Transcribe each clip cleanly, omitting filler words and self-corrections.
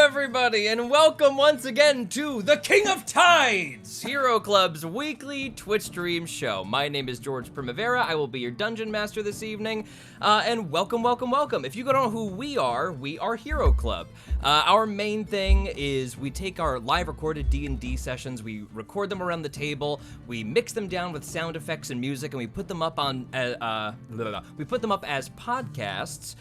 everybody, and welcome once again to the King of Tides, Hero Club's weekly Twitch stream show. My name is George Primavera. I will be your dungeon master this evening, and welcome. If you don't know who we are Hero Club. Our main thing is we take our live recorded D&D sessions, we record them around the table, we mix them down with sound effects and music, and we put them up on as podcasts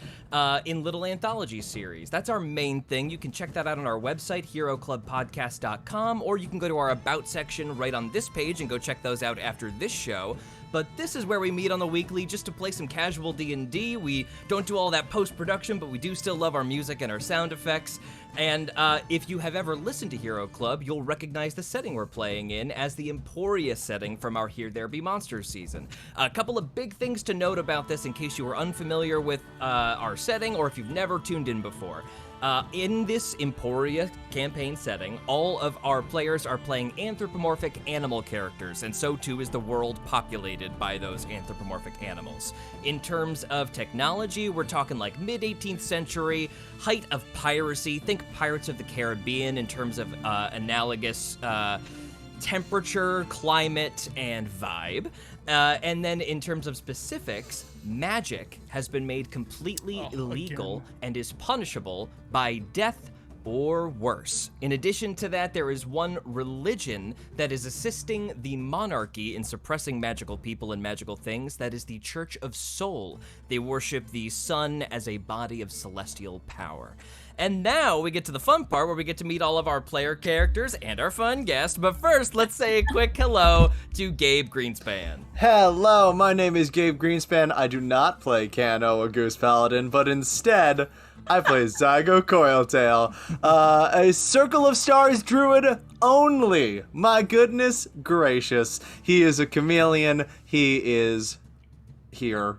in little anthology series. That's our main thing. You can check that out on our website, heroclubpodcast.com, or you can go to our About section right on this page and go check those out after this show. But this is where we meet on the weekly just to play some casual D&D. We don't do all that post-production, but we do still love our music and our sound effects. And if you have ever listened to Hero Club, you'll recognize the setting we're playing in as the Emporia setting from our Here There Be Monsters season. A couple of big things to note about this in case you are unfamiliar with our setting or if you've never tuned in before. In this Emporia campaign setting, all of our players are playing anthropomorphic animal characters, and so too is the world populated by those anthropomorphic animals. In terms of technology, we're talking like mid-18th century, height of piracy, think Pirates of the Caribbean in terms of analogous temperature, climate, and vibe. And then in terms of specifics, magic has been made completely illegal and is punishable by death or worse. In addition to that, there is one religion that is assisting the monarchy in suppressing magical people and magical things. That is the Church of Soul. They worship the sun as a body of celestial power. And now we get to the fun part where we get to meet all of our player characters and our fun guests. But first, let's say a quick hello to Gabe Greenspan. Hello, my name is Gabe Greenspan. I do not play Kano, a Goose Paladin, but instead, I play Zygo Coiltail, a Circle of Stars druid only. My goodness gracious. He is a chameleon. He is here.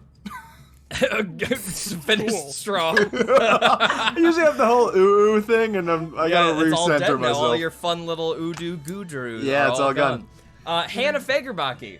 Finish strong. I usually have the whole ooh thing, and I gotta it's all recenter dead myself. now. All your fun little Udu Gudrus. Yeah, it's all gone. Hannah Fagerbaki.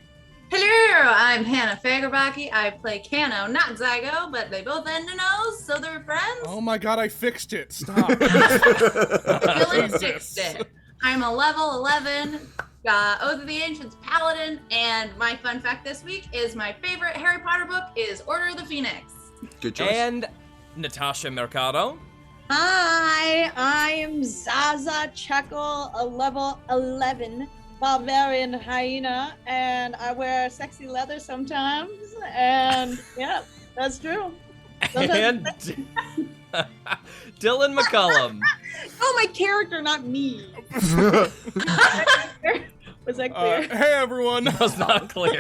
Hello, I'm Hannah Fagerbaki. I play Kano, not Zygo, but they both end in O's, so they're friends. Oh my god, I fixed it. Stop. Dylan fixed it. I'm a level 11 Oath of the Ancients Paladin, and my fun fact this week is my favorite Harry Potter book is Order of the Phoenix. Good choice. And Natasha Mercado. Hi, I am Zaza Chuckle, a level 11 Barbarian Hyena, and I wear sexy leather sometimes, and yeah, that's true. And Dylan McCullum. Oh, my character, not me. Was that clear? Hey everyone. That was not clear.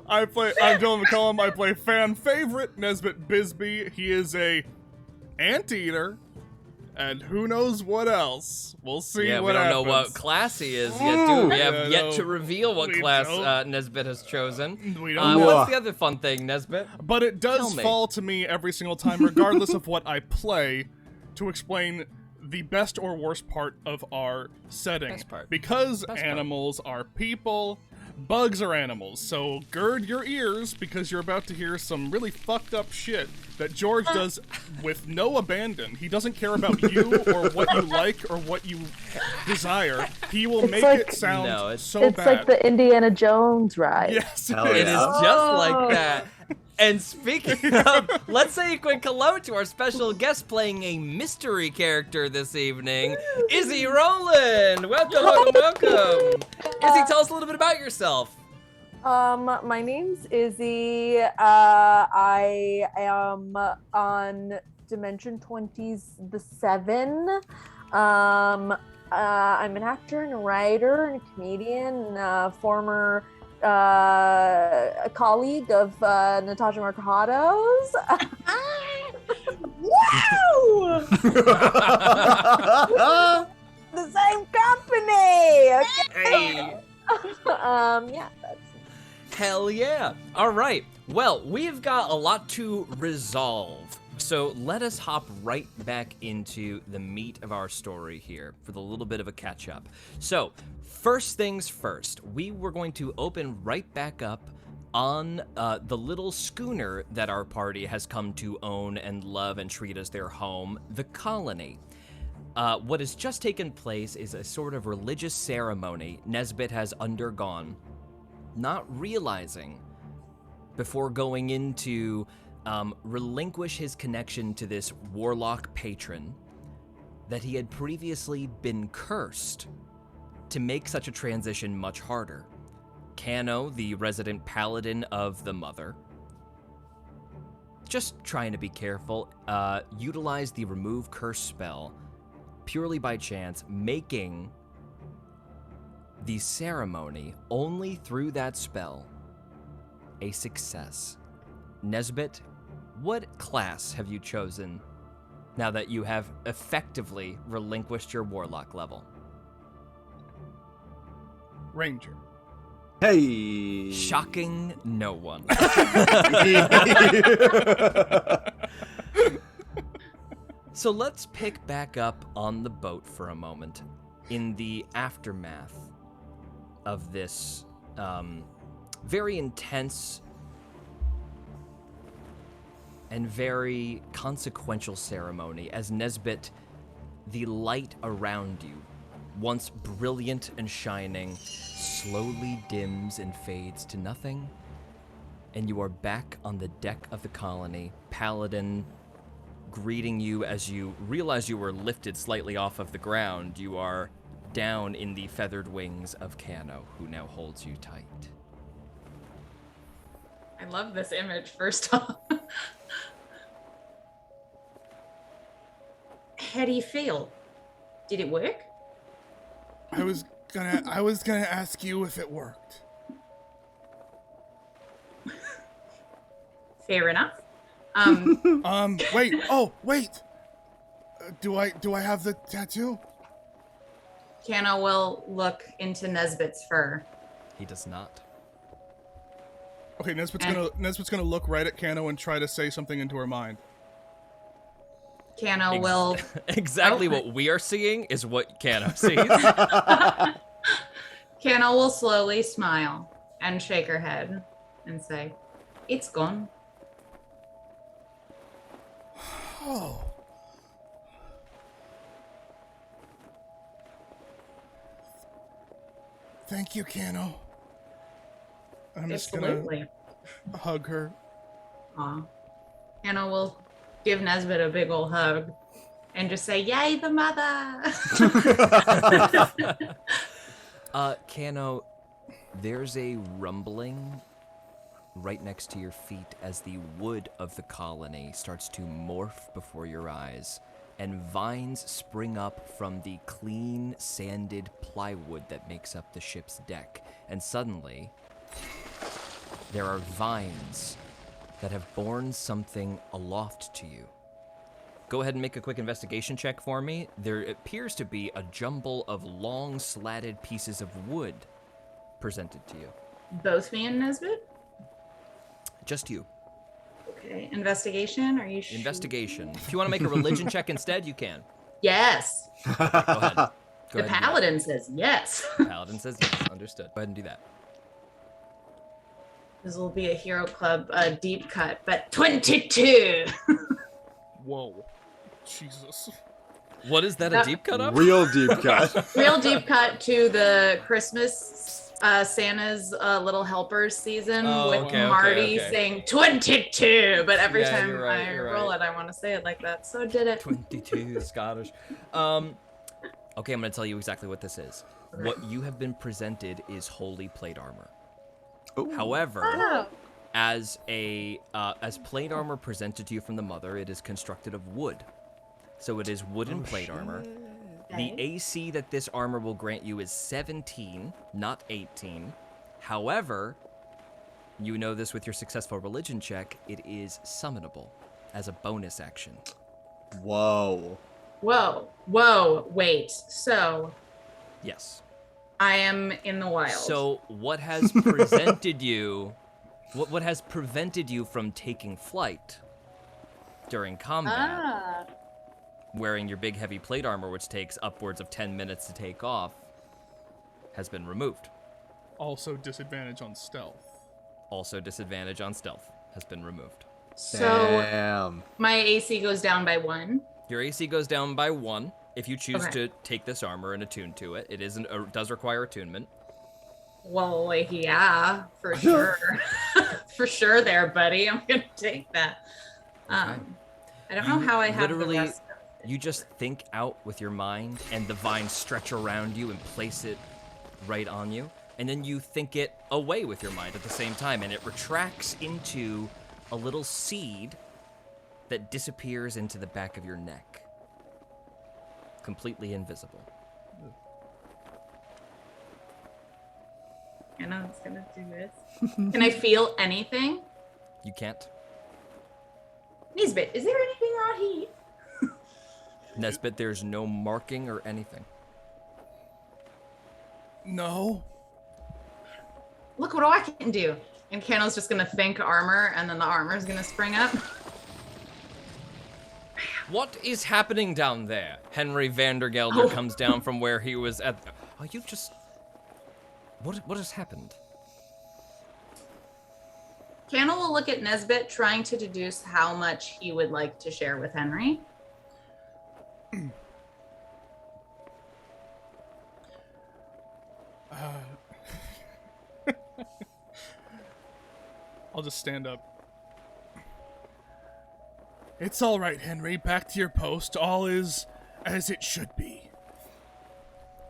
I'm Dylan McCullum. I play fan favorite Nesbitt Bisbee. He is a anteater, and who knows what else. We'll see. Yeah, what we don't happens. know what class he is yet, do we? We have Yeah, yet no, to reveal what we class don't. Nesbitt has chosen. We don't. What's the other fun thing, Nesbitt? But it Tell does me. fall to me every single time, regardless of what I play, to explain the best or worst part of our setting. Best part. Because Best part. animals are people, bugs are animals. So gird your ears, because you're about to hear some really fucked up shit that George does with no abandon. He doesn't care about you or what you like or what you desire. He will make like- it sound so It's bad. like the Indiana Jones ride. Yes, Hell It is yeah. just like that. And speaking of, let's say a quick hello to our special guest playing a mystery character this evening, Izzy Roland. Welcome. Izzy, tell us a little bit about yourself. My name's Izzy. I am on Dimension 20's The Seven. I'm an actor and a writer and a comedian, former a colleague of Natasha Mercado's. Wow! The same company. Okay. Hey. Yeah, that's Hell yeah. All right. Well, we've got a lot to resolve. So let us hop right back into the meat of our story here for the little bit of a catch up. So, first things first, we were going to open right back up on the little schooner that our party has come to own and love and treat as their home, the Colony. What has just taken place is a sort of religious ceremony Nesbit has undergone, not realizing before going in to relinquish his connection to this warlock patron that he had previously been cursed to make such a transition much harder. Kano, the resident paladin of the mother, just trying to be careful, utilized the remove curse spell purely by chance, making the ceremony only through that spell a success. Nesbit, what class have you chosen now that you have effectively relinquished your warlock level? Ranger. Hey. Shocking no one. So let's pick back up on the boat for a moment in the aftermath of this very intense and very consequential ceremony as Nesbit, the light around you, once brilliant and shining, slowly dims and fades to nothing, and you are back on the deck of the colony, Paladin greeting you as you realize you were lifted slightly off of the ground. You are down in the feathered wings of Kano, who now holds you tight. I love this image, first off. How do you feel? Did it work? I was gonna ask you if it worked. Fair enough. Wait. Oh, wait. Do I have the tattoo? Kano will look into Nesbit's fur. He does not. Okay, Nesbit's gonna look right at Kano and try to say something into her mind. Kano will... Exactly what we are seeing is what Kano sees. Kano will slowly smile and shake her head and say, "It's gone." Oh. Thank you, Kano. I'm just Absolutely. gonna hug her. Aw. Kano will give Nesbit a big ol' hug and just say, "Yay, the mother!" Kano, there's a rumbling right next to your feet as the wood of the colony starts to morph before your eyes, and vines spring up from the clean, sanded plywood that makes up the ship's deck. And suddenly, there are vines that have borne something aloft to you. Go ahead and make a quick investigation check for me. There appears to be a jumble of long, slatted pieces of wood presented to you. Both me and Nesbit? Just you. Okay. Investigation? Are you sure? Investigation. If you want to make a religion check instead, you can. Yes. Go ahead. Go The ahead and do paladin says yes. that. Paladin says yes. Understood. Go ahead and do that. This will be a Hero Club deep cut, but 22. Whoa. Jesus. What is that, a deep cut up? Real deep cut. Real deep cut to the Christmas Santa's Little Helpers season with Marty saying 22, but every time you're right, I you're roll right. it, I want to say it like that. So did it. 22 Scottish. Okay, I'm going to tell you exactly what this is. What you have been presented is holy plate armor. Ooh. However, Oh. as plate armor presented to you from the mother, it is constructed of wood. So it is wooden plate armor. The AC that this armor will grant you is 17, not 18. However, you know this with your successful religion check, it is summonable as a bonus action. Whoa. Whoa, wait. So Yes. I am in the wild. So what has presented you, what has prevented you from taking flight during combat, wearing your big heavy plate armor, which takes upwards of 10 minutes to take off, has been removed. Also disadvantage on stealth. Also disadvantage on stealth has been removed. So Damn. my AC goes down by 1. Your AC goes down by 1. If you choose Okay. to take this armor and attune to it, it does require attunement. Well, like, yeah, for sure. For sure there, buddy. I'm going to take that. I don't know how I have literally, the rest of you just think out with your mind, and the vines stretch around you and place it right on you. And then you think it away with your mind at the same time, and it retracts into a little seed that disappears into the back of your neck. Completely invisible. I know it's going to do this. Can I feel anything? You can't. Nisbet, is there anything around here? Nesbit, there's no marking or anything. No. Look what I can do. And Kano's just going to think armor, and then the armor's going to spring up. What is happening down there? Henry Vandergelder Oh. comes down from where he was at. Oh, you just. What has happened? Kano will look at Nesbit, trying to deduce how much he would like to share with Henry. I'll just stand up. It's all right, Henry. Back to your post. All is as it should be.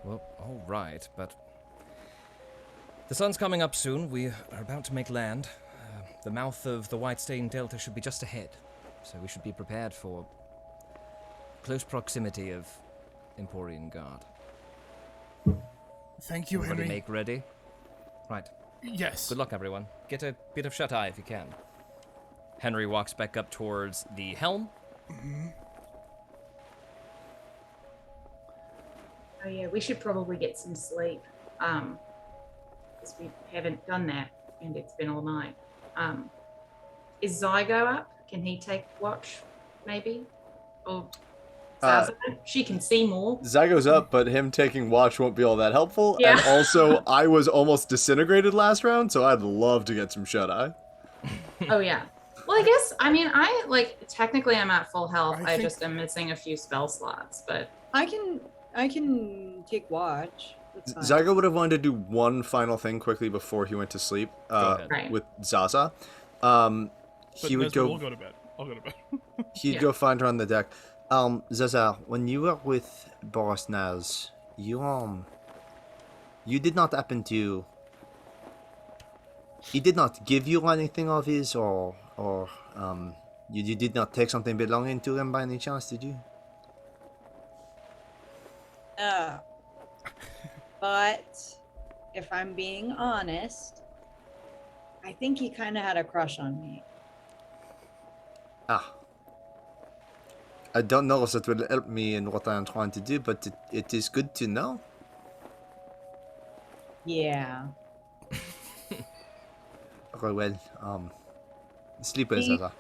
Well, all right, but the sun's coming up soon. We are about to make land. The mouth of the White Stain Delta should be just ahead, so we should be prepared for close proximity of Emporian Guard. Thank you, Everybody Henry. make ready. Right. Yes. Good luck, everyone. Get a bit of shut-eye if you can. Henry walks back up towards the helm. Oh yeah, we should probably get some sleep. Because we haven't done that, and it's been all night. Is Zygo up? Can he take watch, maybe? Or Zaza? She can see more. Zygo's up, but him taking watch won't be all that helpful. Yeah. And also, I was almost disintegrated last round, so I'd love to get some shut-eye. Oh yeah. Well, I guess technically I'm at full health. I I think- just am missing a few spell slots, but I can take watch. That's fine. Zygo would have wanted to do one final thing quickly before he went to sleep ahead. Right. with Zaza. But He would Nesbit, go. We'll go to bed. I'll go to bed. He'd Yeah. go find her on the deck. Zaza, when you were with Boris Naz, you did not happen to. He did not give you anything of his, or you did not take something belonging to him by any chance, did you? But if I'm being honest, I think he kind of had a crush on me. Ah. I don't know if that will help me in what I am trying to do, but it is good to know. Yeah. Okay, well, sleep well, He- Zaza.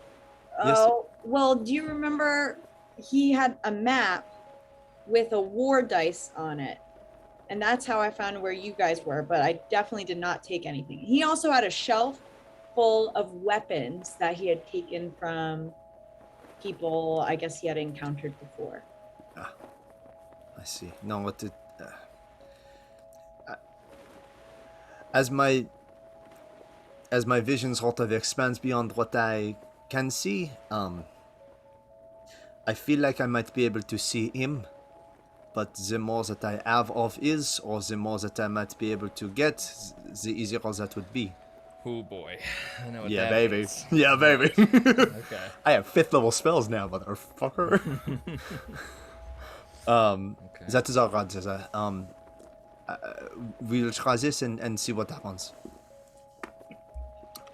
Yes. Oh, well, do you remember he had a map with a war dice on it? And that's how I found where you guys were, but I definitely did not take anything. He also had a shelf full of weapons that he had taken from people I guess he had encountered before. I see. No, what did... as my vision sort of expands beyond what I can see, I feel like I might be able to see him, but the more that I have of his, or the more that I might be able to get, the easier that would be. Oh boy. I know what Yeah, that baby. means. Yeah, baby. Okay. I have 5th level spells now, motherfucker. Okay. That is all right, Zaza. We'll try this and see what happens.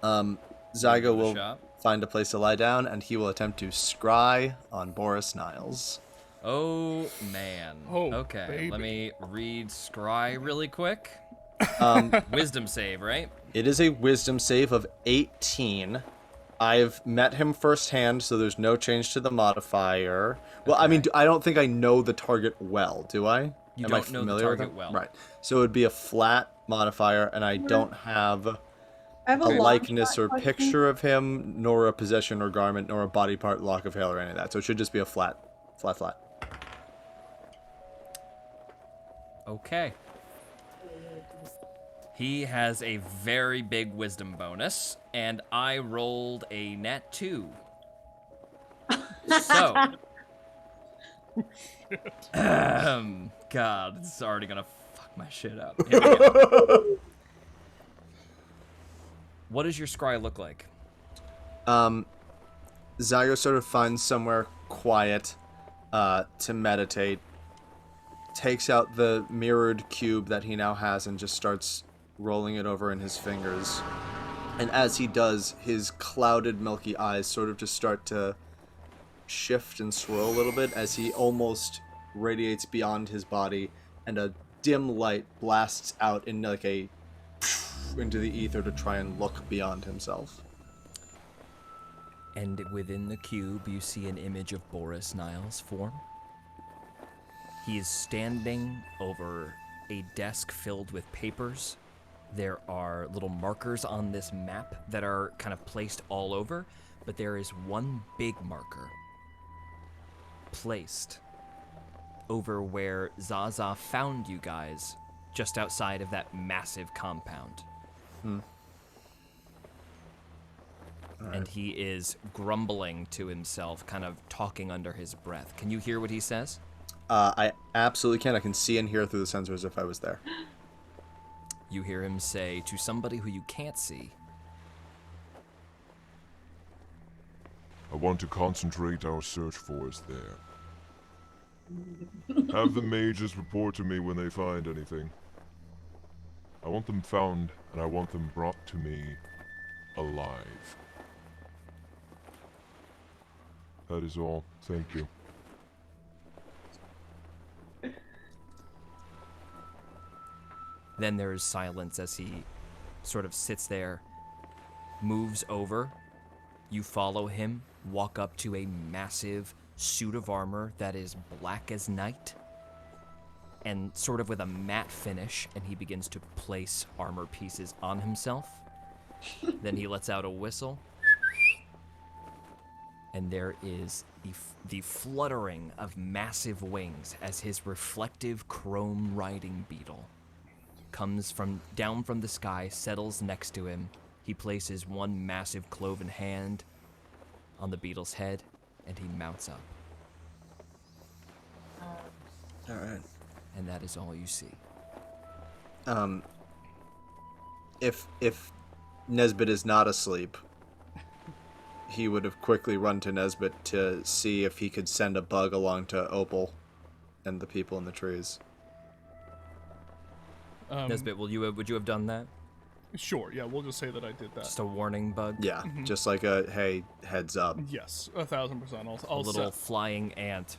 Zygo will Shop. find a place to lie down, and he will attempt to scry on Boris Niles. Oh man. Oh, okay. baby. Let me read Scry really quick. Um, Wisdom save, right? it is a wisdom save of 18. I've met him firsthand, so there's no change to the modifier. Well, I mean, I don't think I know the target well, do I? You Am I don't know the familiar with target him? well. Right. So it would be a flat modifier, and I don't have I have a long likeness shot or question. picture of him, nor a possession or garment, nor a body part, lock of hair, or any of that. So it should just be a flat. Okay. He has a very big wisdom bonus, and I rolled a nat 2. So. God, this is already gonna fuck my shit up. Here we go. What does your scry look like? Zygo sort of finds somewhere quiet to meditate, takes out the mirrored cube that he now has and just starts rolling it over in his fingers. And as he does, his clouded milky eyes sort of just start to shift and swirl a little bit as he almost radiates beyond his body, and a dim light blasts out in like a into the ether to try and look beyond himself. And within the cube, you see an image of Boris Niles form. He is standing over a desk filled with papers. There are little markers on this map that are kind of placed all over, but there is one big marker placed over where Zaza found you guys, just outside of that massive compound. And he is grumbling to himself, kind of talking under his breath. Can you hear what he says? I absolutely can. I can see and hear through the sensors if I was there. You hear him say to somebody who you can't see, I want to concentrate our search force there. Have the mages report to me when they find anything. I want them found, and I want them brought to me alive. That is all. Thank you. Then there is silence as he sort of sits there, moves over. You follow him, walk up to a massive suit of armor that is black as night, and sort of with a matte finish, and he begins to place armor pieces on himself. Then he lets out a whistle, and there is the fluttering of massive wings as his reflective chrome riding beetle comes down from the sky, settles next to him. He places one massive cloven hand on the beetle's head, and he mounts up. All right. And that is all you see. If Nesbit is not asleep, he would have quickly run to Nesbit to see if he could send a bug along to Opal and the people in the trees. Nesbit, would you have done that? Sure, yeah, we'll just say that I did that. Just a warning bug? Yeah, just like a, hey, heads up. Yes, 1,000%. I'll A little set. flying ant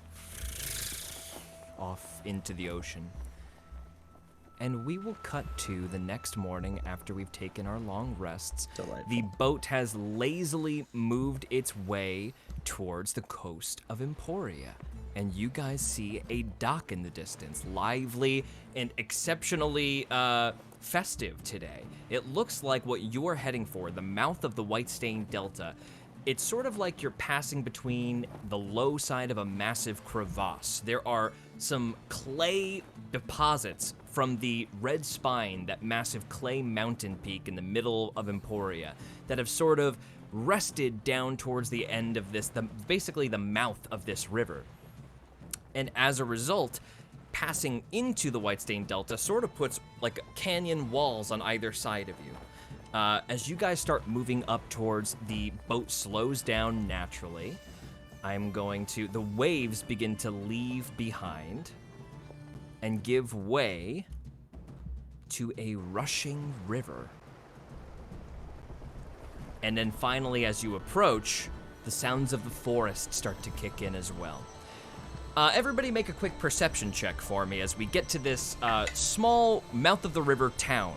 off into the ocean. And we will cut to the next morning after we've taken our long rests. Delightful. The boat has lazily moved its way towards the coast of Emporia. And you guys see a dock in the distance, lively and exceptionally festive today. It looks like what you're heading for, the mouth of the White Stain Delta. It's sort of like you're passing between the low side of a massive crevasse. There are some clay deposits from the Red Spine, that massive clay mountain peak in the middle of Emporia, that have sort of rested down towards the end of this, basically the mouth of this river. And as a result, passing into the White Stain Delta sort of puts like canyon walls on either side of you. As you guys start moving up towards, the boat slows down naturally. The waves begin to leave behind and give way to a rushing river. And then finally, as you approach, the sounds of the forest start to kick in as well. Everybody make a quick perception check for me as we get to this small mouth of the river town.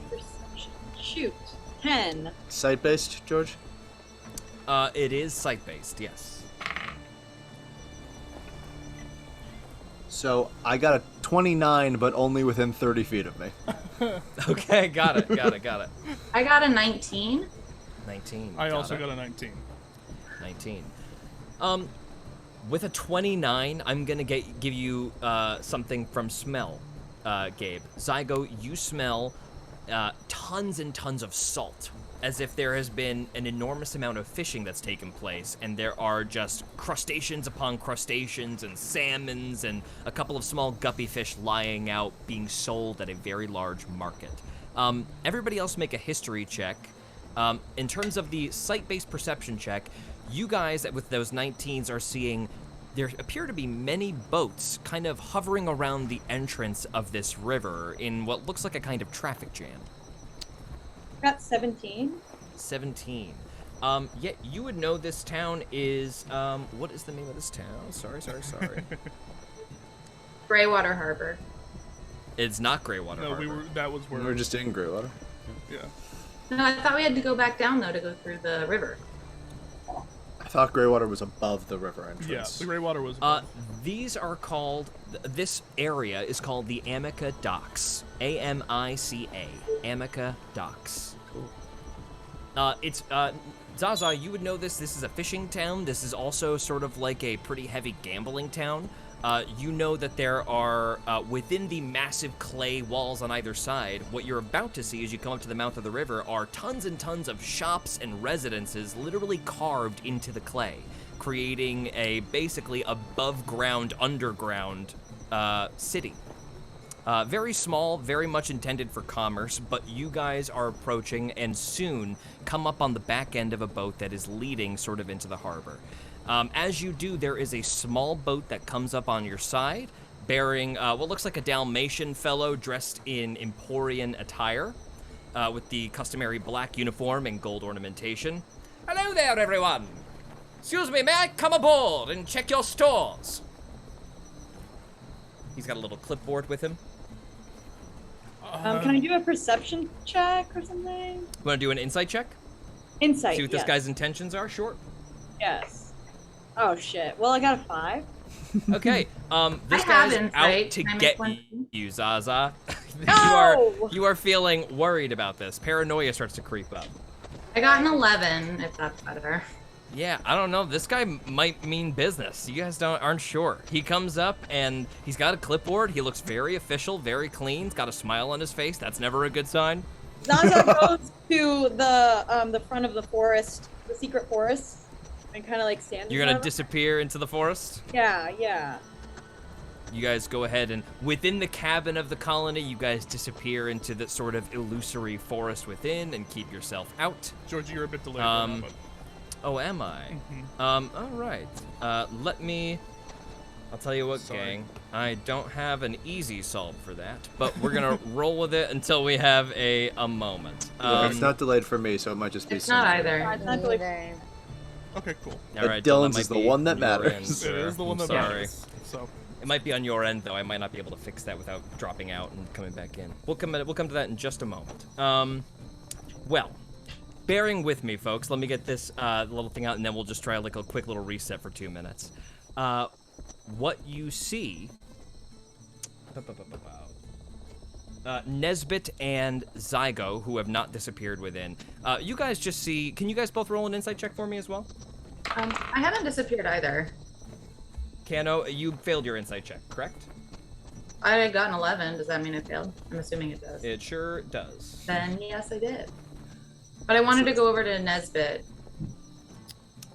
Perception. Shoot. 10. Sight-based, George? It is sight-based, yes. So I got a 29, but only within 30 feet of me. Okay, got it. I got a 19. 19. I also got a 19. 19. With a 29, I'm gonna give you something from smell, Gabe. Zygo, you smell tons and tons of salt, as if there has been an enormous amount of fishing that's taken place, and there are just crustaceans upon crustaceans and salmons and a couple of small guppy fish lying out being sold at a very large market. Everybody else make a history check. In terms of the site-based perception check, you guys with those 19s are seeing there appear to be many boats kind of hovering around the entrance of this river in what looks like a kind of traffic jam. Got 17. 17. Yeah, you would know this town is, what is the name of this town? Sorry. Greywater Harbor. It's not Greywater Harbor. No, that was where We were just in Greywater. Yeah. No, I thought we had to go back down though to go through the river. I thought Greywater was above the river Yeah, entrance. the Greywater was. These are called, this area is called the Amica Docks. A-M-I-C-A. Amica Docks. It's, Zaza, you would know this. This is a fishing town. This is also sort of like a pretty heavy gambling town. You know that there are, within the massive clay walls on either side, what you're about to see as you come up to the mouth of the river are tons and tons of shops and residences literally carved into the clay, creating a basically above ground, underground city. Very small, very much intended for commerce, but you guys are approaching and soon come up on the back end of a boat that is leading sort of into the harbor. As you do, there is a small boat that comes up on your side, bearing what looks like a Dalmatian fellow dressed in Emporian attire, with the customary black uniform and gold ornamentation. Hello there, everyone! Excuse me, may I come aboard and check your stores? He's got a little clipboard with him. Can I do a perception check or something? You want to do an insight check? Insight. See what this guy's intentions are? Sure. Yes. Oh shit. Well, I got a 5. Okay. This I have guy's insight. out to Can I get make one? you, Zaza. No! You are feeling worried about this. Paranoia starts to creep up. I got an 11, if that's better. Yeah, I don't know. This guy might mean business. You guys aren't sure. He comes up and he's got a clipboard. He looks very official, very clean. He's got a smile on his face. That's never a good sign. Zaza goes to the front of the forest, the secret forest, and kind of like stands. You're gonna disappear into the forest? Yeah. You guys go ahead and within the cabin of the colony, you guys disappear into the sort of illusory forest within and keep yourself out. Georgie, you're a bit delayed. Right now, but... Oh, am I? All right. I'll tell you what, gang. I don't have an easy solve for that, but we're gonna roll with it until we have a moment. It's not delayed for me, so it might just be. It's not either. It's not really. Okay, cool. All right, Dylan's that is might the be one that your end, matters. sir. It is the one I'm that sorry. matters. So. It might be on your end, though. I might not be able to fix that without dropping out and coming back in. We'll come to that in just a moment. Well, bearing with me, folks. Let me get this little thing out, and then we'll just try like a quick little reset for 2 minutes. What you see... Nesbit and Zygo, who have not disappeared within. You guys just see... Can you guys both roll an insight check for me as well? I haven't disappeared either. Kano, you failed your insight check, correct? I got an 11. Does that mean I failed? I'm assuming it does. It sure does. Then yes, I did. But I wanted to go over to Nesbit.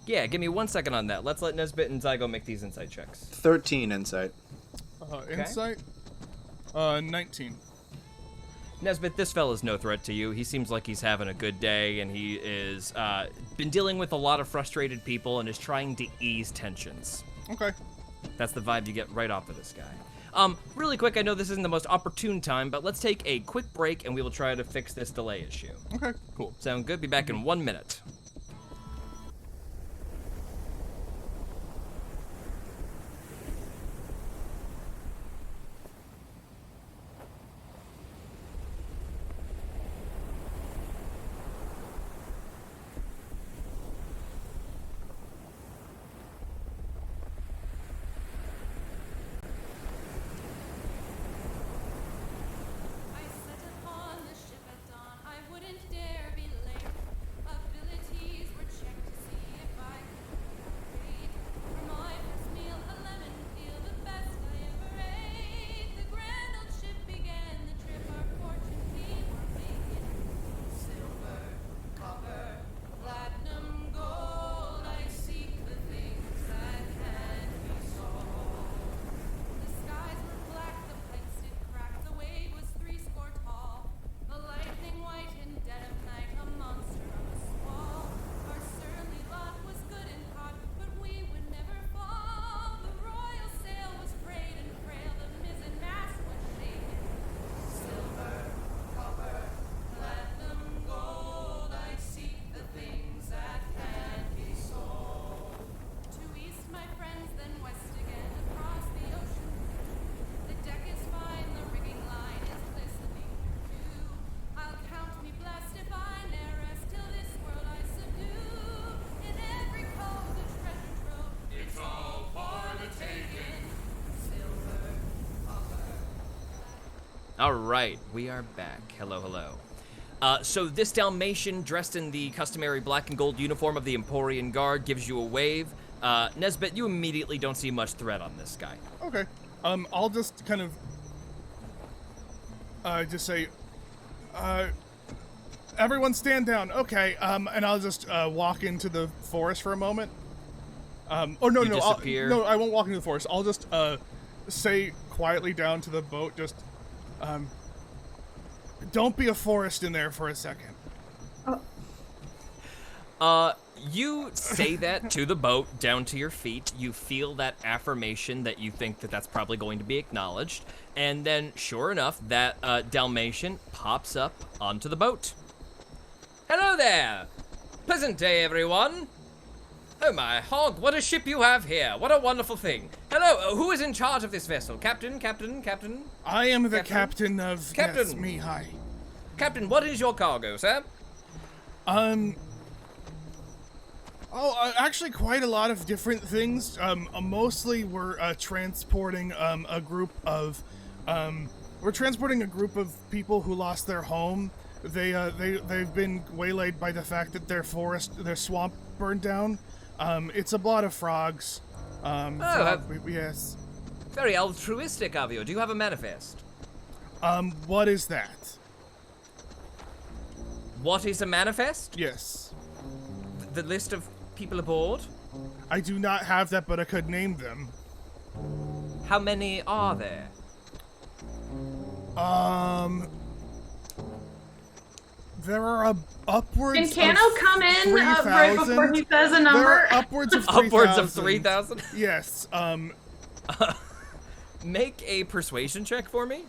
Yeah, give me 1 second on that. Let's let Nesbit and Zygo make these insight checks. 13 insight. Insight? 19. Nesbit, this fella's no threat to you. He seems like he's having a good day, and he is been dealing with a lot of frustrated people and is trying to ease tensions. Okay. That's the vibe you get right off of this guy. Really quick, I know this isn't the most opportune time, but let's take a quick break, and we will try to fix this delay issue. Okay, cool. Sound good? Be back in 1 minute. I set upon the ship at dawn. I wouldn't dare be late. Ability All right, we are back. Hello, hello. So this Dalmatian, dressed in the customary black and gold uniform of the Emporian Guard, gives you a wave. Nesbit, you immediately don't see much threat on this guy. Okay. I'll just kind of just say, everyone stand down. Okay. And I'll just walk into the forest for a moment. Oh no, You no, disappear. no, I won't walk into the forest. I'll just say quietly down to the boat, just don't be a forest in there for a second. You say that to the boat, down to your feet. You feel that affirmation that you think that that's probably going to be acknowledged. And then, sure enough, that Dalmatian pops up onto the boat. Hello there! Pleasant day, everyone! Oh my hog, what a ship you have here! What a wonderful thing! Hello, who is in charge of this vessel? Captain? I am the captain of... Captain. Yes, me, hi. Captain, what is your cargo, sir? Actually quite a lot of different things. Mostly we're transporting a group of people who lost their home. They've been waylaid by the fact that their swamp burned down. It's a lot of frogs. Yes. Very altruistic of you. Do you have a manifest? What is that? What is a manifest? Yes. The list of people aboard? I do not have that, but I could name them. How many are there? There are upwards Can Kano come in right 3,000. before he says a There number? are upwards of 3,000. Upwards of 3,000? Yes. Make a persuasion check for me.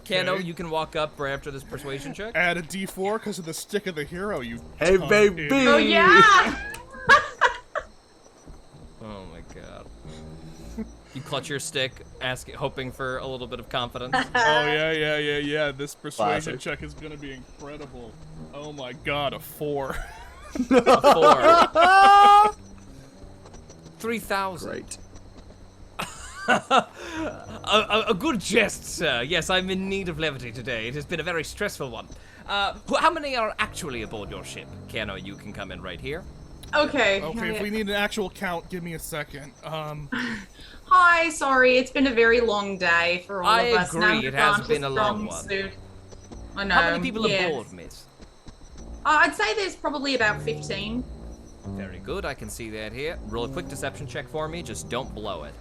Kano, Okay. you can walk up right after this persuasion check. Add a D4 because of the stick of the hero. You. Hey, tongue baby. idiot. Oh yeah! Oh my god. You clutch your stick, hoping for a little bit of confidence. Oh yeah. This persuasion Classic. check is gonna be incredible. Oh my god, a 4. A 4. 3,000. Great. A good jest, sir. Yes, I'm in need of levity today. It has been a very stressful one. How many are actually aboard your ship? Kano, you can come in right here. Okay. Okay, if we need an actual count, give me a second. Hi, sorry, it's been a very long day for all I of us. Now agree, it we've has gone been to a long strong one. suit. I know. How many people yes. aboard, miss? I'd say there's probably about 15. Very good, I can see that here. Roll a quick deception check for me, just don't blow it.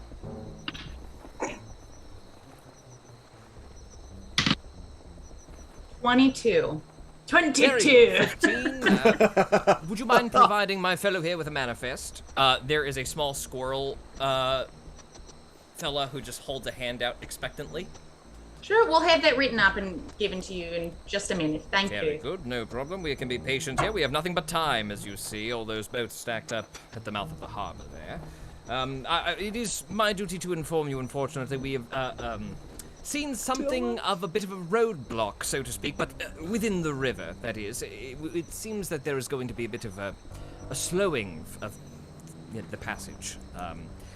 22. 22! 15. Would you mind providing my fellow here with a manifest? There is a small squirrel fella who just holds a hand out expectantly. Sure, we'll have that written up and given to you in just a minute. Thank Very you. good, no problem. We can be patient here. We have nothing but time, as you see. All those boats stacked up at the mouth of the harbor there. It is my duty to inform you, unfortunately, we have seen something of a bit of a roadblock, so to speak, but within the river, that is. It seems that there is going to be a bit of a slowing of the passage.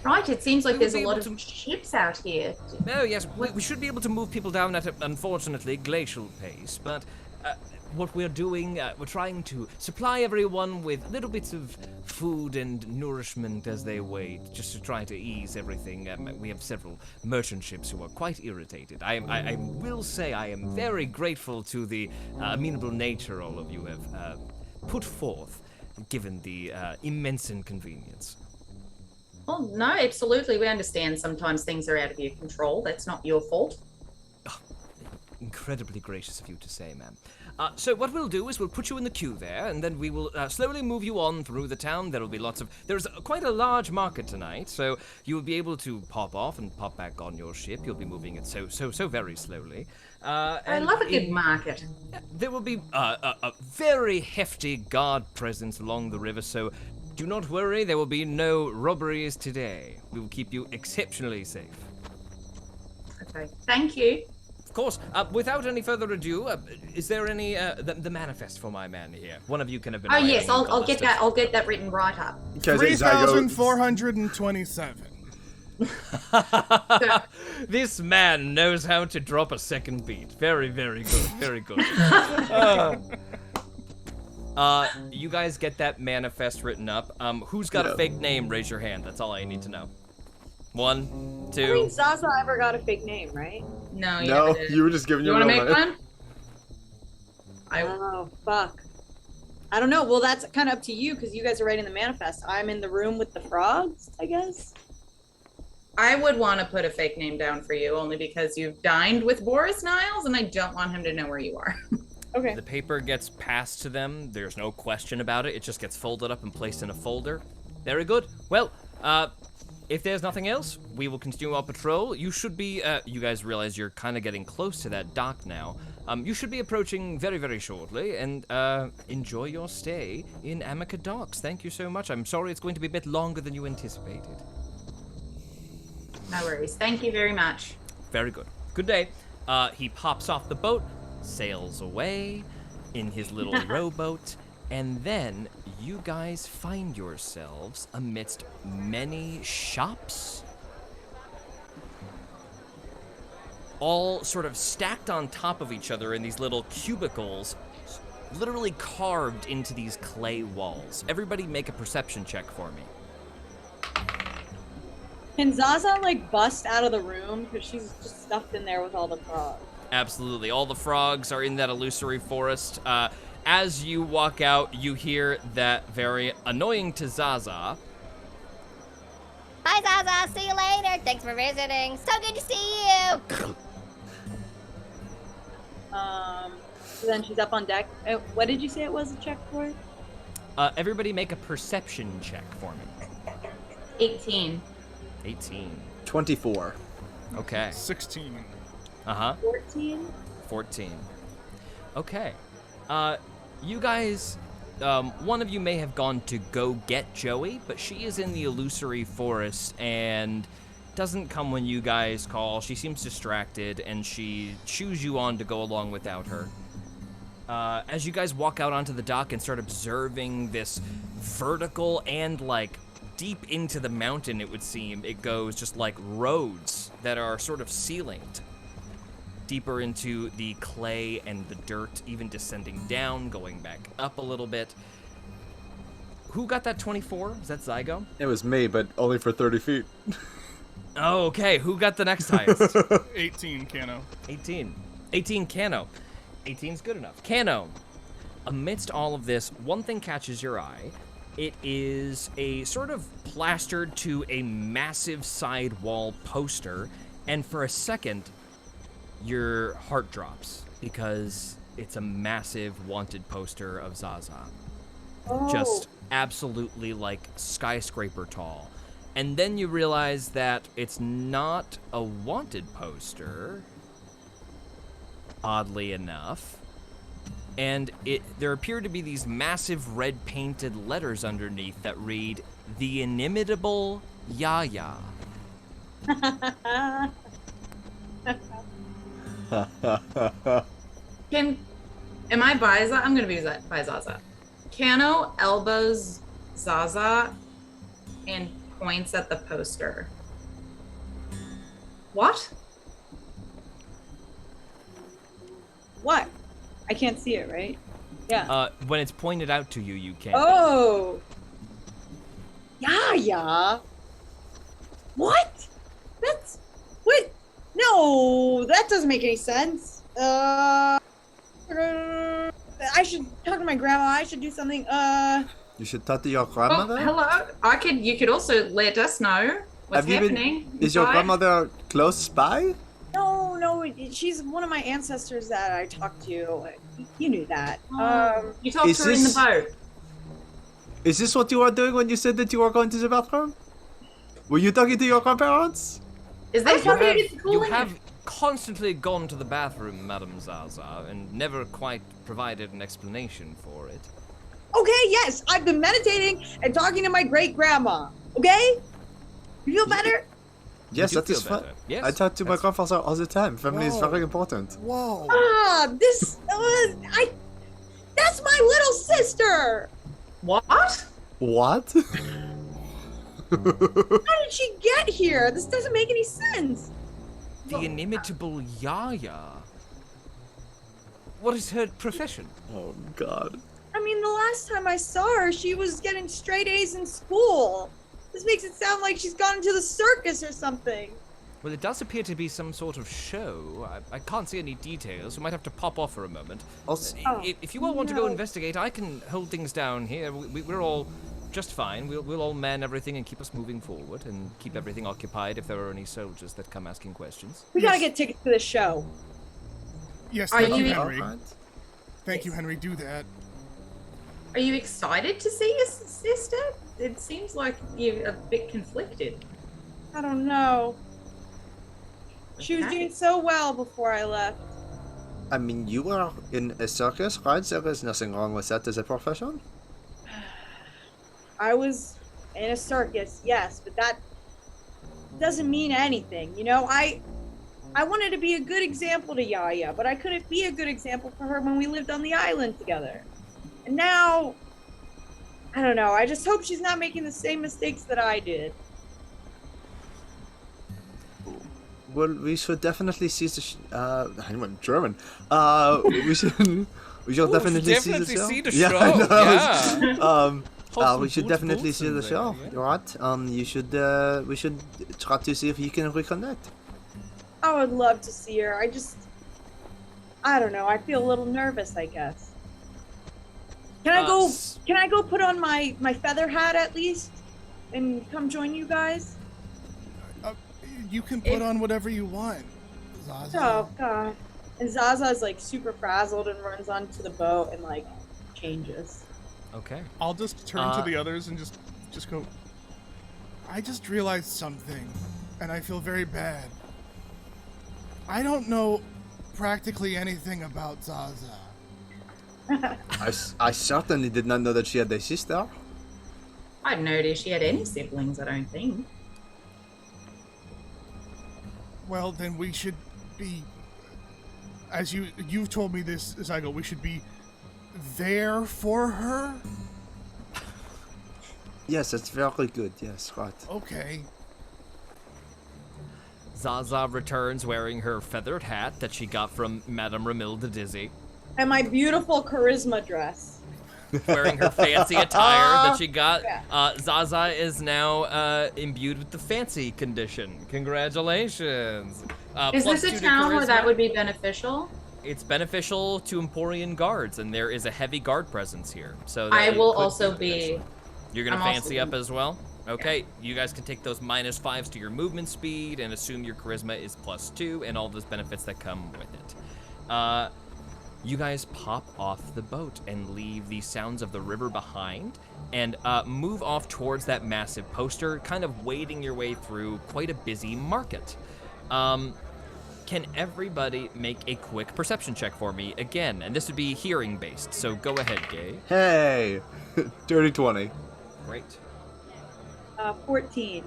Right, it seems like We there's will a be lot able of ships out here. Oh, yes, we should be able to move people down at, unfortunately, glacial pace, but what we're doing, we're trying to supply everyone with little bits of food and nourishment as they wait, just to try to ease everything. We have several merchant ships who are quite irritated. I will say I am very grateful to the amenable nature all of you have put forth, given the immense inconvenience. Oh, no, absolutely. We understand sometimes things are out of your control. That's not your fault. Incredibly gracious of you to say, ma'am. So what we'll do is we'll put you in the queue there, and then we will slowly move you on through the town. There will be there's quite a large market tonight, so you will be able to pop off and pop back on your ship. You'll be moving it so very slowly. I love a good market. There will be a very hefty guard presence along the river, so do not worry, there will be no robberies today. We will keep you exceptionally safe. Okay, thank you. Of course. Without any further ado, is there any the manifest for my man here? One of you can have been. Oh yes, writing I'll the get list that. I'll get that written right up. Because it's Zygo. 3,427. This man knows how to drop a second beat. Very, very good. Very good. You guys get that manifest written up. Who's got a fake name? Raise your hand. That's all I need to know. 1, 2. I mean, Zaza ever got a fake name, right? No, you No, never did. you were just giving You your want to real make name. one? Oh, fuck. I don't know. Well, that's kind of up to you because you guys are writing the manifest. I'm in the room with the frogs, I guess. I would want to put a fake name down for you only because you've dined with Boris Niles and I don't want him to know where you are. Okay. The paper gets passed to them. There's no question about it. It just gets folded up and placed in a folder. Very good. Well, if there's nothing else, we will continue our patrol. You should be, you guys realize you're kind of getting close to that dock now. You should be approaching very, very shortly, and enjoy your stay in Amica Docks. Thank you so much. I'm sorry it's going to be a bit longer than you anticipated. No worries. Thank you very much. Very good. Good day. He pops off the boat, sails away in his little rowboat, and then you guys find yourselves amidst many shops, all sort of stacked on top of each other in these little cubicles, literally carved into these clay walls. Everybody make a perception check for me. Can Zaza, like, bust out of the room? Because she's just stuffed in there with all the frogs. Absolutely. All the frogs are in that illusory forest. As you walk out, you hear that very annoying to Zaza. Hi, Zaza. See you later. Thanks for visiting. So good to see you. So then she's up on deck. What did you say it was a check for? Everybody make a perception check for me. 18. 18. 24. Okay. 16. Uh-huh. 14? 14. Okay. You guys, one of you may have gone to go get Joey, but she is in the illusory forest and doesn't come when you guys call. She seems distracted, and she chews you on to go along without her. As you guys walk out onto the dock and start observing this vertical and, like, deep into the mountain, it would seem, it goes just like roads that are sort of ceilinged. Deeper into the clay and the dirt, even descending down, going back up a little bit. Who got that 24? Is that Zygo? It was me, but only for 30 feet. Oh, okay. Who got the next highest? 18, Kano. 18. 18, Kano. 18's good enough. Kano, amidst all of this, one thing catches your eye. It is a sort of plastered to a massive side wall poster, and for a second, your heart drops because it's a massive wanted poster of Zaza. Oh. Just absolutely like skyscraper tall. And then you realize that it's not a wanted poster, oddly enough. And there appear to be these massive red painted letters underneath that read, "The Inimitable Yaya." Am I by Zaza? I'm gonna be by Zaza. Kano elbows Zaza and points at the poster. What? What? I can't see it, right? Yeah. When it's pointed out to you, you can. Oh! Yeah. What? That's... What? No, that doesn't make any sense. I should talk to my grandma. I should do something. You should talk to your Oh, grandmother? hello. You could also let us know what's happening. Is your inside. grandmother close by? No, she's one of my ancestors that I talked to. You knew that. You talked to her in the boat. Is this what you were doing when you said that you were going to the bathroom? Were you talking to your grandparents? Is that You have constantly gone to the bathroom, Madam Zaza, and never quite provided an explanation for it. Okay, yes, I've been meditating and talking to my great grandma. Okay? You feel better? Yes, do that is feel fine. better. Yes, I talk to my grandfather all the time. Family is very important. Whoa. That's my little sister. What? What? How did she get here? This doesn't make any sense. The inimitable Yaya. What is her profession? Oh, God. I mean, the last time I saw her, she was getting straight A's in school. This makes it sound like she's gone to the circus or something. Well, it does appear to be some sort of show. I can't see any details. We might have to pop off for a moment. Also, If you all want to go investigate, I can hold things down here. We're all just fine. We'll all man everything and keep us moving forward and keep everything occupied if there are any soldiers that come asking questions. We gotta get tickets to the show. Yes, Are thank you, you- Henry. Thank you, Henry. Do that. Are you excited to see your sister? It seems like you're a bit conflicted. I don't know. She was Okay. doing so well before I left. I mean, you were in a circus, right? There is nothing wrong with that as a profession. I was in a circus, yes, but that doesn't mean anything. You know, I wanted to be a good example to Yaya, but I couldn't be a good example for her when we lived on the island together. And now, I don't know. I just hope she's not making the same mistakes that I did. Well, we should definitely see the. I went German. We should. We should definitely see the show. Yeah, I know. yeah. We should definitely see the there, show. yeah. You're right. You should. We should try to see if you can reconnect. I would love to see her. I don't know. I feel a little nervous, I guess. Can I go? Can I go put on my feather hat at least, and come join you guys? You can put on whatever you want, Zaza. Oh God! And Zaza is like super frazzled and runs onto the boat and like changes. Okay. I'll just turn to the others and just go. I just realized something, and I feel very bad. I don't know practically anything about Zaza. I certainly did not know that she had a sister. I didn't know she had any siblings, I don't think. Well, then we should be, as you've told me this, Zygo, we should be there for her? Yes, that's very good. Yes, right. Okay. Zaza returns wearing her feathered hat that she got from Madame Ramilda Dizzy, And my beautiful charisma dress. wearing her fancy attire that she got. Zaza is now imbued with the fancy condition. Congratulations. Is Plus this 2 a to town where that charisma. would be beneficial? It's beneficial to Emporian guards, and there is a heavy guard presence here. So I that will could also be. beneficial. You're gonna I'm also fancy up as well? Okay, you guys can take those -5s to your movement speed and assume your charisma is +2 and all those benefits that come with it. You guys pop off the boat and leave the sounds of the river behind and move off towards that massive poster, kind of wading your way through quite a busy market. Can everybody make a quick perception check for me again? And this would be hearing based, so go ahead, Gay. Hey, dirty 20. Great. 14.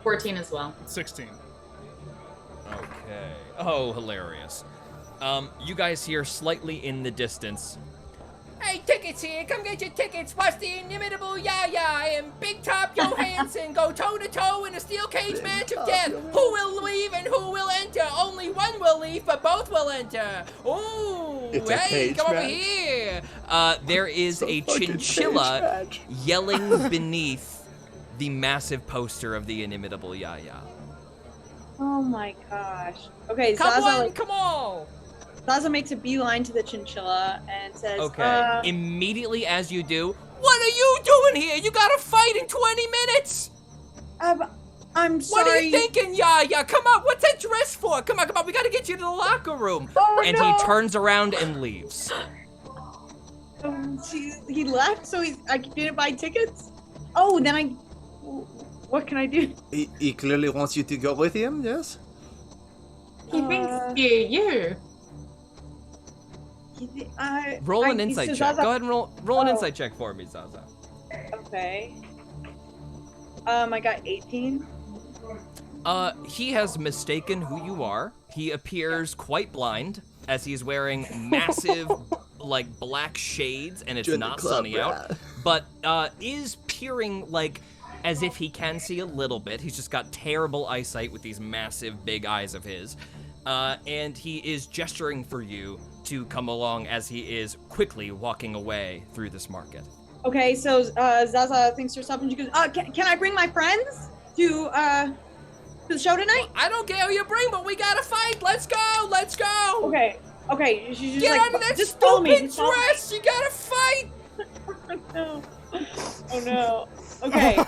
14 as well. 16. Okay. Oh, hilarious. You guys hear slightly in the distance. Hey, tickets here! Come get your tickets! Watch the inimitable Yaya and Big Top Johansson go toe-to-toe in a steel cage match of death! Who will leave and who will enter? Only one will leave, but both will enter! Ooh! It's a Hey, cage come over match. here! There is a fucking chinchilla cage match. yelling beneath the massive poster of the inimitable Yaya. Oh my gosh. Okay, Come Zaza, on, come on! Zaza makes a beeline to the chinchilla and says, Okay. Immediately as you do, what are you doing here? You gotta fight in 20 minutes! I'm sorry. What are you thinking, Yaya? Come on, what's that dress for? Come on, we gotta get you to the locker room. Oh, And no. he turns around and leaves. He left, so I didn't buy tickets? Oh, then what can I do? He clearly wants you to go with him, yes? He thinks you. Roll an insight check. Go ahead and roll an Oh. insight check for me, Zaza. Okay. I got 18. He has mistaken who you are. He appears quite blind as he's wearing massive, like, black shades, and it's Join the not club, sunny out. rat. But is peering, like, as if he can see a little bit. He's just got terrible eyesight with these massive big eyes of his. And he is gesturing for you to come along as he is quickly walking away through this market. Okay, so Zaza thinks to herself and she goes, can I bring my friends to the show tonight? I don't care who you bring, but we gotta fight. Let's go. Let's go. Okay. She's just Get like, out of that just follow me. stupid dress. You gotta fight. No. Oh no. Okay.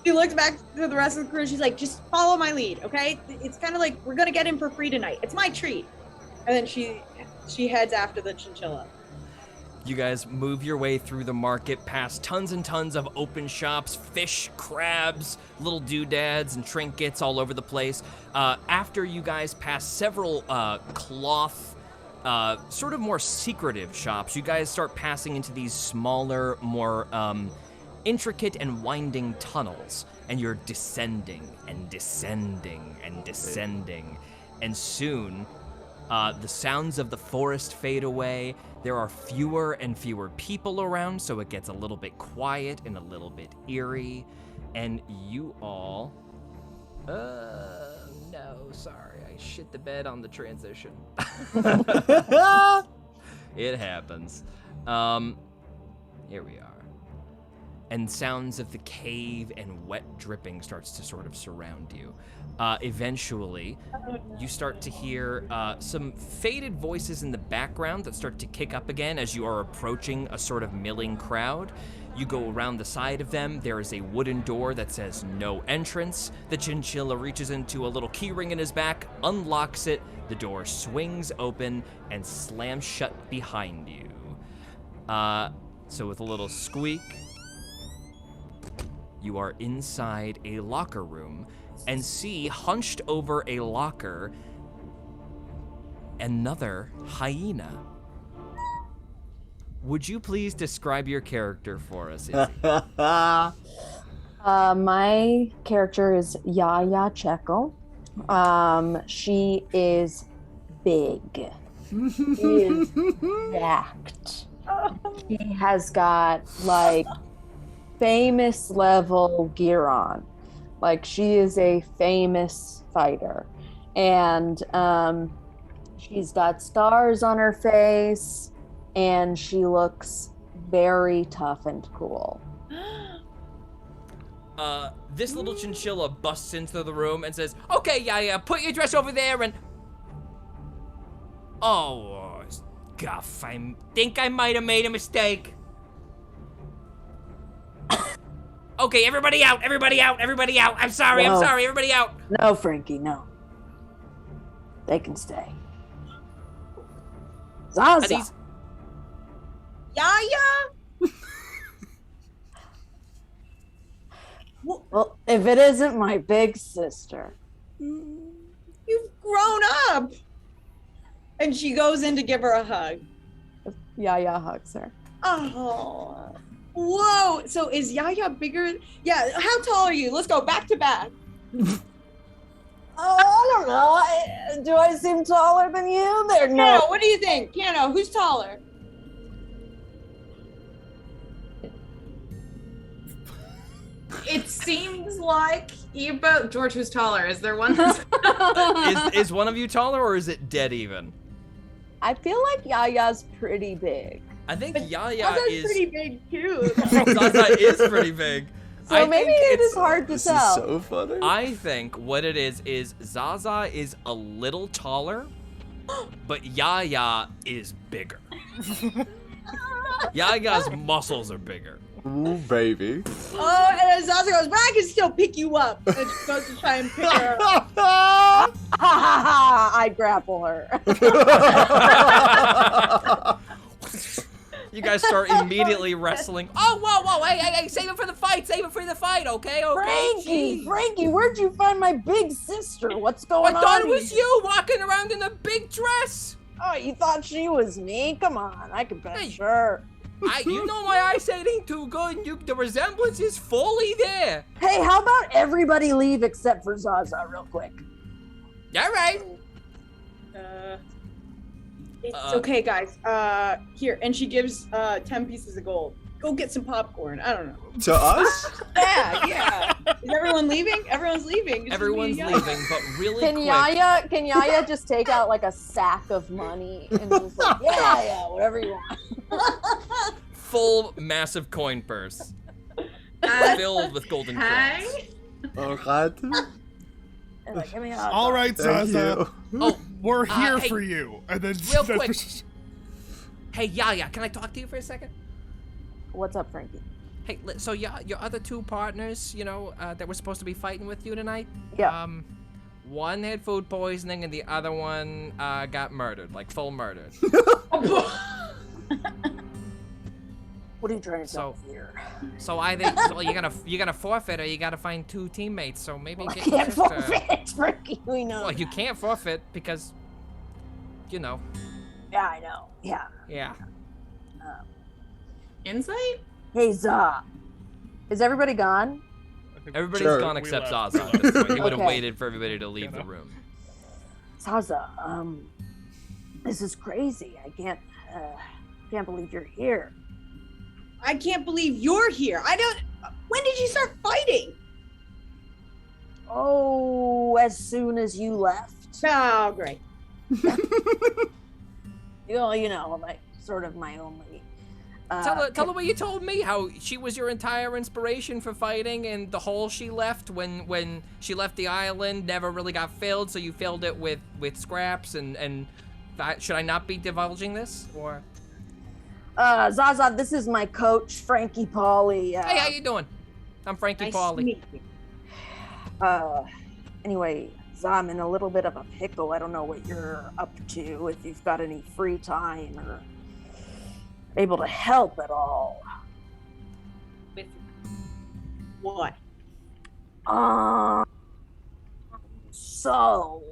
She looks back to the rest of the crew. She's like, just follow my lead, okay? It's kind of like we're gonna get in for free tonight. It's my treat. And then she heads after the chinchilla. You guys move your way through the market past tons and tons of open shops, fish, crabs, little doodads, and trinkets all over the place. After you guys pass several cloth, sort of more secretive shops, you guys start passing into these smaller, more intricate and winding tunnels. And you're descending and descending and descending. And soon, the sounds of the forest fade away. There are fewer and fewer people around, so it gets a little bit quiet and a little bit eerie. And you all... no, sorry. I shit the bed on the transition. It happens. Here we are. And sounds of the cave and wet dripping starts to sort of surround you. Eventually, you start to hear some faded voices in the background that start to kick up again as you are approaching a sort of milling crowd. You go around the side of them. There is a wooden door that says no entrance. The chinchilla reaches into a little key ring in his back, unlocks it. The door swings open and slams shut behind you. So with a little squeak, you are inside a locker room and see, hunched over a locker, another hyena. Would you please describe your character for us, Izzy? My character is Yaya Checo. She is big. She is jacked. She has got, like, famous level gear on. Like, she is a famous fighter. And she's got stars on her face, and she looks very tough and cool. This little chinchilla busts into the room and says, okay, yeah, put your dress over there and... Oh, guff, I think I might have made a mistake. Okay, everybody out. I'm sorry, everybody out. No, Frankie, no. They can stay. Zaza. Yaya? Well, if it isn't my big sister. You've grown up. And she goes in to give her a hug. Yaya hugs her. Oh. Whoa. So is Yaya bigger? Yeah. How tall are you? Let's go back to back. I don't know. Do I seem taller than you? No. What do you think? Kano, who's taller? It seems like you both. George, who's taller? Is there one that's... Is one of you taller, or is it dead even? I feel like Yaya's pretty big. I think Yaya Zaza's is pretty big too. Zaza is pretty big. So maybe it is hard to This tell. is so funny. I think what it is Zaza is a little taller, but Yaya is bigger. Yaya's muscles are bigger. Ooh, baby. Oh, and then Zaza goes, but I can still pick you up. And she goes to try and pick her up. Ha ha ha! I grapple her. You guys start immediately wrestling. Oh, whoa, hey, save it for the fight, okay? Frankie, where'd you find my big sister? What's going on? I thought it was you walking around in a big dress. Oh, you thought she was me? Come on, I can bet her. You know my eyesight ain't too good. The resemblance is fully there. Hey, how about everybody leave except for Zaza real quick? All right. It's okay, guys. Here, and she gives 10 pieces of gold. go get some popcorn. I don't know. To us? Yeah. Is everyone leaving? Everyone's leaving. It's just Everyone's me and Yaya. leaving, but really Can quick. Yaya just take out like a sack of money and just like, yeah, whatever you want. Full massive coin purse filled with golden coins. Hi. Alright. And like, give me a hot All dog. right, Thank Zaza. you. Oh, We're here hey, for you. And then real quick. Hey, Yaya, can I talk to you for a second? What's up, Frankie? Hey, so your other two partners, that were supposed to be fighting with you tonight? Yeah. One had food poisoning and the other one got murdered, like full murdered. What are you trying to So- say here? So either you're gonna forfeit or you gotta find two teammates. So maybe I get can't yours to- forfeit, Frankie. We know. Well, you can't forfeit because, Yeah, I know. Yeah. yeah. Insight? Hey, Za. Is everybody gone? Everybody's Sure. gone We except left. Zaza at this point. He would have Okay. waited for everybody to leave the know. room. Zaza, this is crazy. I can't believe you're here. I can't believe you're here. When did you start fighting? Oh, as soon as you left. Oh, great. Like sort of my only. Tell her what you told me. How she was your entire inspiration for fighting, and the hole she left when she left the island never really got filled. So you filled it with scraps and. Should I not be divulging this or? Zaza, this is my coach, Frankie Pauley. Hey, how you doing? I'm Frankie Nice to Pauley. meet you. Anyway, Za, I'm in a little bit of a pickle. I don't know what you're up to, if you've got any free time or able to help at all. With what? So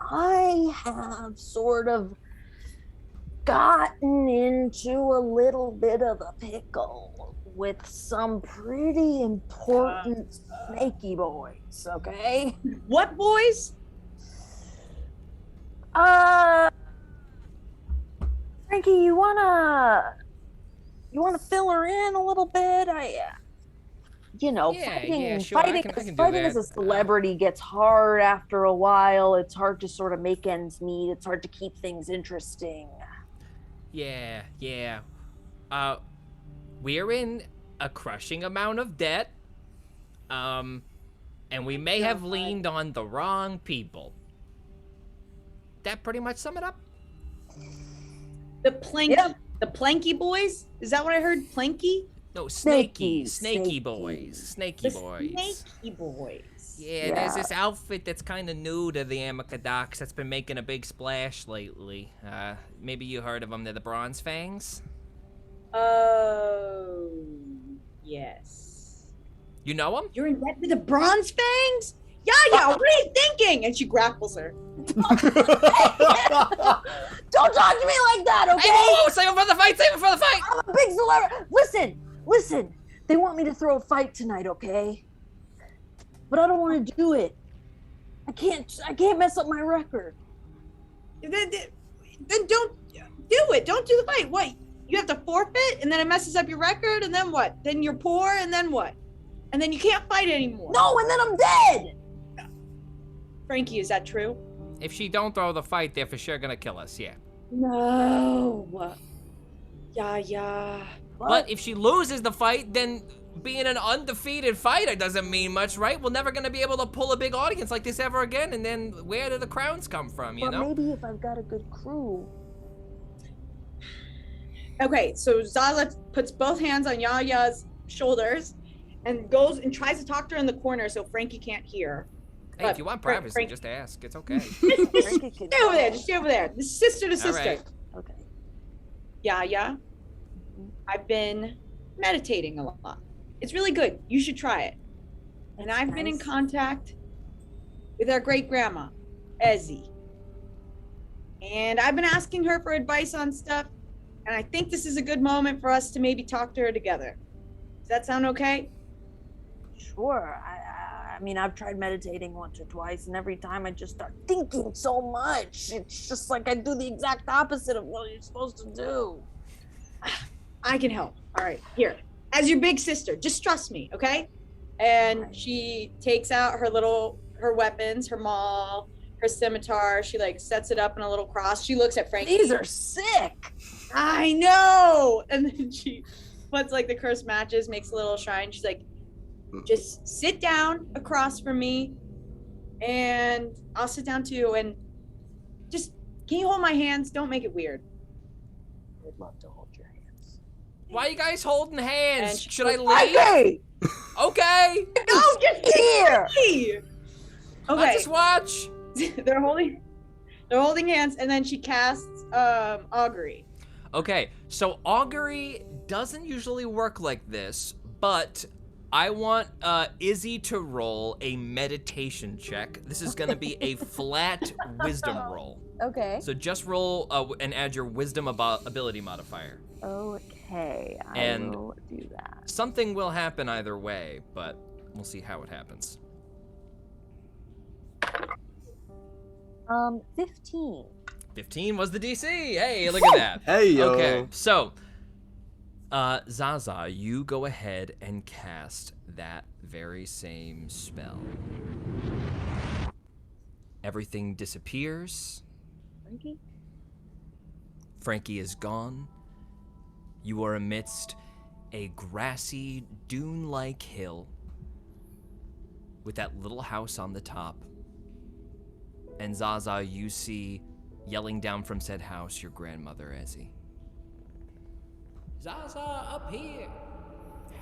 I have sort of gotten into a little bit of a pickle with some pretty important snaky boys, okay? What boys? Frankie, you wanna fill her in a little bit? Yeah, sure, I can do fighting as that. a celebrity gets hard after a while. It's hard to sort of make ends meet. It's hard to keep things interesting. Yeah. We're in a crushing amount of debt. And we may have leaned on the wrong people. That pretty much sum it up? The planky. Yeah. The planky boys? Is that what I heard? Planky? No, Snaky snaky boys. Snaky The boys. snaky boys. Yeah, there's this outfit that's kind of new to the Amica docks that's been making a big splash lately. Maybe you heard of them. They're the Bronze Fangs. Oh, yes. You know them? You're in debt with the bronze fangs? Yaya, what are you thinking? And she grapples her. Don't talk to me like that, okay? Hey, whoa, save it for the fight! Save it for the fight! I'm a big celebrity. Listen. They want me to throw a fight tonight, okay? But I don't want to do it. I can't mess up my record. Then don't do it. Don't do the fight. What? You have to forfeit, and then it messes up your record, and then what? Then you're poor, and then what? And then you can't fight anymore. No, and then I'm dead. Frankie, is that true? If she don't throw the fight, they're for sure gonna kill us, yeah. No. Yaya. But if she loses the fight, then being an undefeated fighter doesn't mean much, right? We're never gonna be able to pull a big audience like this ever again, and then where do the crowns come from, you But know? maybe if I've got a good crew. Okay, so Zaza puts both hands on Yaya's shoulders and goes and tries to talk to her in the corner so Frankie can't hear. Hey, if you want privacy, Frank- just ask. It's okay. Frankie can Stay over there. Just stay over there. This is sister to All sister. right. Okay. Yaya, I've been meditating a lot. It's really good. You should try it. And I've been in nice. contact with our great grandma, Ezzy. And I've been asking her for advice on stuff. And I think this is a good moment for us to maybe talk to her together. Does that sound okay? Sure. I mean, I've tried meditating once or twice, and every time I just start thinking so much. It's just like I do the exact opposite of what you're supposed to do. I can help. All right, here. as your big sister. Just trust me, okay? And she takes out her weapons, her maul, her scimitar. She like sets it up in a little cross. She looks at Frankie. These are sick. I know. And then she puts like the cursed matches, makes a little shrine. She's like, just sit down across from me, and I'll sit down too. And just, can you hold my hands? Don't make it weird. I'd love to hold your hands. Why are you guys holding hands? And she Should I goes, leave? Okay. Okay. Go, just Here. here. I'll Okay, just watch. they're holding hands, and then she casts augury. Okay, so augury doesn't usually work like this, but I want Izzy to roll a meditation check. This is going to be a flat wisdom roll. Okay. So just roll and add your wisdom ability modifier. Okay, I And- will do that. Something will happen either way, but we'll see how it happens. 15. 15 was the DC. Hey, look at that. Hey, yo. Okay, so Zaza, you go ahead and cast that very same spell. Everything disappears. Frankie? Frankie is gone. You are amidst a grassy, dune-like hill with that little house on the top. And Zaza, you see, yelling down from said house, your grandmother, Ezzy. Zaza, up here.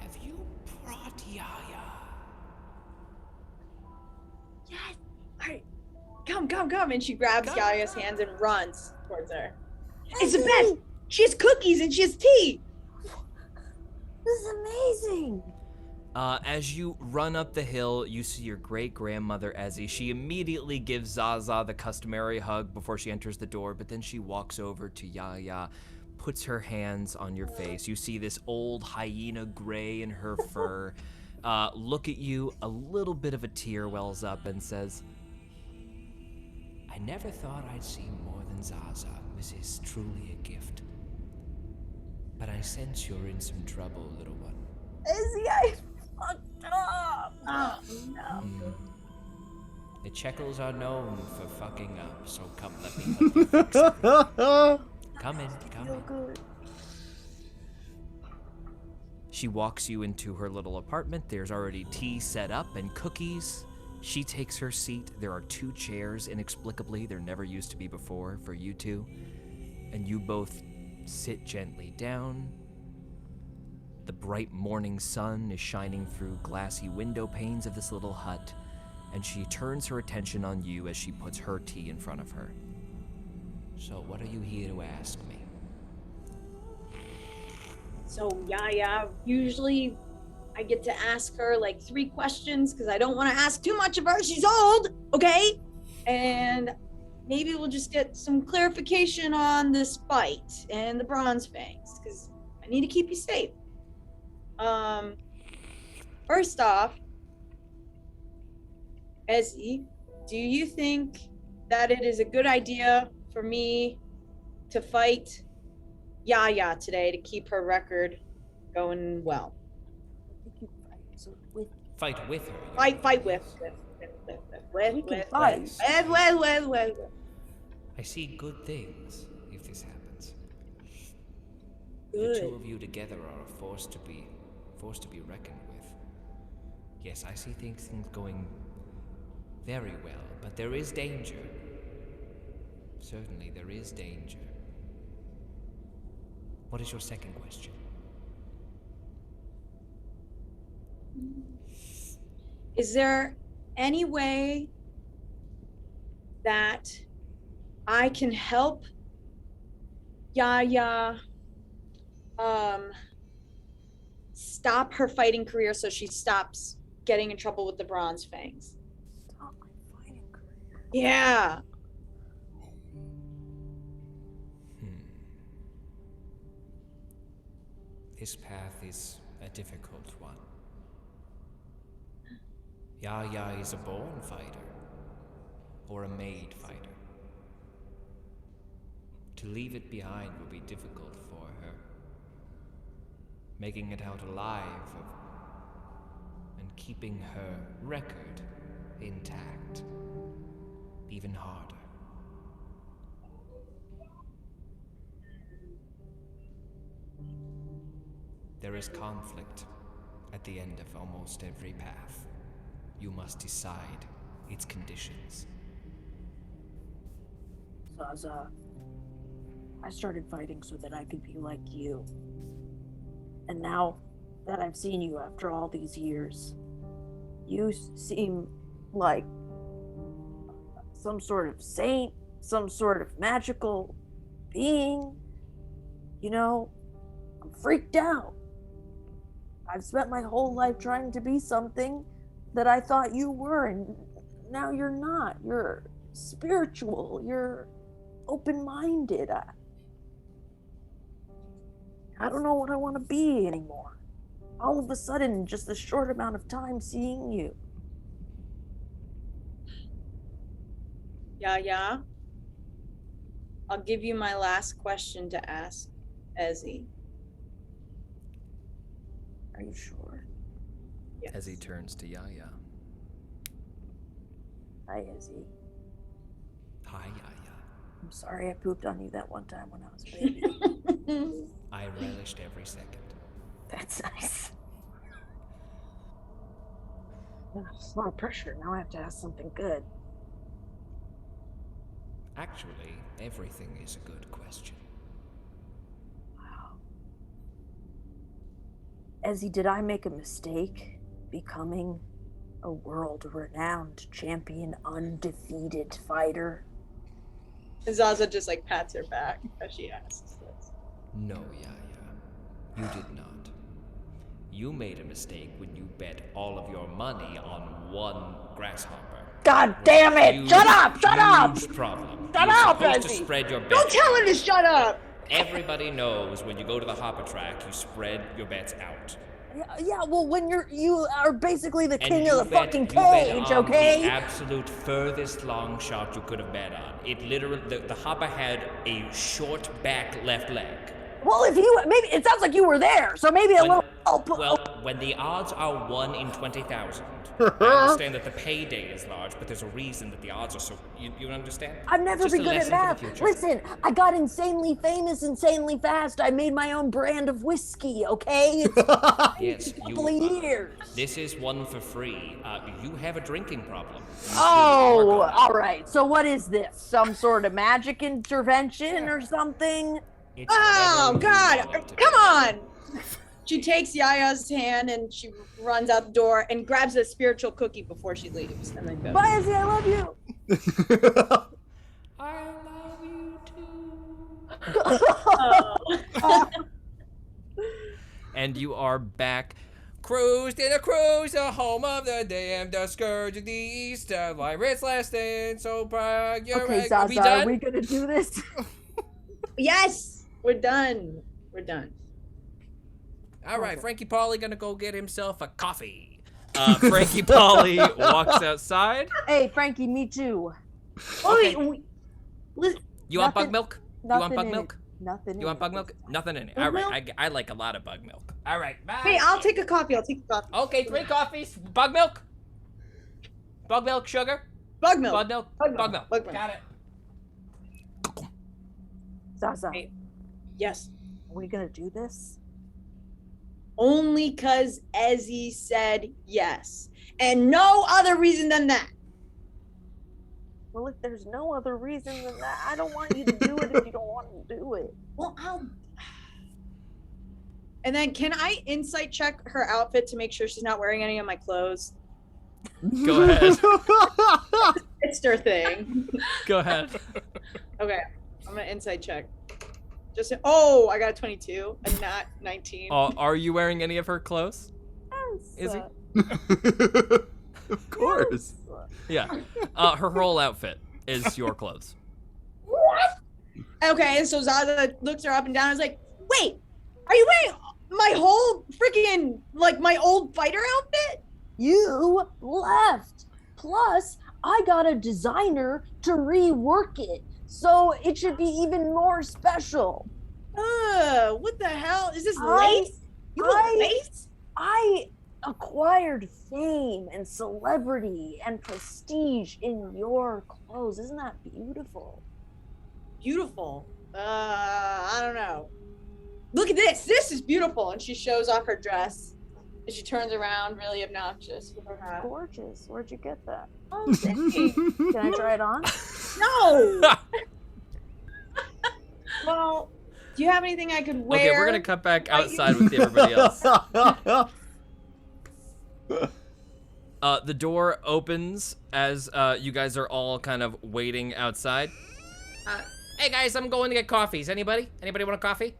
Have you brought Yaya? Yes. All right. Come. And she grabs Yaya's hands and runs towards her. It's the best. She has cookies and she has tea. This is amazing. As you run up the hill, you see your great-grandmother, Ezzy. She immediately gives Zaza the customary hug before she enters the door, but then she walks over to Yaya, puts her hands on your face. You see this old hyena gray in her fur. Look at you, a little bit of a tear wells up and says, I never thought I'd see more than Zaza. This is truly a gift. But I sense you're in some trouble, little one. Izzy, I fucked up. Oh no. The Checkles are known for fucking up, so come let me help you fix it. Come in. Feel good. She walks you into her little apartment. There's already tea set up and cookies. She takes her seat. There are 2 chairs, inexplicably. There never used to be before for you two. And you both sit gently down. The bright morning sun is shining through glassy window panes of this little hut, and she turns her attention on you as she puts her tea in front of her. So what are you here to ask me? So Yaya, usually I get to ask her like 3 questions because I don't want to ask too much of her. She's old, okay? And maybe we'll just get some clarification on this fight and the bronze fangs because I need to keep you safe. First off, Ezzy, do you think that it is a good idea for me to fight Yaya today to keep her record going well? I think you fight with. Fight with her. Fight with. We can fight. I see good things if this happens. Good. The 2 of you together are a force to be reckoned with. Yes, I see things going very well, but there is danger. Certainly, there is danger. What is your second question? Is there any way that I can help Yaya stop her fighting career so she stops getting in trouble with the Bronze Fangs? Stop my fighting career. Yeah. This path is a difficult one. Yaya is a born fighter, or a made fighter. To leave it behind will be difficult for her. making it out alive, and keeping her record intact. Even harder. There is conflict at the end of almost every path. You must decide its conditions. Zaza, I started fighting so that I could be like you. And now that I've seen you after all these years, you seem like some sort of saint, some sort of magical being. You know, I'm freaked out. I've spent my whole life trying to be something that I thought you were, and now you're not. You're spiritual. You're open-minded. I don't know what I want to be anymore. All of a sudden, just a short amount of time seeing you. Yeah. I'll give you my last question to ask, Ezzy. Are you sure? Yes. As he turns to Yaya. Hi, Izzy. Hi, Yaya. I'm sorry I pooped on you that one time when I was a baby. I relished every second. That's nice. It's a lot of pressure. Now I have to ask something good. Actually, everything is a good question. Wow. Ezzy, did I make a mistake becoming a world-renowned champion, undefeated fighter? Zaza just like pats her back as she asks this. No, Yaya. You did not. You made a mistake when you bet all of your money on one grasshopper. God damn it! Shut up! Shut up! Huge problem. Shut You're up, supposed to Ezzy! spread your bets. Don't tell her to shut up! Everybody knows when you go to the hopper track, you spread your bets out. Yeah, well, when you are basically the And king you of the bet- fucking you bet cage, on okay? The absolute furthest long shot you could have bet on. It literally, the hopper had a short back left leg. Well, if you maybe it sounds like you were there, so maybe a When- little. Well, when the odds are 1 in 20,000, I understand that the payday is large, but there's a reason that the odds are so. You understand? I've never Just been a good at lesson for the math. future. Listen, I got insanely famous, insanely fast. I made my own brand of whiskey. Okay, it's Yes, a couple of years. This is one for free. You have a drinking problem. You need to Oh, work on it. all right. So what is this? Some sort of magic intervention or something? It's Oh, whatever you God! want it to Come be. on! She takes Yaya's hand and she runs out the door and grabs a spiritual cookie before she leaves and then goes. Bye, Izzy. I love you. I love you too. And you are back. Cruised in a cruise, the home of the damned, the scourge of the east, virus lasting, so proud. Okay, Are we Zaza, done? are we gonna do this? Yes! We're done. We're done. All right, Frankie Polly gonna go get himself a coffee. Frankie Polly walks outside. Hey, Frankie, me too. Okay. Listen, You want bug Nothing- milk? You want Nothing bug in milk? it. Nothing. You want bug milk? Nothing in it. All right, I like a lot of bug milk. All right, bye. hey, I'll take a coffee. I'll take a coffee. Okay, 3 coffees. Bug milk. Bug milk, sugar. Bug milk. Bug milk. Bug milk. Bug milk. Bug milk. Got it. Zaza, Hey. Yes. are we gonna do this? Only because Ezzy said yes. And no other reason than that. Well, if there's no other reason than that, I don't want you to do it if you don't want to do it. Well, I'll. And then can I insight check her outfit to make sure she's not wearing any of my clothes? Go ahead. It's her thing. Go ahead. Okay, I'm gonna insight check. Oh, I got a 22, a not 19. Are you wearing any of her clothes? Is he? Of course. Yeah. Her whole outfit is your clothes. What? Okay, and so Zaza looks her up and down and is like, wait, are you wearing my whole freaking, like, my old fighter outfit? You left. Plus, I got a designer to rework it, so it should be even more special. What the hell? Is this I- lace? You little face. I acquired fame and celebrity and prestige in your clothes. Isn't that beautiful? Beautiful. I don't know. Look at this. This is beautiful. And she shows off her dress. And she turns around, really obnoxious with her hat. Gorgeous. Where'd you get that? Oh, thanks. Can I try it on? No. Well, do you have anything I could wear? Okay, we're gonna cut back outside with everybody else. The door opens as you guys are all kind of waiting outside. Hey guys, I'm going to get coffees. Anybody? Anybody want a coffee?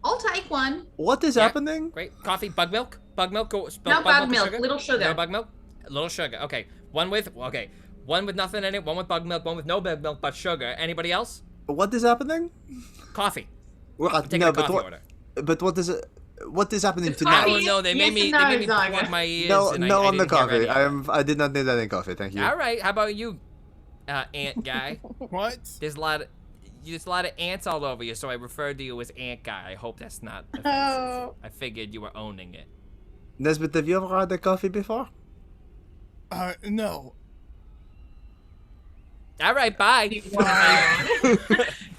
I'll take one. What is happening? Great. Coffee, bug milk? Bug milk? No bug milk, little sugar. No bug milk? Little sugar. Okay. One with nothing in it, one with bug milk, one with no bug milk but sugar. Anybody else? What is happening? Coffee. Well, I'm taking a coffee order. But what is it? What is happening It's tonight? coffee. I don't know. They made me plug my ears. No, and no I on the didn't hear coffee. any of it. I did not need any coffee. Thank you. All right. How about you, ant guy? What? There's a lot of ants all over you, so I referred to you as ant guy. I hope that's not offensive. Oh. I figured you were owning it. Nesbit, have you ever had a coffee before? No. All right, bye.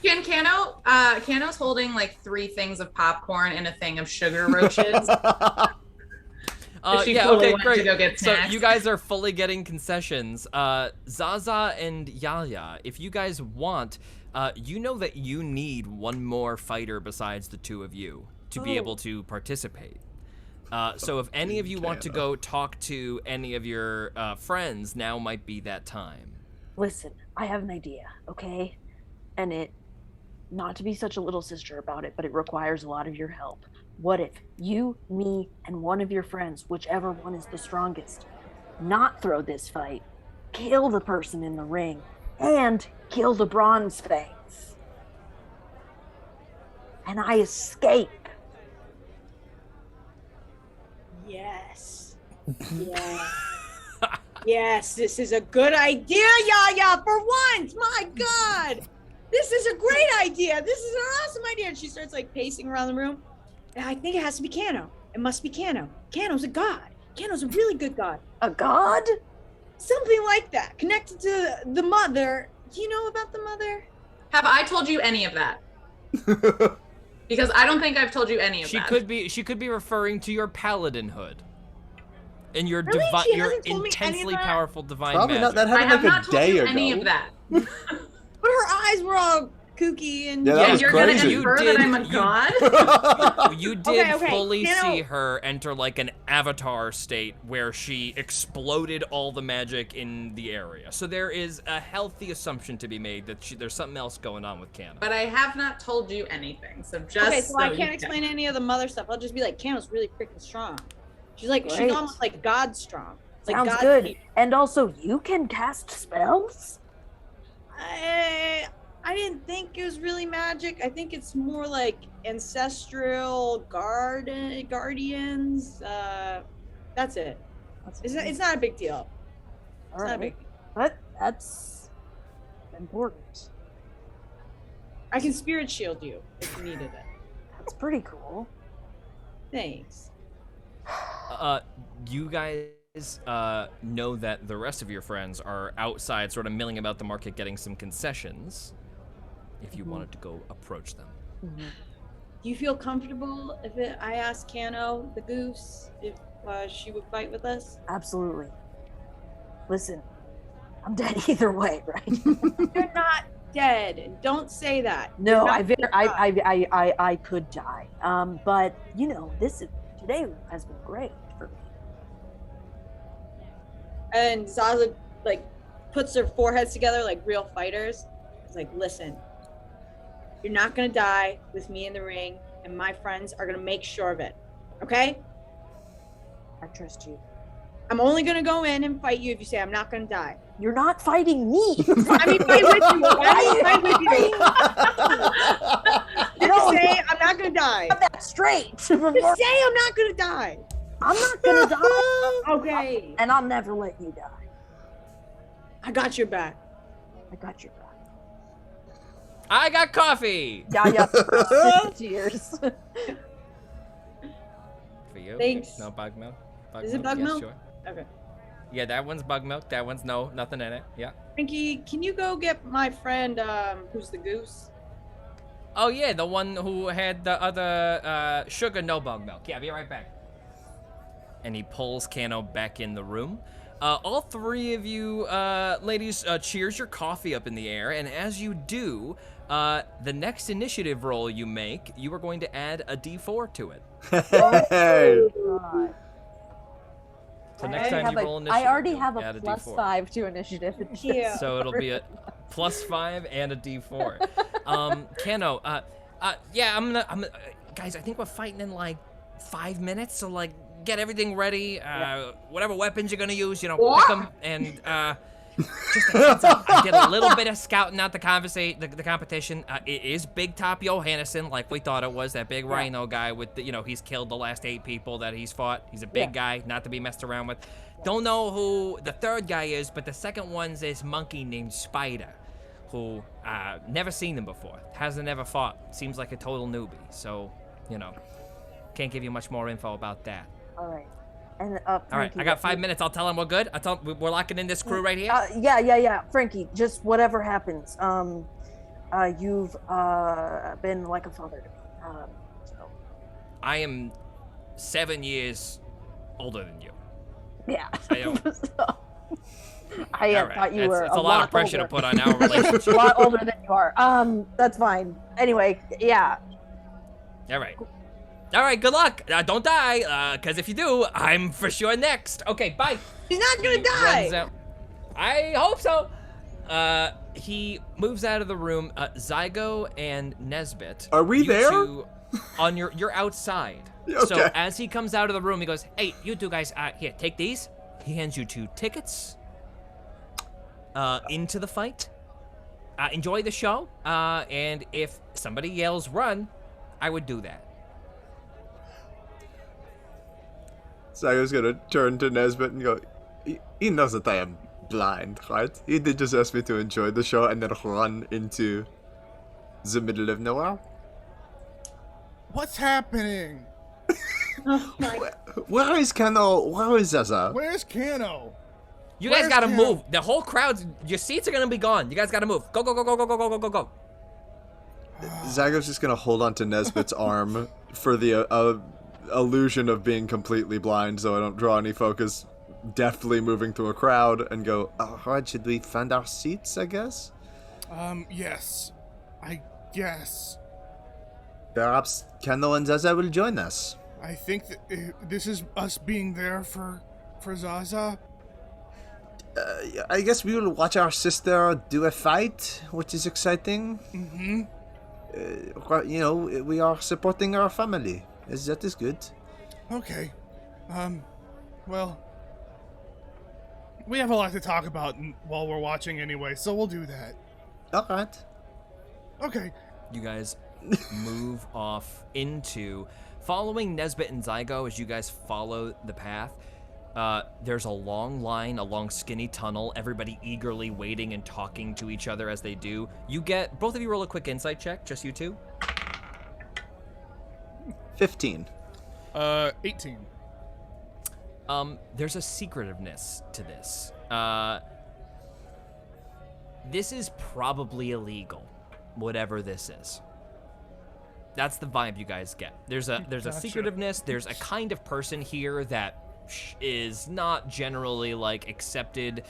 Can Kano's holding like 3 things of popcorn and a thing of sugar roaches. She yeah, totally okay, went great. to go get So snacks. you guys are fully getting concessions. Zaza and Yaya, if you guys want, you know that you need one more fighter besides the 2 of you to be able to participate. So if any of you want to go talk to any of your friends, now might be that time. Listen, I have an idea, okay? And not to be such a little sister about it, but it requires a lot of your help. What if you, me, and one of your friends, whichever one is the strongest, not throw this fight, kill the person in the ring, and kill the bronze fangs? And I escape. Yes. Yes. Yes, this is a good idea, Yaya, for once. My God. This is a great idea. This is an awesome idea. And she starts like pacing around the room. And I think it has to be Kano. It must be Kano. Kano's a god. Kano's a really good god. A god? Something like that. Connected to the mother. Do you know about the mother? Have I told you any of that? Because I don't think I've told you any of that. She could be referring to your paladinhood. And your Really? She hasn't told me any of intensely that? powerful divine Probably magic. not. That I have happened not like a told day you ago. any of that. But her eyes were all kooky and Yeah, that was you're crazy. gonna infer that I'm a god? You did Okay, fully Kano. see her enter like an avatar state where she exploded all the magic in the area. So there is a healthy assumption to be made that there's something else going on with Kano. But I have not told you anything. So just okay, so I you can't know. explain any of the mother stuff. I'll just be like, Kano's really freaking strong. She's like, she's Great. almost like God strong. Like Sounds God good. And also, you can cast spells? I didn't think it was really magic. I think it's more like ancestral guardians. That's it. It's not a big deal. It's not a big deal. But that's important. I can spirit shield you if you needed it. That's pretty cool. Thanks. You guys know that the rest of your friends are outside sort of milling about the market getting some concessions if you wanted to go approach them. Do you feel comfortable if I asked Kano, the goose, if she would fight with us? Absolutely. Listen, I'm dead either way, right? You're not dead. Don't say that. No, You're not I could die. But you know, today has been great for me. And Zaza like puts their foreheads together like real fighters. It's like, listen, you're not gonna die with me in the ring, and my friends are gonna make sure of it. Okay? I trust you. I'm only gonna go in and fight you if you say I'm not gonna die. You're not fighting me. I mean, fight with you. Fight with you. Just say I'm not gonna die. Get that straight. Just say I'm not gonna die. I'm not gonna die. Okay. And I'll never let you die. I got your back. I got your back. I got coffee! Yeah, tears. for you. Thanks. No bug milk. Is it bug yes, milk? Sure. Okay. Yeah, that one's bug milk. That one's nothing in it. Yeah. Frankie, can you go get my friend, who's the goose? Oh yeah, the one who had the other sugar no bug milk. Yeah, I'll be right back. And he pulls Kano back in the room. All three of you ladies cheers your coffee up in the air, and as you do, the next initiative roll you make, you are going to add a d4 to it. Hey. God. So next time you roll initiative, I already have add a d4. +5 to initiative. Yeah. So it'll be a +5 and a d4. Kano, yeah, I'm gonna, guys, I think we're fighting in like 5 minutes, so like, get everything ready. Whatever weapons you're gonna use, pick them, and just a heads up, I did a little bit of scouting out the competition. It is Big Top Johannesson, like we thought it was, that big rhino guy with the, he's killed the last 8 people that he's fought. He's a big guy, not to be messed around with. Don't know who the third guy is, but the second one's this monkey named Spider, who never seen him before, hasn't ever fought, seems like a total newbie. So, can't give you much more info about that. All right. And all right, I got 5 minutes. I'll tell him we're good. I tell him we're locking in this crew right here. Yeah. Frankie, just whatever happens. You've been like a father to me. So. I am 7 years older than you. Yeah. I don't. I thought you were it's a lot of pressure older. to put on our relationship. A lot older than you are. That's fine. Anyway, yeah. All right, good luck. Don't die, because if you do, I'm for sure next. Okay, bye. He's not gonna die! I hope so. He moves out of the room. Zygo and Nesbit. Are we you there? two, you're outside. Okay. So as he comes out of the room, he goes, hey, you two guys, here, take these. He hands you 2 tickets into the fight. Enjoy the show, and if somebody yells run, I would do that. Zygo's gonna turn to Nesbit and go, he knows that I am blind, right? He did just ask me to enjoy the show and then run into the middle of nowhere. What's happening? Where is Kano? Where is Zaza? Where's Kano? You guys Where's gotta Kano? move. The whole crowd, your seats are gonna be gone. You guys gotta move. Go, go, go, go, go, go, go, go, go, go. Zygo's just gonna hold onto Nesbit's arm for the illusion of being completely blind so I don't draw any focus, deftly moving through a crowd and go, alright, should we find our seats, I guess? Yes. I guess. Perhaps Kano and Zaza will join us. I think that this is us being there for Zaza. I guess we will watch our sister do a fight, which is exciting. Mm-hmm. We are supporting our family. That is good. Okay. Well, we have a lot to talk about while we're watching anyway, so we'll do that. Alright. Okay. You guys move off into, following Nesbit and Zygo as you guys follow the path. There's a long line, a long skinny tunnel, everybody eagerly waiting and talking to each other as they do. Both of you roll a quick insight check, just you two. 15. 18. There's a secretiveness to this. This is probably illegal, whatever this is. That's the vibe you guys get. There's a secretiveness. There's a kind of person here that is not generally like accepted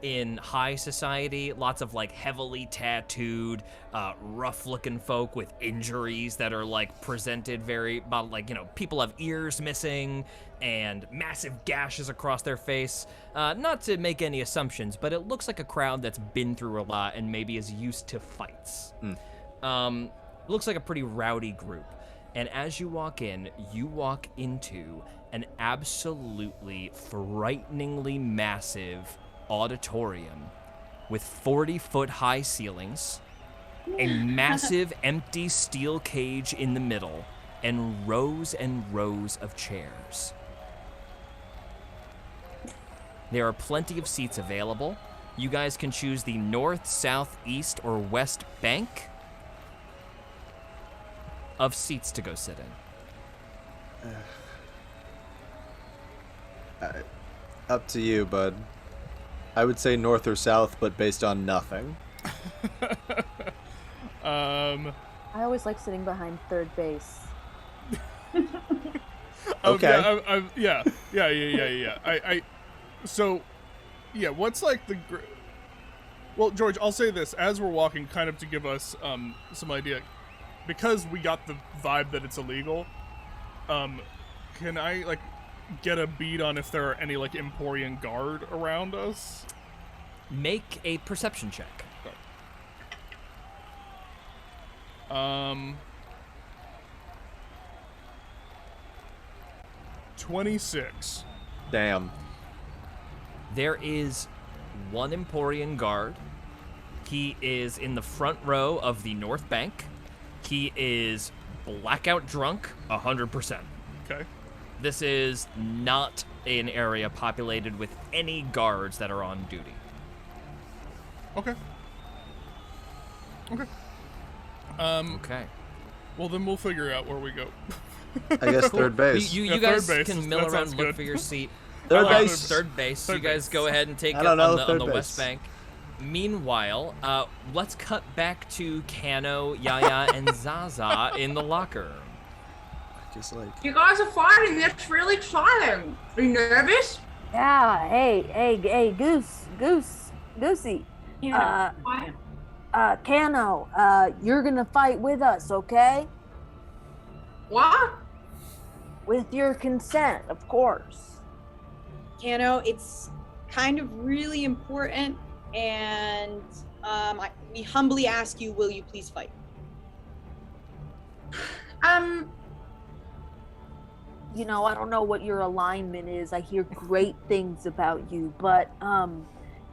in high society. Lots of like heavily tattooed, rough-looking folk with injuries that are like presented very, people have ears missing and massive gashes across their face. Not to make any assumptions, but it looks like a crowd that's been through a lot and maybe is used to fights. Looks like a pretty rowdy group. And as you walk in, you walk into an absolutely frighteningly massive auditorium with 40-foot high ceilings, a massive empty steel cage in the middle, and rows of chairs. There are plenty of seats available. You guys can choose the north, south, east, or west bank of seats to go sit in. Up to you, bud. I would say north or south, but based on nothing. I always like sitting behind third base. Okay. Yeah. So, yeah, what's like the... Well, George, I'll say this. As we're walking, kind of to give us some idea, because we got the vibe that it's illegal, can I, like, get a bead on if there are any, like, Emporian guard around us? Make a perception check. 26. Damn. There is one Emporian guard. He is in the front row of the North Bank. He is blackout drunk, 100%. Okay. This is not an area populated with any guards that are on duty. Okay. Okay. Well, then we'll figure out where we go. I guess third base. You Yeah, guys third base can is- mill that around, sounds look good. for your seat. Third base. Third base. Third You guys base. go ahead and take I up don't know, on the third West base. Bank. Meanwhile, let's cut back to Kano, Yaya, and Zaza in the locker room. Just like... You guys are fighting. That's really exciting. Are you nervous? Yeah, hey, Goosey. Yeah. Why? Kano, you're gonna fight with us, okay? What? With your consent, of course. Kano, it's kind of really important, and we humbly ask you, will you please fight? You know, I don't know what your alignment is. I hear great things about you, but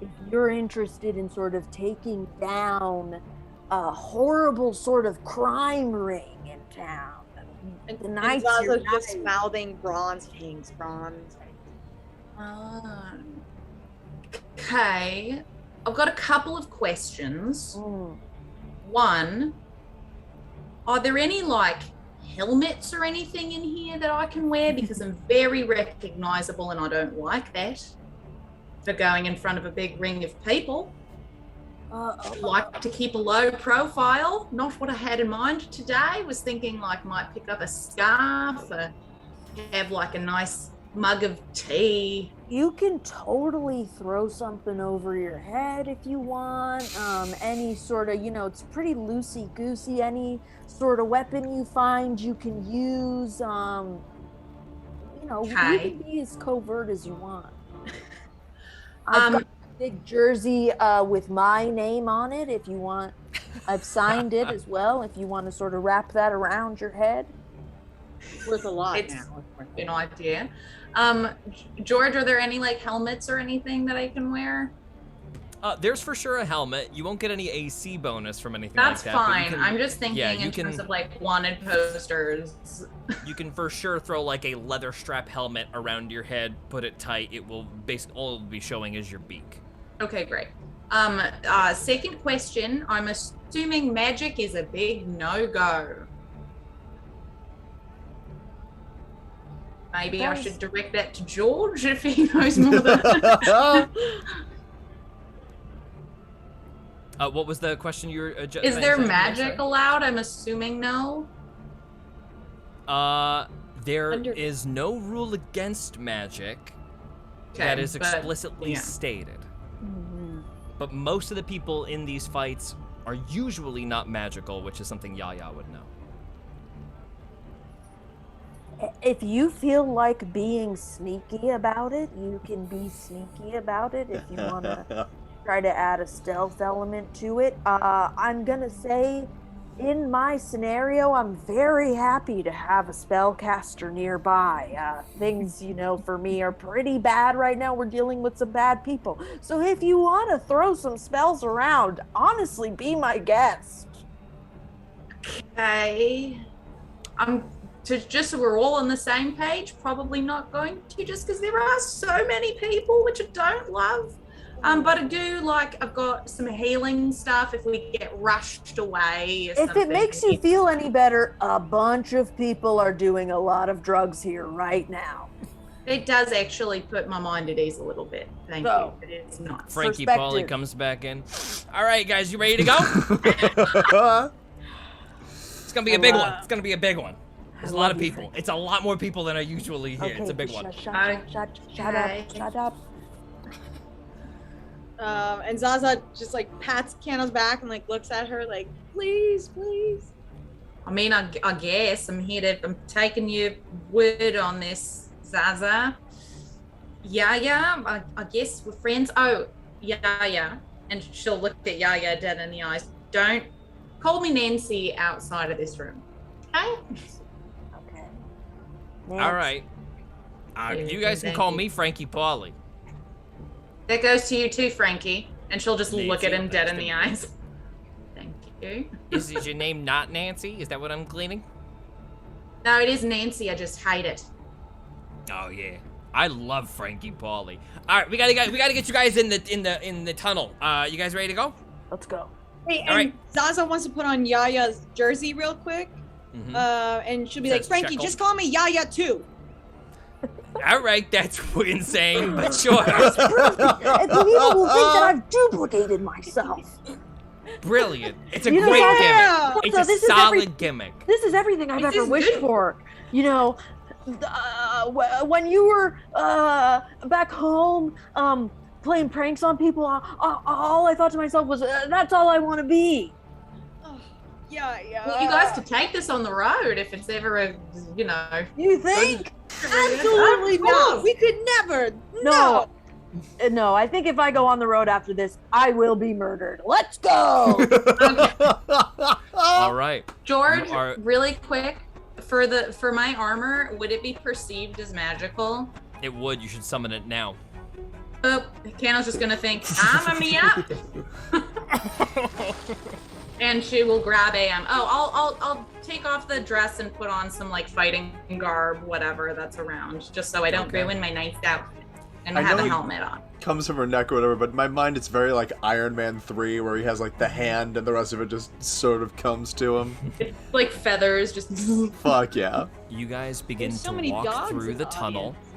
if you're interested in sort of taking down a horrible sort of crime ring in town, And tonight's Zaza your just night. mouthing bronze fangs, bronze. Okay. I've got a couple of questions. Mm. One, are there any like helmets or anything in here that I can wear? Because I'm very recognizable and I don't like that for going in front of a big ring of people. I like to keep a low profile. Not what I had in mind today. Was thinking like might pick up a scarf or have like a nice mug of tea. You can totally throw something over your head if you want. Any sort of, it's pretty loosey-goosey. Any sort of weapon you find you can use. You Okay. can be as covert as you want. I've got a big jersey with my name on it if you want. I've signed it as well if you want to sort of wrap that around your head. It's worth a lot It's now. an idea. George, are there any like helmets or anything that I can wear? There's for sure a helmet. You won't get any AC bonus from anything That's like that. but you fine. can- I'm just thinking yeah, in you terms can- of like wanted posters. You can for sure throw like a leather strap helmet around your head, put it tight. It will basically all it'll be showing is your beak. Okay, great. Second question. I'm assuming magic is a big no-go. Maybe I should direct that to George if he knows more than What was the question you were? Is there magic allowed? I'm assuming no. There Under- is no rule against magic Okay, that is but- explicitly yeah. stated. Mm-hmm. But most of the people in these fights are usually not magical, which is something Yaya would know. If you feel like being sneaky about it, you can be sneaky about it if you want to try to add a stealth element to it. I'm going to say, in my scenario, I'm very happy to have a spellcaster nearby. Things, for me are pretty bad right now. We're dealing with some bad people. So if you want to throw some spells around, honestly, be my guest. Okay. Just so we're all on the same page, probably not going to, just because there are so many people, which I don't love. But I do I've got some healing stuff if we get rushed away. Or If it makes you feel any better, a bunch of people are doing a lot of drugs here right now. It does actually put my mind at ease a little bit. Thank you. But it's not. Frankie Pauly comes back in. All right, guys, you ready to go? It's gonna be a big one. It's gonna be a big one. There's a lot of people. It's a lot more people than I usually hear. It's a big one. Shut up. And Zaza just like pats Kano's back and like looks at her like, please. I mean, I guess I'm taking your word on this, Zaza. Yeah, I guess we're friends. Oh, yeah. And she'll look at Yaya dead in the eyes. Don't call me Nancy outside of this room. Okay? Okay. All right. You guys can call me Frankie Pauly. That goes to you too, Frankie. And she'll just look at him dead in the eyes. Thank you. Is your name not Nancy? Is that what I'm gleaning? No, it is Nancy. I just hate it. Oh yeah, I love Frankie Pauly. All right, we gotta get you guys in the tunnel. You guys ready to go? Let's go. Hey, All and right. Zaza wants to put on Yaya's jersey real quick. And she'll be like, Says Frankie, Checkle. just call me Yaya too. All right, that's insane, but sure. And people will think that I've duplicated myself. Brilliant. It's a You know, great yeah. gimmick. It's So a this is solid gimmick. This is everything I've This ever is wished good. for. You know, when you were back home playing pranks on people, all I thought to myself was, that's all I want to be. Oh, yeah. Well, you guys could take this on the road if it's ever a, You think? Absolutely not. We could never. No. No, I think if I go on the road after this, I will be murdered. Let's go! All right. George, You are- really quick, for my armor, would it be perceived as magical? It would. You should summon it now. Oh, Kano's just gonna think, I'm a Mia. And she will grab I'll take off the dress and put on some like fighting garb, whatever that's around, just so I don't ruin my nice outfit. And I have know a it- helmet on. Comes from her neck or whatever, but in my mind it's very like Iron Man 3 where he has like the hand and the rest of it just sort of comes to him. It's like feathers, just Fuck yeah. You guys begin There's so to many walk dogs through in the the tunnel. audience.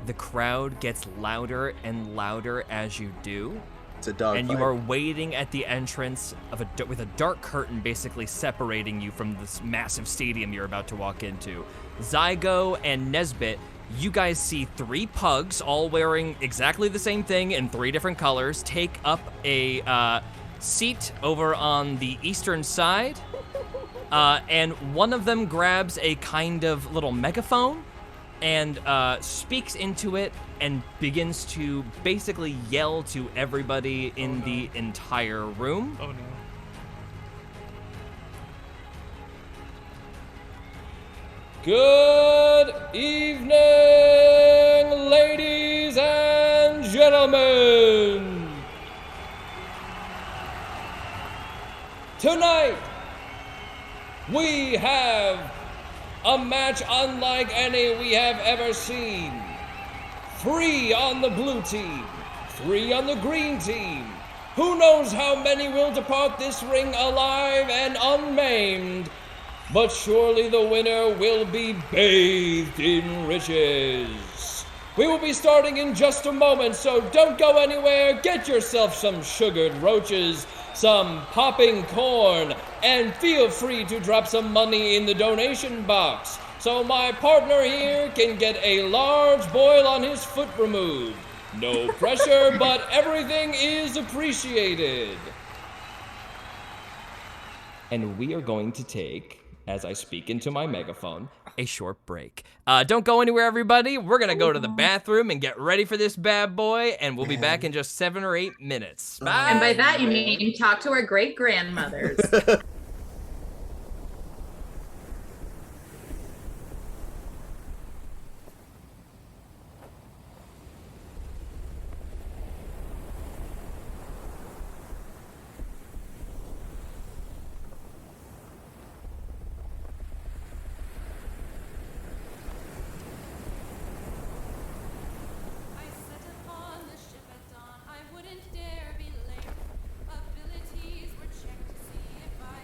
The crowd gets louder and louder as you do. It's a dog And fight. you are waiting at the entrance of with a dark curtain basically separating you from this massive stadium you're about to walk into. Zygo and Nesbit, you guys see 3 pugs all wearing exactly the same thing in 3 different colors take up a seat over on the eastern side. And one of them grabs a kind of little megaphone and speaks into it and begins to basically yell to everybody in the entire room. Oh no. Good evening, ladies and gentlemen. Tonight, we have a match unlike any we have ever seen. 3 on the blue team, 3 on the green team. Who knows how many will depart this ring alive and unmaimed, but surely the winner will be bathed in riches. We will be starting in just a moment, so don't go anywhere. Get yourself some sugared roaches, some popping corn, and feel free to drop some money in the donation box so my partner here can get a large boil on his foot removed. No pressure, but everything is appreciated. And we are going to take, as I speak into my megaphone, a short break. Don't go anywhere, everybody. We're going to go to the bathroom and get ready for this bad boy, and we'll be back in just 7 or 8 minutes. Bye. And by that you mean talk to our great grandmothers. I set upon the ship at dawn. I wouldn't dare be late. Abilities were checked to see if I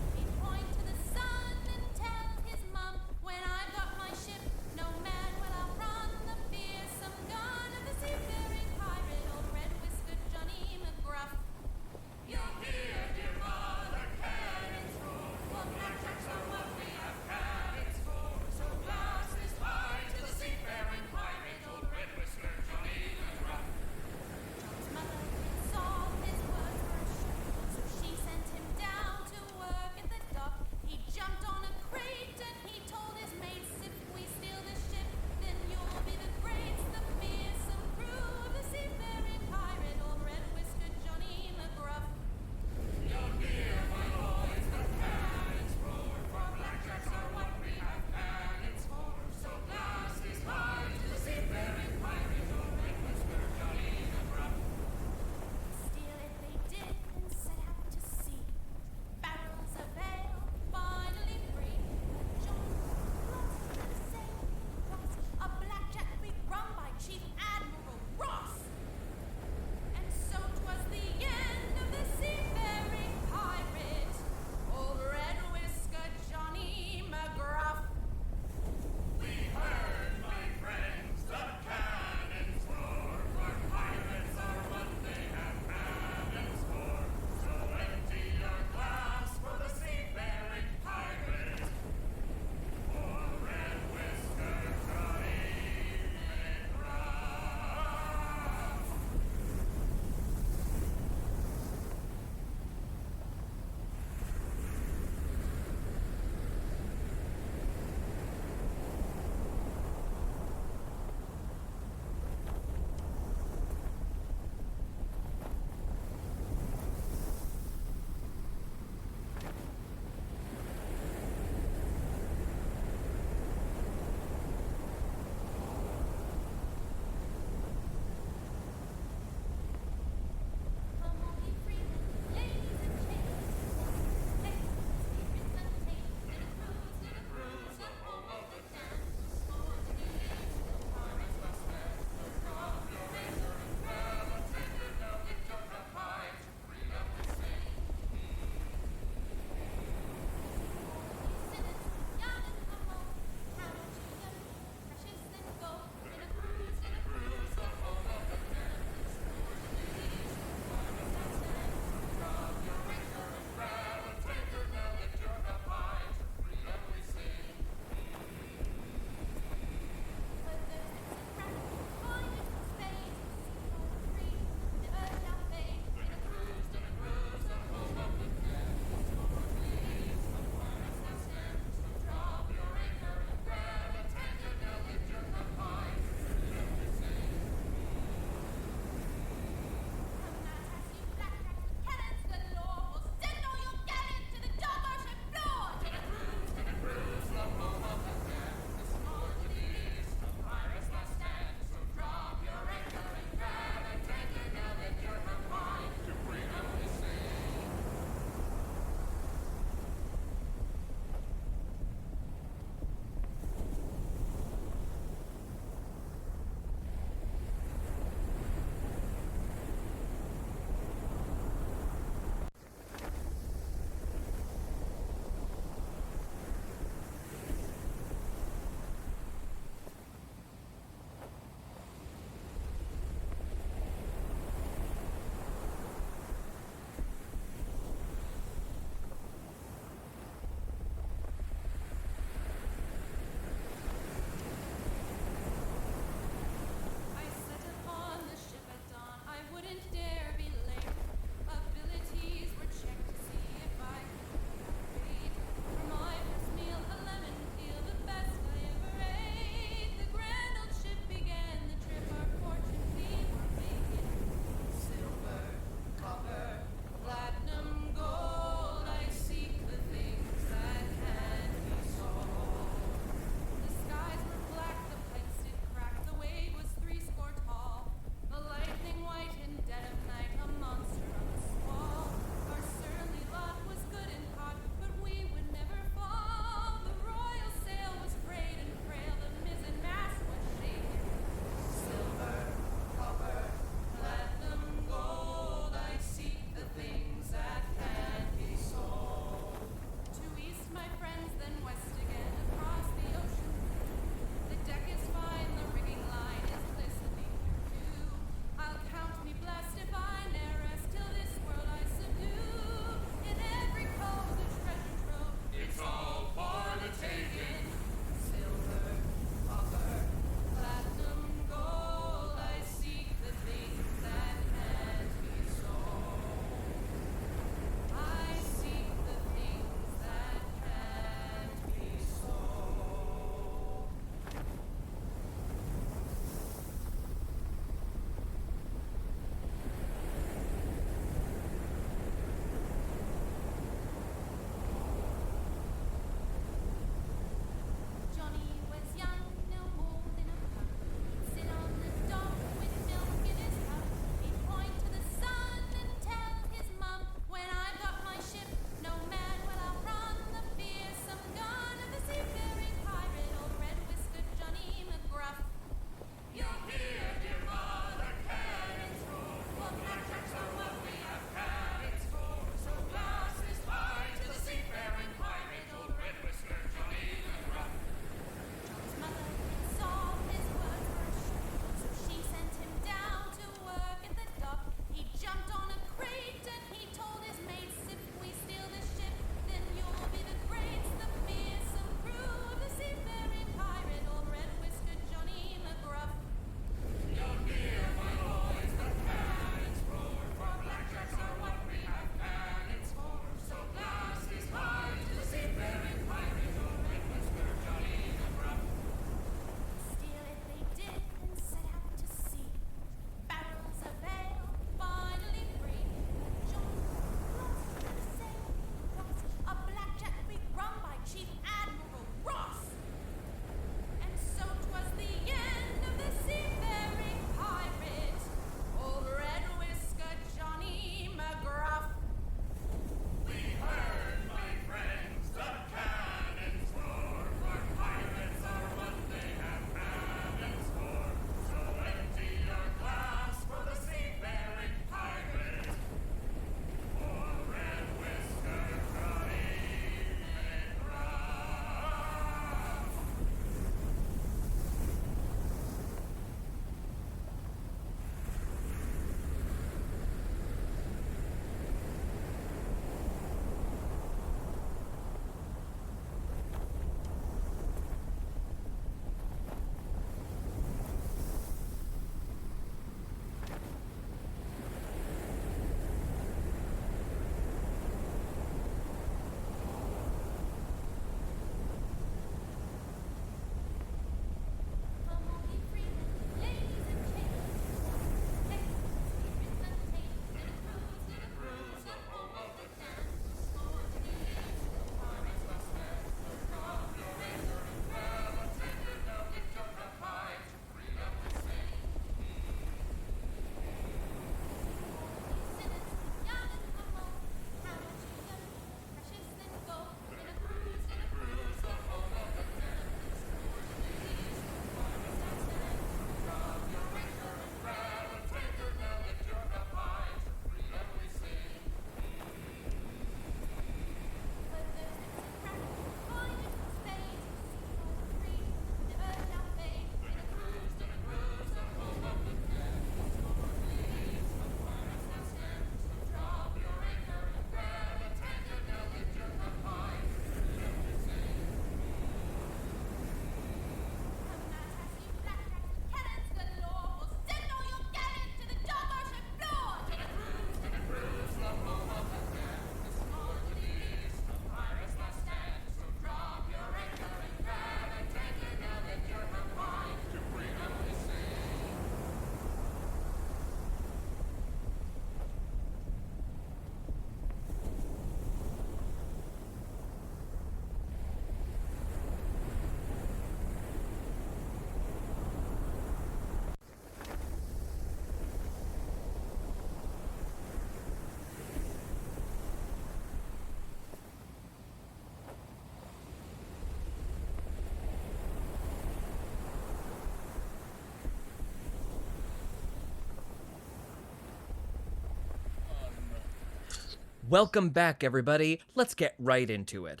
Welcome back, everybody. Let's get right into it.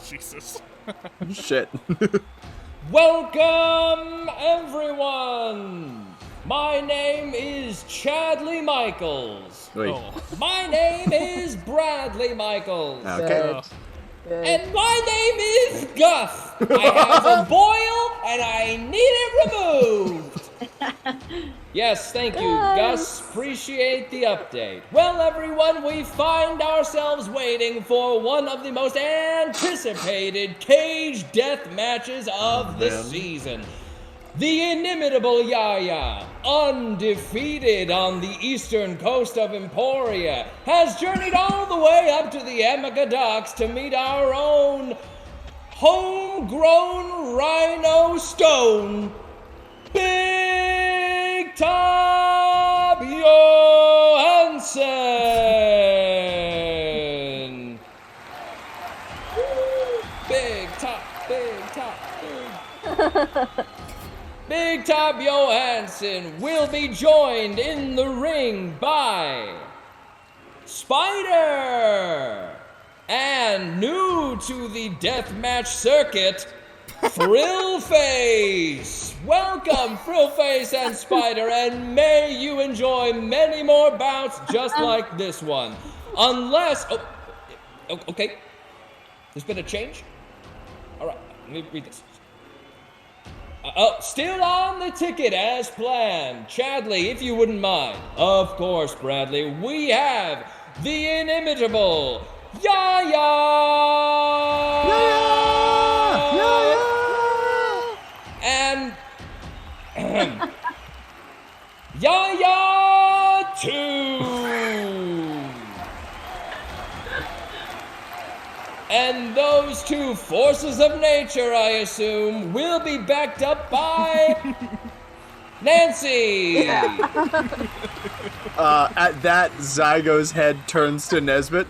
Jesus. Shit. Welcome, everyone! My name is Chadley Michaels. Wait. Oh. My name is Bradley Michaels. Okay. And my name is Gus. I have a boil and I need it removed. Yes, thank you, Gus. Appreciate the update. Well, everyone, we find ourselves waiting for one of the most anticipated cage death matches of the season. The inimitable Yaya, undefeated on the eastern coast of Emporia, has journeyed all the way up to the Amica docks to meet our own homegrown rhino stone, Big Top Johansson. Big Top, Big Top, Big. Big Top Johansson will be joined in the ring by Spider and new to the deathmatch circuit, Frillface. Welcome, Frillface and Spider, and may you enjoy many more bouts just like this one. Unless, okay, there's been a change. All right, let me read this. Still on the ticket as planned. Chadley, if you wouldn't mind. Of course, Bradley. We have the inimitable Yaya! And Yaya 2! And those two forces of nature, I assume, will be backed up by Nancy. At that, Zygo's head turns to Nesbit.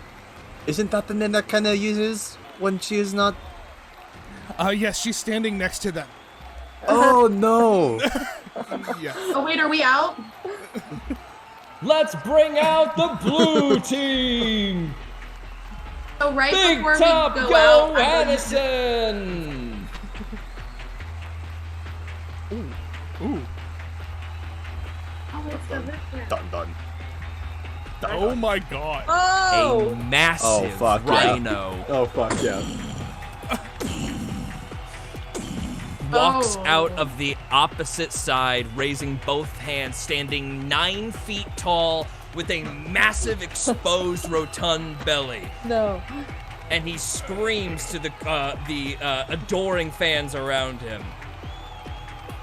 Isn't that the name that Kano uses when she is not? Yes, she's standing next to them. Oh no! Yeah. Oh wait, are we out? Let's bring out the blue team. So right Big before Top we go out, Johansson. Ooh. Dun dun. Oh my god. A massive Oh, fuck, yeah. rhino Oh fuck yeah! walks out of the opposite side, raising both hands, standing 9 feet tall with a massive exposed rotund belly. No. And he screams to the adoring fans around him.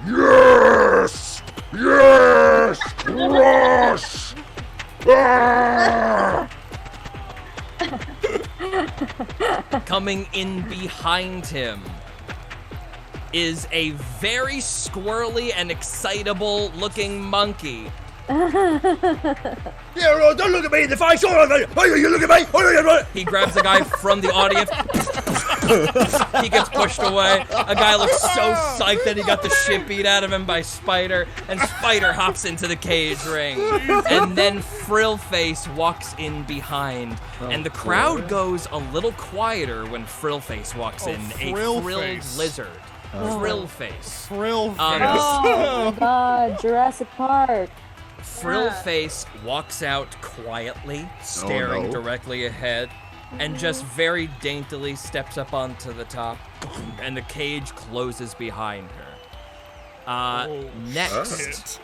Yes! Yes! Yes! Ah! Coming in behind him is a very squirrely and excitable looking monkey. Yeah, don't look at me in the face! Oh, you look at me! He grabs a guy from the audience. He gets pushed away. A guy looks so psyched that he got the shit beat out of him by Spider, and Spider hops into the cage ring. And then Frillface walks in behind, and the crowd goes a little quieter when Frillface walks in. A frilled Frillface. lizard. Frillface. Frill Um, face. Oh my god, Jurassic Park. Frillface walks out quietly, staring no. directly ahead, and just very daintily steps up onto the top, and the cage closes behind her. Next,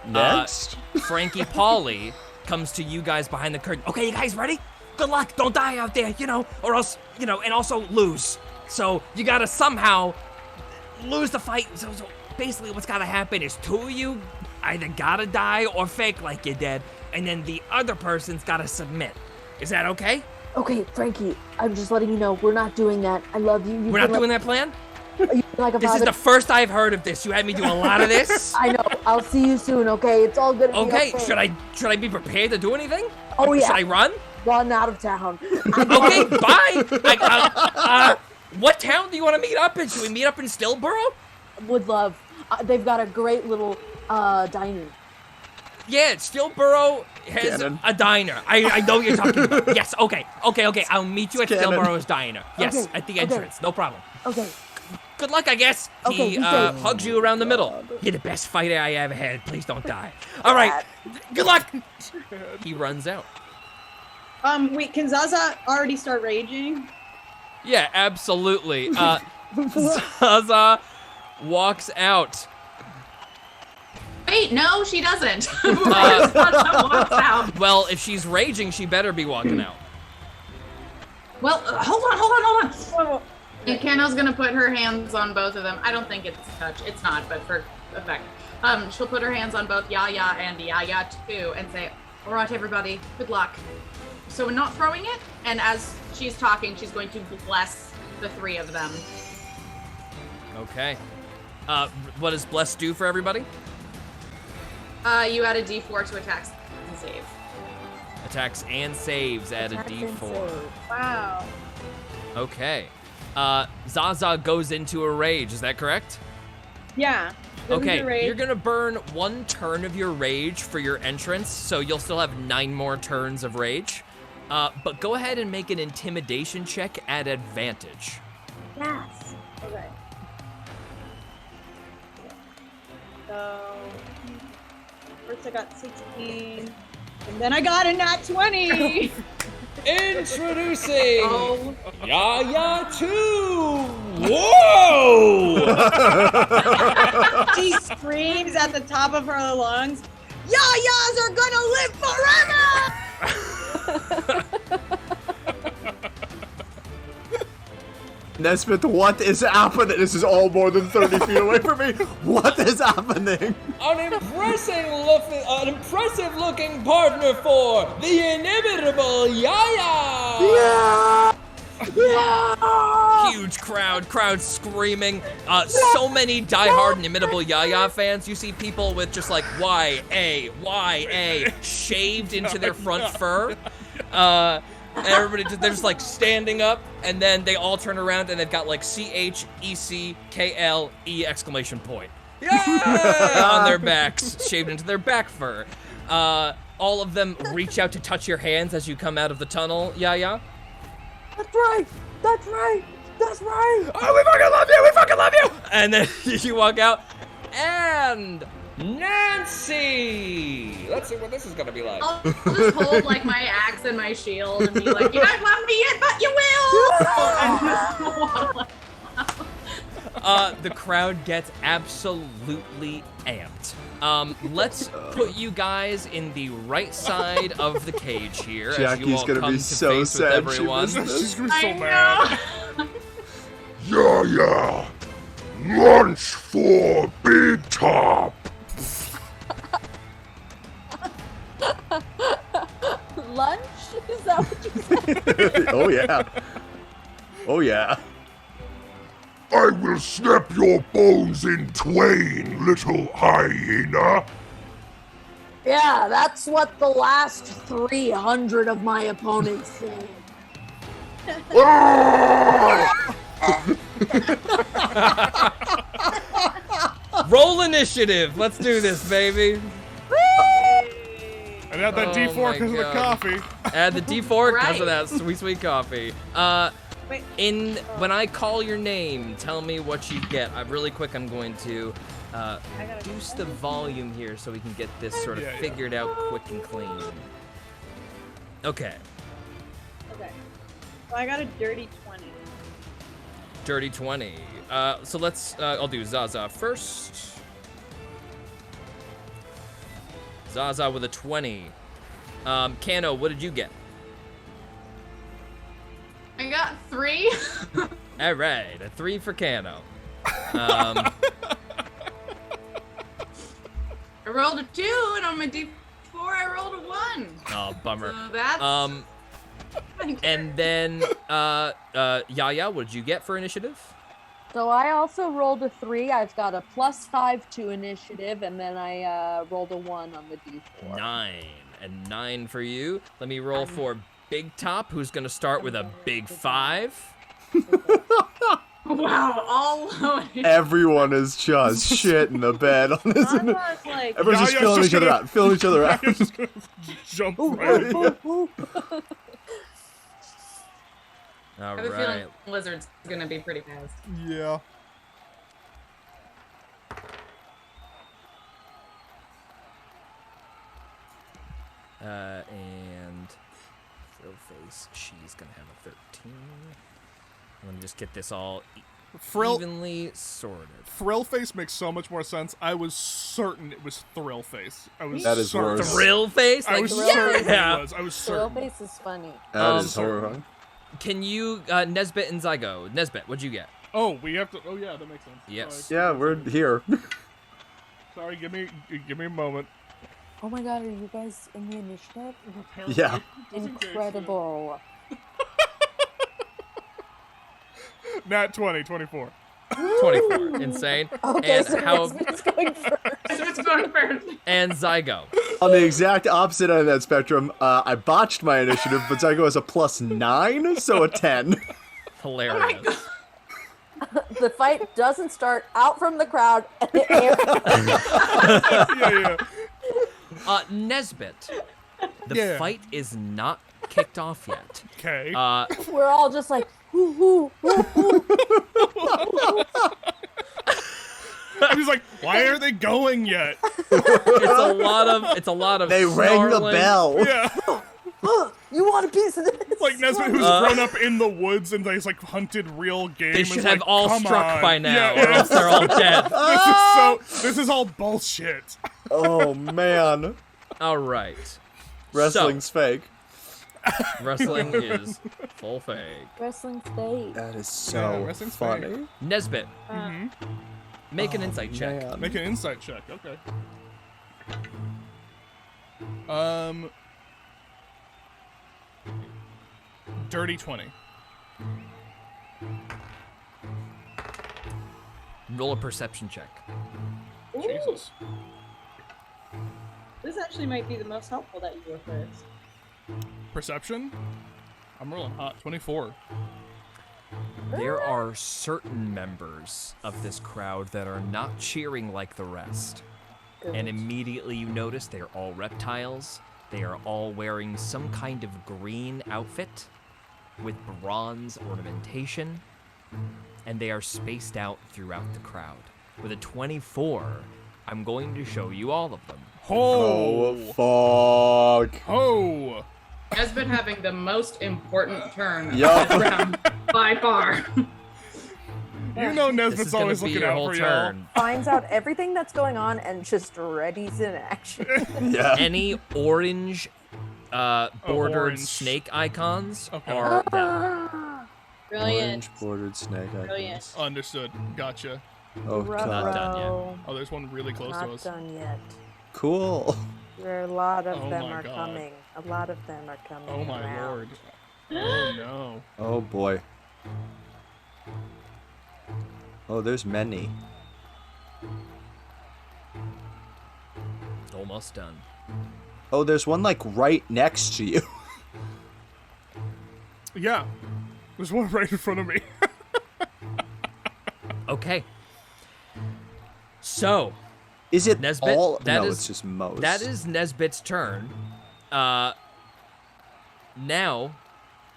Next. Frankie Pauley comes to you guys behind the curtain. Okay, you guys ready? Good luck. Don't die out there, or else, and also lose. So you gotta somehow lose the fight. So basically what's gotta happen is two of you either gotta die or fake like you're dead, and then the other person's gotta submit. Is that okay? Okay, Frankie, I'm just letting you know, we're not doing that. I love you. We're not doing that plan? You've been like a This is father. the first I've heard of this. You had me do a lot of this. I know. I'll see you soon, okay? It's all good. Okay, should I be prepared to do anything? Oh, yeah. Should I run? Run out of town. Okay, bye. What town do you want to meet up in? Should we meet up in Stillborough? Would love. They've got a great little diner. Yeah, Stillborough has Cannon. a diner. I know what you're talking about. Yes, okay. I'll meet you at Cannon. Stillborough's diner. Yes, Okay, at the okay. entrance. No problem. Okay. Good luck, I guess. Okay, He be safe. hugs you around the middle. You're the best fighter I ever had. Please don't die. All right. Good luck. He runs out. Wait, can Zaza already start raging? Yeah, absolutely. Zaza walks out. Wait, no, she doesn't. Zaza walks out. Well, if she's raging, she better be walking out. Well, hold on. And Kano's gonna put her hands on both of them. I don't think it's touch. It's not, but for effect. She'll put her hands on both Yaya and Yaya too and say, all right, everybody, good luck. So we're not throwing it, and as she's talking, she's going to bless the three of them. Okay. What does bless do for everybody? You add a D4 to attacks and save. Attacks and saves add a D4. Wow. Okay. Zaza goes into a rage, is that correct? Yeah. Okay, Rage. you're gonna burn 1 turn of your rage for your entrance, so you'll still have 9 more turns of rage. But go ahead and make an intimidation check at advantage. Yes. Okay. So, first I got 16, and then I got a nat 20. Introducing Oh. Yaya 2! Whoa! She screams at the top of her lungs, Yayas are gonna live forever! Nesmith, what is happening? This is all more than 30 feet away from me. What is happening? An impressive looking partner for the inimitable Yaya! Yeah! Huge crowd screaming. So many diehard inimitable Yaya fans. You see people with just like Y-A shaved into their front fur. And everybody, they're just like standing up, and then they all turn around and they've got like CHECKLE exclamation point. Yeah! On their backs, shaved into their back fur. All of them reach out to touch your hands as you come out of the tunnel, Yaya. That's right. That's right. That's right. Oh, we fucking love you! We fucking love you! And then you walk out, and Nancy! Let's see what this is gonna be like. I'll just hold like my axe and my shield and be like, you don't love me yet, but you will! And just walk out. The crowd gets absolutely amped. Let's put you guys in the right side of the cage here. As you Jackie's all gonna come be to so face sad with she everyone. missed this. She's gonna be so I mad. know. Yeah. Lunch for Big Top. Lunch? Is that what you said? Oh yeah. Oh yeah. I will snap your bones in twain, little hyena. Yeah, that's what the last 300 of my opponents said. Roll initiative. Let's do this, baby. And add that Oh D4 my because of the God. coffee. Add the D4 because Right. of that sweet coffee. Wait. When I call your name, tell me what you get. Really quick, I'm going to reduce the volume here so we can get this sort of Yeah, yeah. figured out quick and clean. Okay, Okay. So I got a dirty 20. dirty 20. So let's, I'll do Zaza first. Zaza with a 20. Kano, what did you get? I got 3. All right, a 3 for Kano. Um, I rolled a 2, and on my D4 I rolled a 1. oh, bummer. So that's And then, Yaya, what did you get for initiative? So I also rolled a 3. I've got a +5 to initiative, and then I rolled a 1 on the D4. 9. And 9 for you. Let me roll for Big Top, who's going to start with a big 5. Wow, all loaded. Everyone is just shit in the bed on this. Zaza's like, Everyone's just filling each other out. Filling each other out. Jump Ooh, right. ooh, ooh, ooh. All I have a feeling right. Lizard's gonna be pretty fast. Yeah. And Frillface, she's gonna have a 13. Let me just get this all evenly sorted. Frillface makes so much more sense. I was certain it was Thrillface. I was That is certain. worse. Thrillface? I Like, was certain yeah! it was. I was Thrill certain. face is funny. That is horrifying. Can you, Nesbit and Zygo? Nesbit, what'd you get? Oh, we have to. Oh yeah, that makes sense. Yes. Yeah, we're here. Sorry, give me a moment. Oh my god, are you guys in the initiative? Yeah. Incredible. Nat 20, 24. 24. Insane. Okay, And so how? Nesbit's going first. It's going first. And Zygo. On the exact opposite end of that spectrum, I botched my initiative, but Zygo has a +9, so a 10. Hilarious. The fight doesn't start out from the crowd. And the air. Yeah. Nesbit. The Yeah. fight is not kicked off yet. Okay. We're all just like, whoo, whoo, whoo, whoo. I'm just like, why are they going yet? It's a lot of They rang the snarling. bell. Yeah. You want a piece of this? Like Nesbit, who's grown up in the woods and he's like hunted real game. They is should like, have all "Come struck on." by now, Yeah, or else they're all dead. This is all bullshit. Oh, man. All right. Wrestling's fake. Wrestling is full fake. Wrestling state. That is Yeah, so wrestling's funny. Nesbit, make an insight check. Man. Make an insight check. Okay. Dirty 20. Roll a perception check. ooh, Jesus. this actually might be the most helpful that you were first. Perception? I'm rolling hot. 24. There are certain members of this crowd that are not cheering like the rest. And immediately you notice they're all reptiles. They are all wearing some kind of green outfit with bronze ornamentation. And they are spaced out throughout the crowd. With a 24, I'm going to show you all of them. Oh, fuck. Oh! Has been having the most important turn Yup. this round by far. You know This Nesbit's is going always to be looking your out whole for y'all. turn. Finds out everything that's going on and just readies in action. Yeah. Any orange bordered orange. snake icons Okay. are them. Brilliant. Orange bordered snake Brilliant. icons. Understood. Gotcha. Oh, Ruh-roh. God. done yet. Oh, there's one really close to Not us. done yet. Cool. There are a lot of Oh them my are God. coming. A lot of them are coming. Oh my around. lord. Oh no. Oh, boy. Oh, there's many. Almost done. Oh, there's one, like, right next to you. Yeah. There's one right in front of me. Okay. So, Is it Nesbit, all? that No, is- it's just most. that is Nesbit's turn. Now,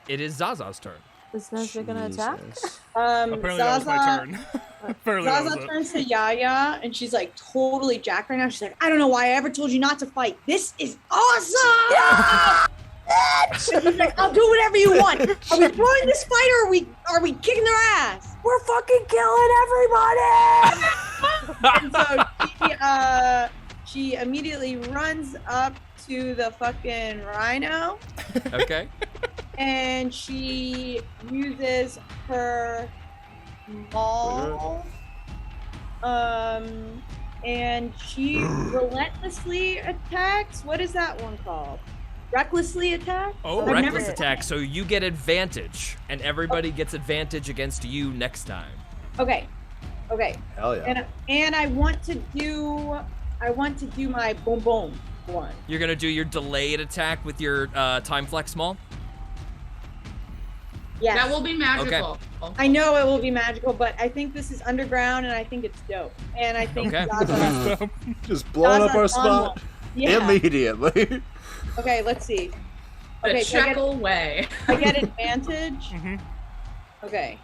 it is Zaza's turn. Is Nesbit gonna attack? Jesus. Apparently that was my turn. Apparently that was Zaza it. turns to Yaya and she's like totally jacked right now. She's like, I don't know why I ever told you not to fight. This is awesome! She's like, I'll do whatever you want. Are we throwing this fight or are we kicking their ass? We're fucking killing everybody! And so she immediately runs up to the fucking rhino Okay. and she uses her maul. And she relentlessly attacks. What is that one called? Recklessly attack? Oh, I've Reckless never- attack, so you get advantage, and everybody gets advantage against you next time. Okay. Hell yeah. And I want to do my boom boom one. You're gonna do your delayed attack with your time flex maul. Yes. That will be magical. I know it will be magical, but I think this is underground, and I think it's dope. And I think Okay. Zaza, Just blowing up our Zaza's on one. spot Yeah. immediately. Okay, let's see. The Okay, so Checkle way. I get advantage. Mm-hmm. Okay.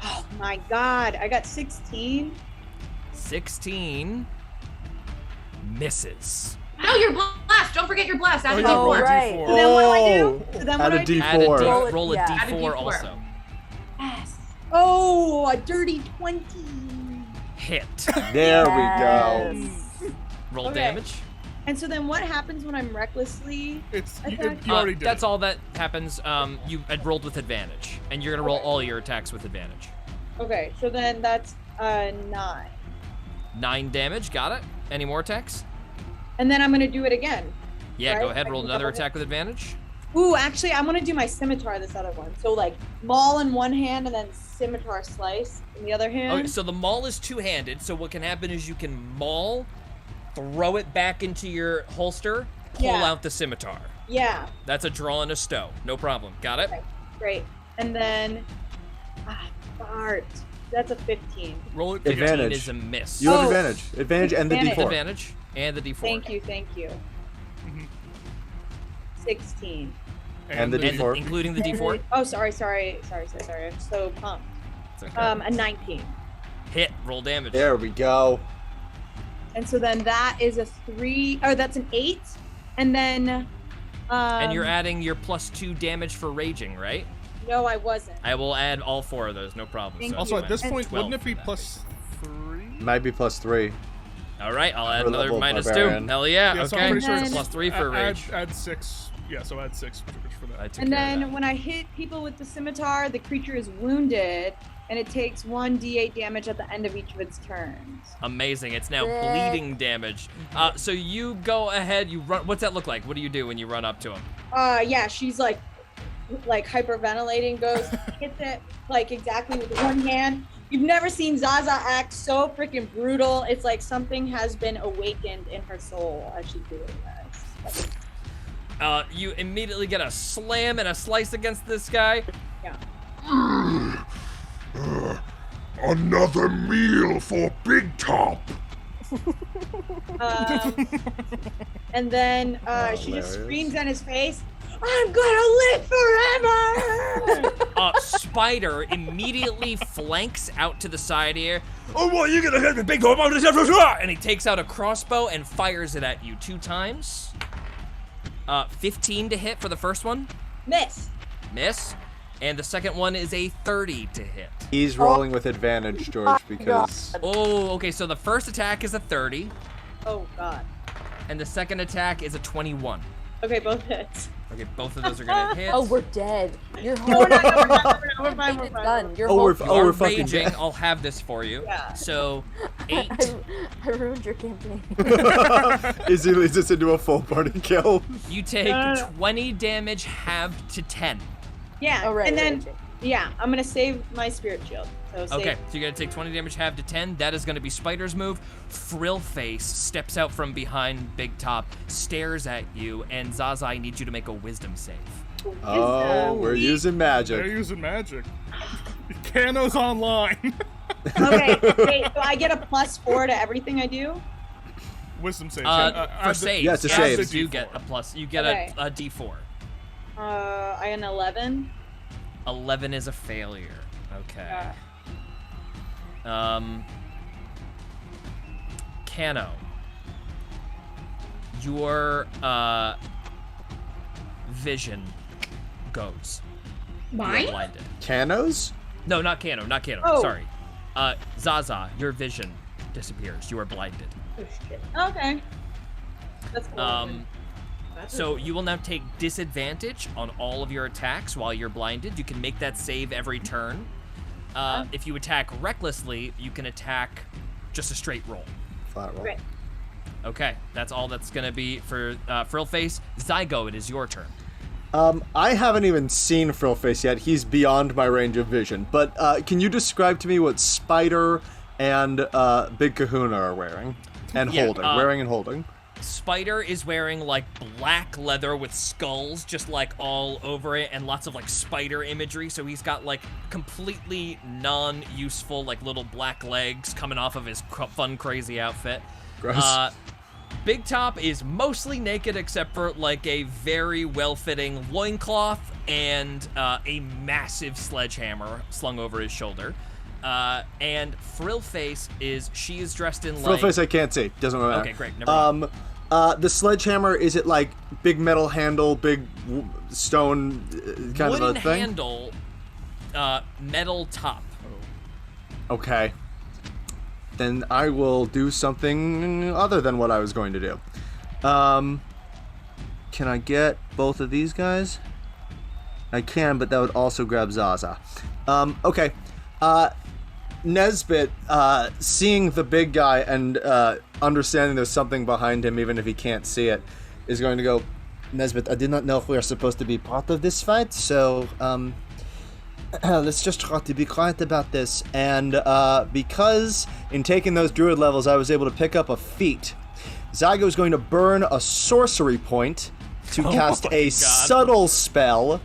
Oh my god, I got 16. 16 misses. No, your blast. Don't forget your blast. Add a yeah, D4. roll a right. D4. So then what do I do? Oh, So then add what a do I do? Add a D4. D, roll a Yeah. Add a D4 D4. also. Yes. Oh, a dirty 20. Hit. There we Yes. go. Roll Okay. damage. And so then what happens when I'm recklessly? It's you, Okay. you already did. That's it. all that happens. You had rolled with advantage, and you're gonna roll all your attacks with advantage. Okay, so then that's 9. 9 damage. Got it. Any more attacks? And then I'm gonna do it again. Yeah, go Right? ahead. I Roll can another double attack with advantage. Ooh, actually, I'm gonna do my scimitar this other one. So like maul in one hand and then scimitar slice in the other hand. Okay, so the maul is two-handed. So what can happen is you can maul, throw it back into your holster, pull Yeah. out the scimitar. Yeah, That's a draw and a stow. No problem. Got it. okay, great. And then fart. That's a 15. Roll it. 15 Advantage. is a miss. You have Oh. advantage. Advantage and the Advantage. D4. Advantage and the D4. Thank you, thank you. 16. And the And D4. including the D4. Oh, sorry. I'm so pumped. It's okay. A 19. Hit. Roll damage. There we go. And so then that is a 3. Oh, that's an 8. And then. And you're adding your +2 damage for raging, right? No, I wasn't. I will add all 4 of those. No problem. Thank So Also, you at this add point, 12 wouldn't it be for that. +3? Might be +3. All right, I'll add For another level -2. barbarian. Hell yeah. Yeah, so okay. I'm pretty sure And it's then- +3 for rage. Add 6. Yeah, so add 6 for that. I took And care of then that. when I hit people with the scimitar, the creature is wounded, and it takes 1d8 damage at the end of each of its turns. Amazing. It's now Sick. bleeding damage. So you go ahead. You run. What's that look like? What do you do when you run up to him? Yeah, she's like hyperventilating, goes, hits it like exactly with one hand. You've never seen Zaza act so freaking brutal. It's like something has been awakened in her soul as she's doing this. You immediately get a slam and a slice against this guy. Yeah. Another meal for Big Top. And then she hilarious. just screams in his face, "I'm gonna live forever!" Spider immediately flanks out to the side here. Oh, well, you're gonna hit me, big dog. And he takes out a crossbow and fires it at you 2 times. 15 to hit for the first one. Miss. Miss. And the second one is a 30 to hit. He's rolling with advantage, George, because Oh, okay, so the first attack is a 30, Oh god. and the second attack is a 21. Okay, both hits. Okay, both of those are gonna hit. Oh, we're dead. You're No, we're not. home. We're fine. We're It's fine. done. You're Oh, we're home. You are fucking raging. dead. I'll have this for you. Yeah. So, 8. I ruined your campaign. Izzy leads us into a full party kill. You take 20 damage halved to 10. Yeah. Oh, right, and then, right. yeah, I'm gonna save my spirit shield. So save. Okay, so you're gonna take 20 damage halved to 10. That is gonna be Spider's move. Frill Face steps out from behind Big Top, stares at you, and Zaza, I need you to make a wisdom save. Oh, we're using They're magic. using magic. Kano's online. Okay. Wait. So I get a +4 to everything I do. Wisdom save. For add the- saves, Yeah, to yes, saves. you do get a plus. You get Okay. a D4. I got an 11. 11 is a failure. Okay. Kano. Your vision goes. You are Mine? blinded. Canos? No, not Kano, not Kano. Oh. Sorry. Zaza, your vision disappears. You are blinded. Oh shit. Okay. That's cool. So you will now take disadvantage on all of your attacks while you're blinded. You can make that save every turn. If you attack recklessly, you can attack just a straight roll. Flat roll. Great. Okay, that's all that's gonna be for Frill Face. Zygo, it is your turn. I haven't even seen Frillface yet. He's beyond my range of vision. But can you describe to me what Spider and Big Kahuna are wearing? And Yeah, holding. Wearing and holding. Spider is wearing like black leather with skulls just like all over it and lots of like spider imagery. So he's got like completely non-useful like little black legs coming off of his fun, crazy outfit. Gross. Big Top is mostly naked except for like a very well-fitting loincloth and a massive sledgehammer slung over his shoulder. And Frillface is dressed in like... Frillface I can't see. Doesn't matter. Okay, great. Never mind. The sledgehammer, is it like big metal handle, big stone kind Wooden of a thing? handle, metal top. Okay. Then I will do something other than what I was going to do. Can I get both of these guys? I can, but that would also grab Zaza. Okay. Nesbit, seeing the big guy and understanding there's something behind him, even if he can't see it, is going to go, Nesbit, I did not know if we are supposed to be part of this fight, so let's just try to be quiet about this. And because in taking those druid levels I was able to pick up a feat, Zygo is going to burn a sorcery point to cast a subtle spell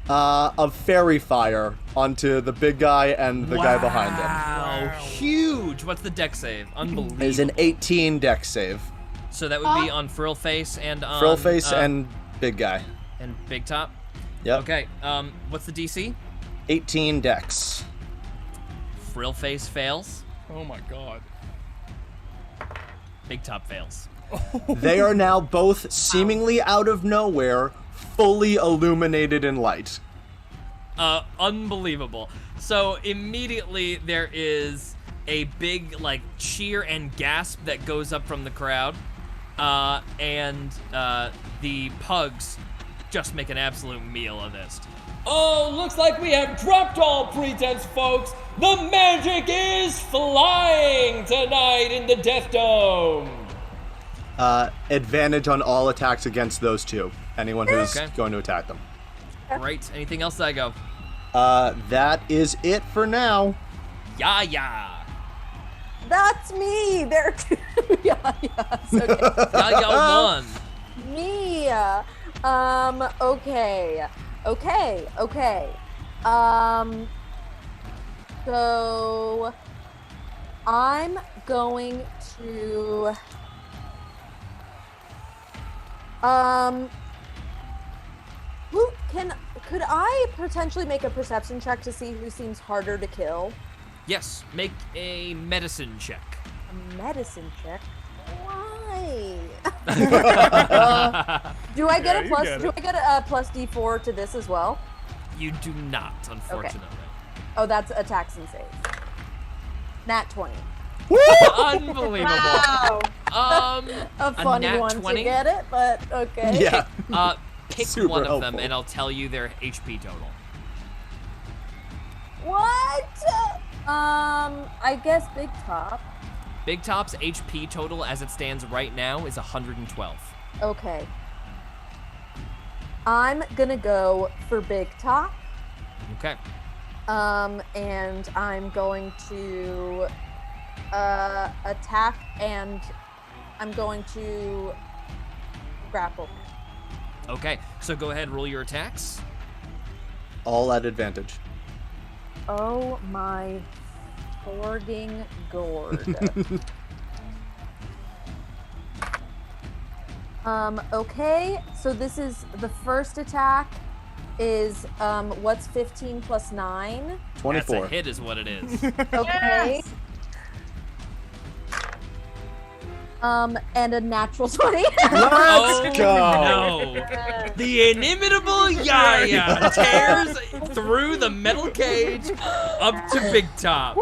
of fairy fire onto the big guy and the guy behind him. Wow, huge! What's the dex save? Unbelievable. It is an 18 dex save. So that would be on Frillface and on... Frillface and big guy. And Big Top? Yep. Okay, what's the DC? 18 dex. Frillface fails. Oh my god. Big Top fails. They are now both seemingly out of nowhere, fully illuminated in light. Unbelievable. So immediately there is a big like cheer and gasp that goes up from the crowd, and the pugs just make an absolute meal of this. Oh, looks like we have dropped all pretense, folks. The magic is flying tonight in the Death Dome. Advantage on all attacks against those two. Anyone who's going to attack them. Great. Anything else, Zygo? That is it for now. Yeah. That's me. There are two Yayas. Okay. Yaya won. Me. Okay. So I'm going to could I potentially make a perception check to see who seems harder to kill? Yes, make a medicine check. A medicine check? Why? Do I get a plus D4 to this as well? You do not, unfortunately. Okay. Oh, that's attacks and saves. Nat 20. Unbelievable. Wow. A funny nat one 20? to get it, but okay. Yeah. Pick Super one of helpful. them and I'll tell you their HP total. What? I guess Big Top. Big Top's HP total as it stands right now is 112. Okay. I'm gonna go for Big Top. Okay. And I'm going to attack and I'm going to grapple him. Okay, so go ahead and roll your attacks. All at advantage. Oh my forging gourd. Okay, so this is the first attack is what's 15 plus 9? 24. That's a hit is what it is. Okay. Yes. And a natural 20. Let's go. No. The inimitable Yaya tears through the metal cage up to Big Top.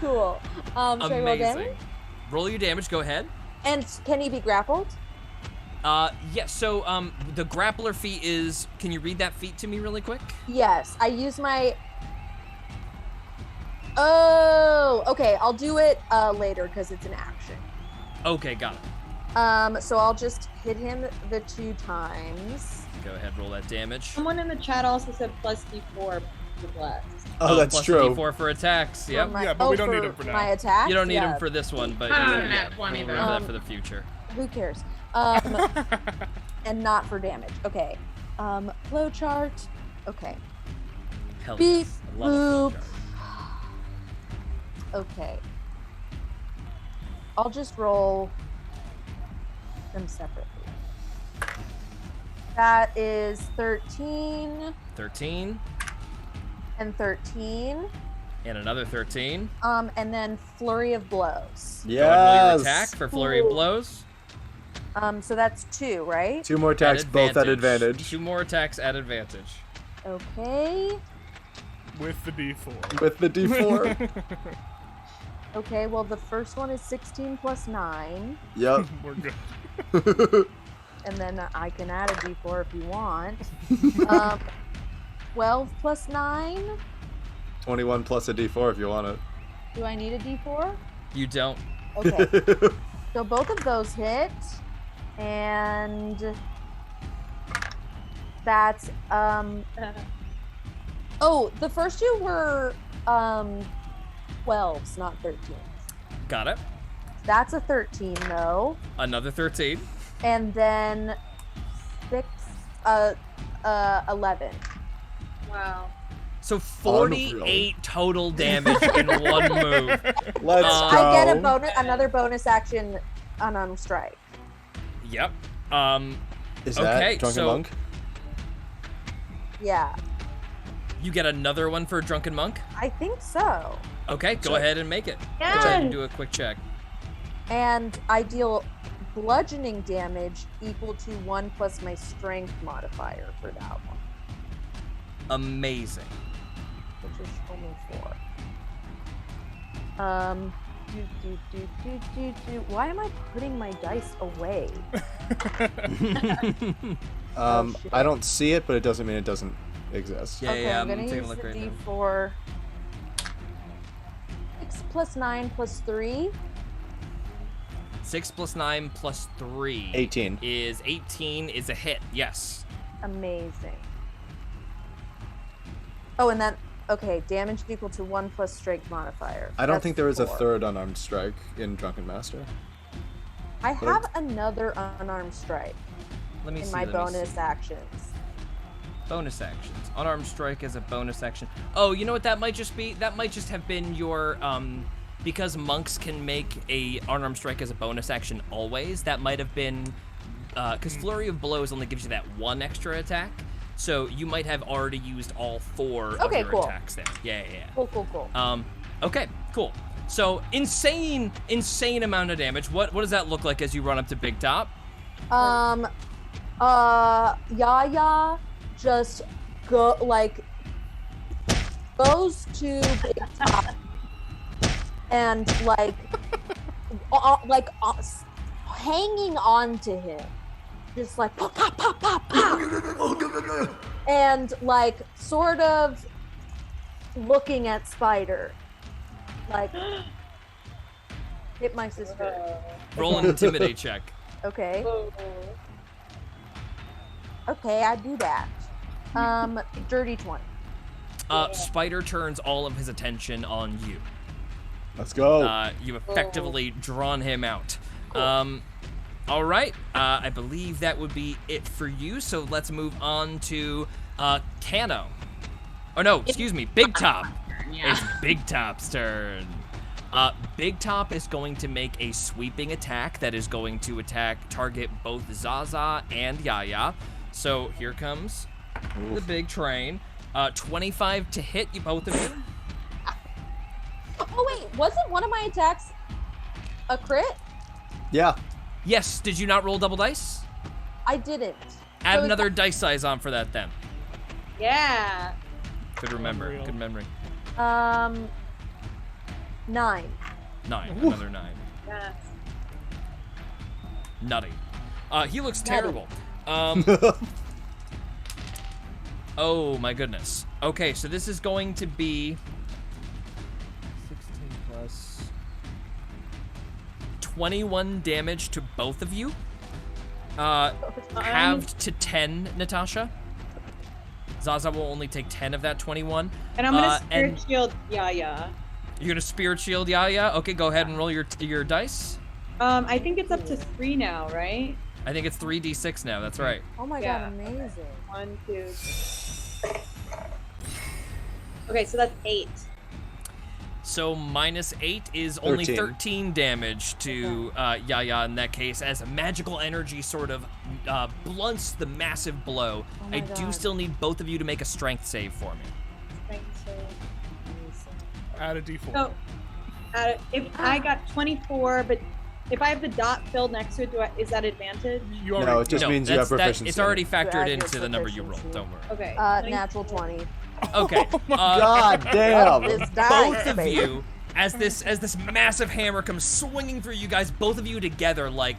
Cool. Should I roll Amazing. damage? Roll your damage, go ahead. And can he be grappled? Yeah, so the grappler feat is, can you read that feat to me really quick? Yes, I use my... Oh, okay, I'll do it later because it's an action. Okay, got it. So I'll just hit him the 2 times. Go ahead, roll that damage. Someone in the chat also said plus D4. blast. Oh, that's plus true. a D4 for attacks. Yep. Yeah, but we don't need him for now. My attack. You don't need him for this one, but I don't yeah, have one we'll either. remember that for the future. Who cares? And not for damage. Okay. Flowchart. Okay. Hell Beep, yes. I love a boop. flowchart. Okay. I'll just roll them separately. That is 13 13 and 13. and another 13. And then flurry of blows. Go ahead and roll your Yes. attack for flurry of blows. So that's 2, right? 2 more attacks, both at advantage. 2 more attacks at advantage. Okay. With the D4. With the D4. Okay, well the first one is 16 plus 9. Yep. We're good. And then I can add a D4 if you want. 12 plus 9. 21 plus a D4 if you want it. Do I need a D4? You don't. Okay. So both of those hit. And that's oh, the first 2 were 12s, not 13s. Got it. That's a 13 though. Another 13. And then 11. Wow. So 48 total damage in one move. Let's I go. get a bonus, another bonus action unarmed strike. Yep. Is okay, that Drunken so- Monk? Yeah, You get another one for Drunken Monk? I think so. Okay, go ahead and make it. Go Yeah. ahead and do a quick check. And I deal bludgeoning damage equal to 1 plus my strength modifier for that one, Amazing. which is only 4. Why am I putting my dice away? Oh, shit. I don't see it, but it doesn't mean it doesn't exist. Yeah, Okay, yeah, I'm gonna taking a use look the right now. D4. 6 plus 9 plus 3. 6 plus 9 plus 3 18. is 18 is a hit. Yes. Amazing. Oh, and then, okay, damage equal to 1 plus strength modifier. I don't That's think there is a 4. third unarmed strike in Drunken Master. I have another unarmed strike Let me in see. my let me bonus see. actions. Bonus actions. Unarmed strike as a bonus action. Oh, you know what that might just be? That might just have been your because monks can make a unarmed strike as a bonus action always. That might have been because flurry of blows only gives you that 1 extra attack. So you might have already used all 4 of Okay, your cool. attacks there. Yeah, yeah, yeah. Cool. Okay, cool. So insane amount of damage. What does that look like as you run up to Big Top? Yaya just goes to Big Top and hanging on to him, just like pop, pop, pop, pop, pop. And sort of looking at Spider, hit my sister. Roll an intimidate check. Okay. Okay, I do that. Dirty 20. Spider turns all of his attention on you. Let's go. You've effectively drawn him out. All right. I believe that would be it for you. So let's move on to Kano. Oh no, excuse me, Big Top. Yeah. It's Big Top's turn. Big Top is going to make a sweeping attack that is going to target both Zaza and Yaya. So here comes the big train. 25 to hit you both of you. Oh wait, wasn't one of my attacks a crit? Yeah. Yes, did you not roll double dice? I didn't. Add So another dice size on for that then. Yeah. Good remember. Unreal. Good memory. 9. 9. Another 9. Yes. Nutty. He looks terrible. Oh my goodness. Okay, so this is going to be 16 plus 21 damage to both of you. Halved to 10, Natasha. Zaza will only take 10 of that 21. And I'm gonna and spirit shield Yaya. You're gonna spirit shield Yaya? Okay, go ahead and roll your dice. I think it's up to 3 now, right? I think it's 3d6 now, that's right. Oh my Yeah. god, amazing. 1, 2, 3. Okay, so that's 8. So -8 is only 13. 13 damage to Yaya in that case, as magical energy sort of blunts the massive blow. Oh my I do God. still need both of you to make a strength save for me. Add a d4. So, if I got 24, but if I have the dot filled next to it, is that advantage? You already, No, it just means you have proficiency. It's already You factored add your into the number you rolled, proficiency. don't worry. Okay. Natural 20. Okay. God damn. This dice, Both of baby. you, as this massive hammer comes swinging through you guys, both of you together, like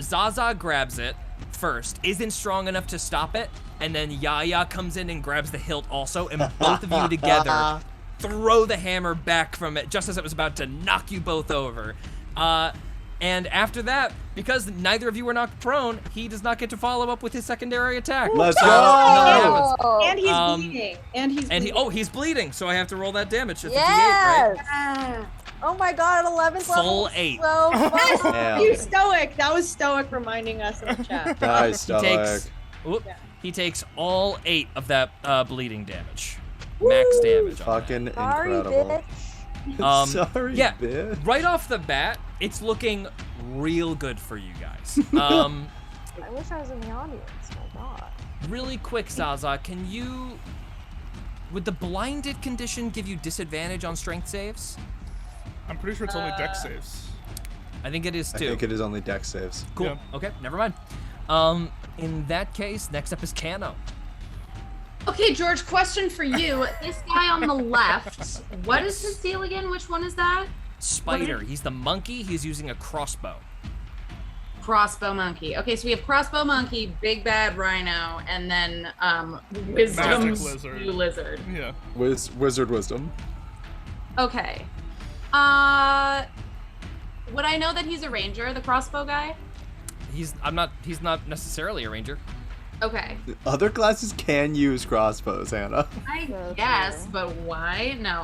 Zaza grabs it first, isn't strong enough to stop it, and then Yaya comes in and grabs the hilt also, and both of you together throw the hammer back from it just as it was about to knock you both over. And after that, because neither of you were knocked prone, he does not get to follow up with his secondary attack. Let's So, go! nothing happens. And he's Um, bleeding. He's bleeding, so I have to roll that damage. It's a Yes! D8, right? Oh my god, 11th level. Full 8. So fun. Damn. You stoic. That was stoic reminding us in the chat. Nice, He he takes all 8 of that bleeding damage. Max damage. On Fucking Sorry, incredible. bitch. Sorry, yeah, bitch. right off the bat, it's looking real good for you guys. I wish I was in the audience. My god. Really quick, Zaza, can you... Would the blinded condition give you disadvantage on strength saves? I'm pretty sure it's only dex saves. I think it is I too. think it is only dex saves. Cool. Yeah. Okay, never mind. In that case, next up is Kano. Okay, George, question for you. This guy on the left, what is his deal again? Which one is that? Spider. He's the monkey. He's using a crossbow. Crossbow monkey. Okay, so we have crossbow monkey, big bad rhino, and then wisdom's lizard. blue lizard. Yeah. Wizard wisdom. Okay. Would I know that he's a ranger, the crossbow guy? He's not necessarily a ranger. Okay. Other classes can use crossbows, Hannah. I So guess, true. but why? No.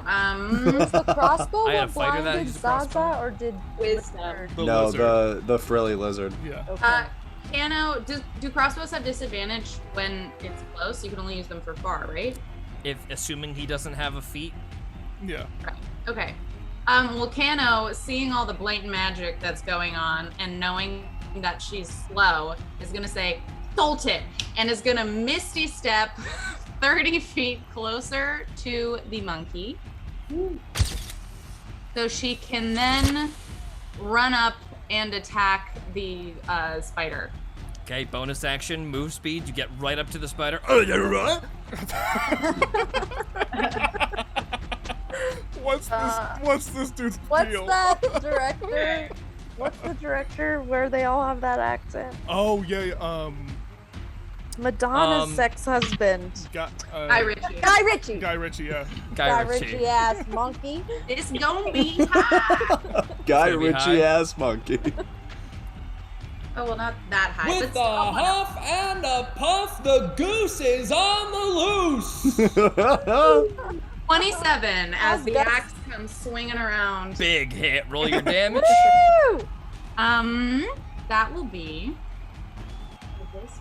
Is the crossbow I had a what fighter that blinded used a crossbow. Zaza, or did Wisdom. The No, lizard. the frilly lizard. Yeah. Okay. Kano, do crossbows have disadvantage when it's close? You can only use them for far, right? If assuming he doesn't have a feat. Yeah. Right. Okay. Well, Kano, seeing all the blatant magic that's going on and knowing that she's slow, is gonna say, "Bolt it," and is gonna misty step 30 feet closer to the monkey. So she can then run up and attack the spider. Okay, bonus action, move speed. You get right up to the spider. What's this dude's What's deal? that director? What's the director where they all have that accent? Oh yeah. Madonna's sex husband. Guy Ritchie. Guy Ritchie. Guy Ritchie. Yeah. Guy Ritchie. ass monkey. It's gonna be hot. Guy Gonna be Ritchie high. ass monkey. Oh, well, not that high, but With still. a huff and a puff, the goose is on the loose. 27 as the that's- axe comes swinging around. Big hit. Roll your damage. Woo! That will be. What's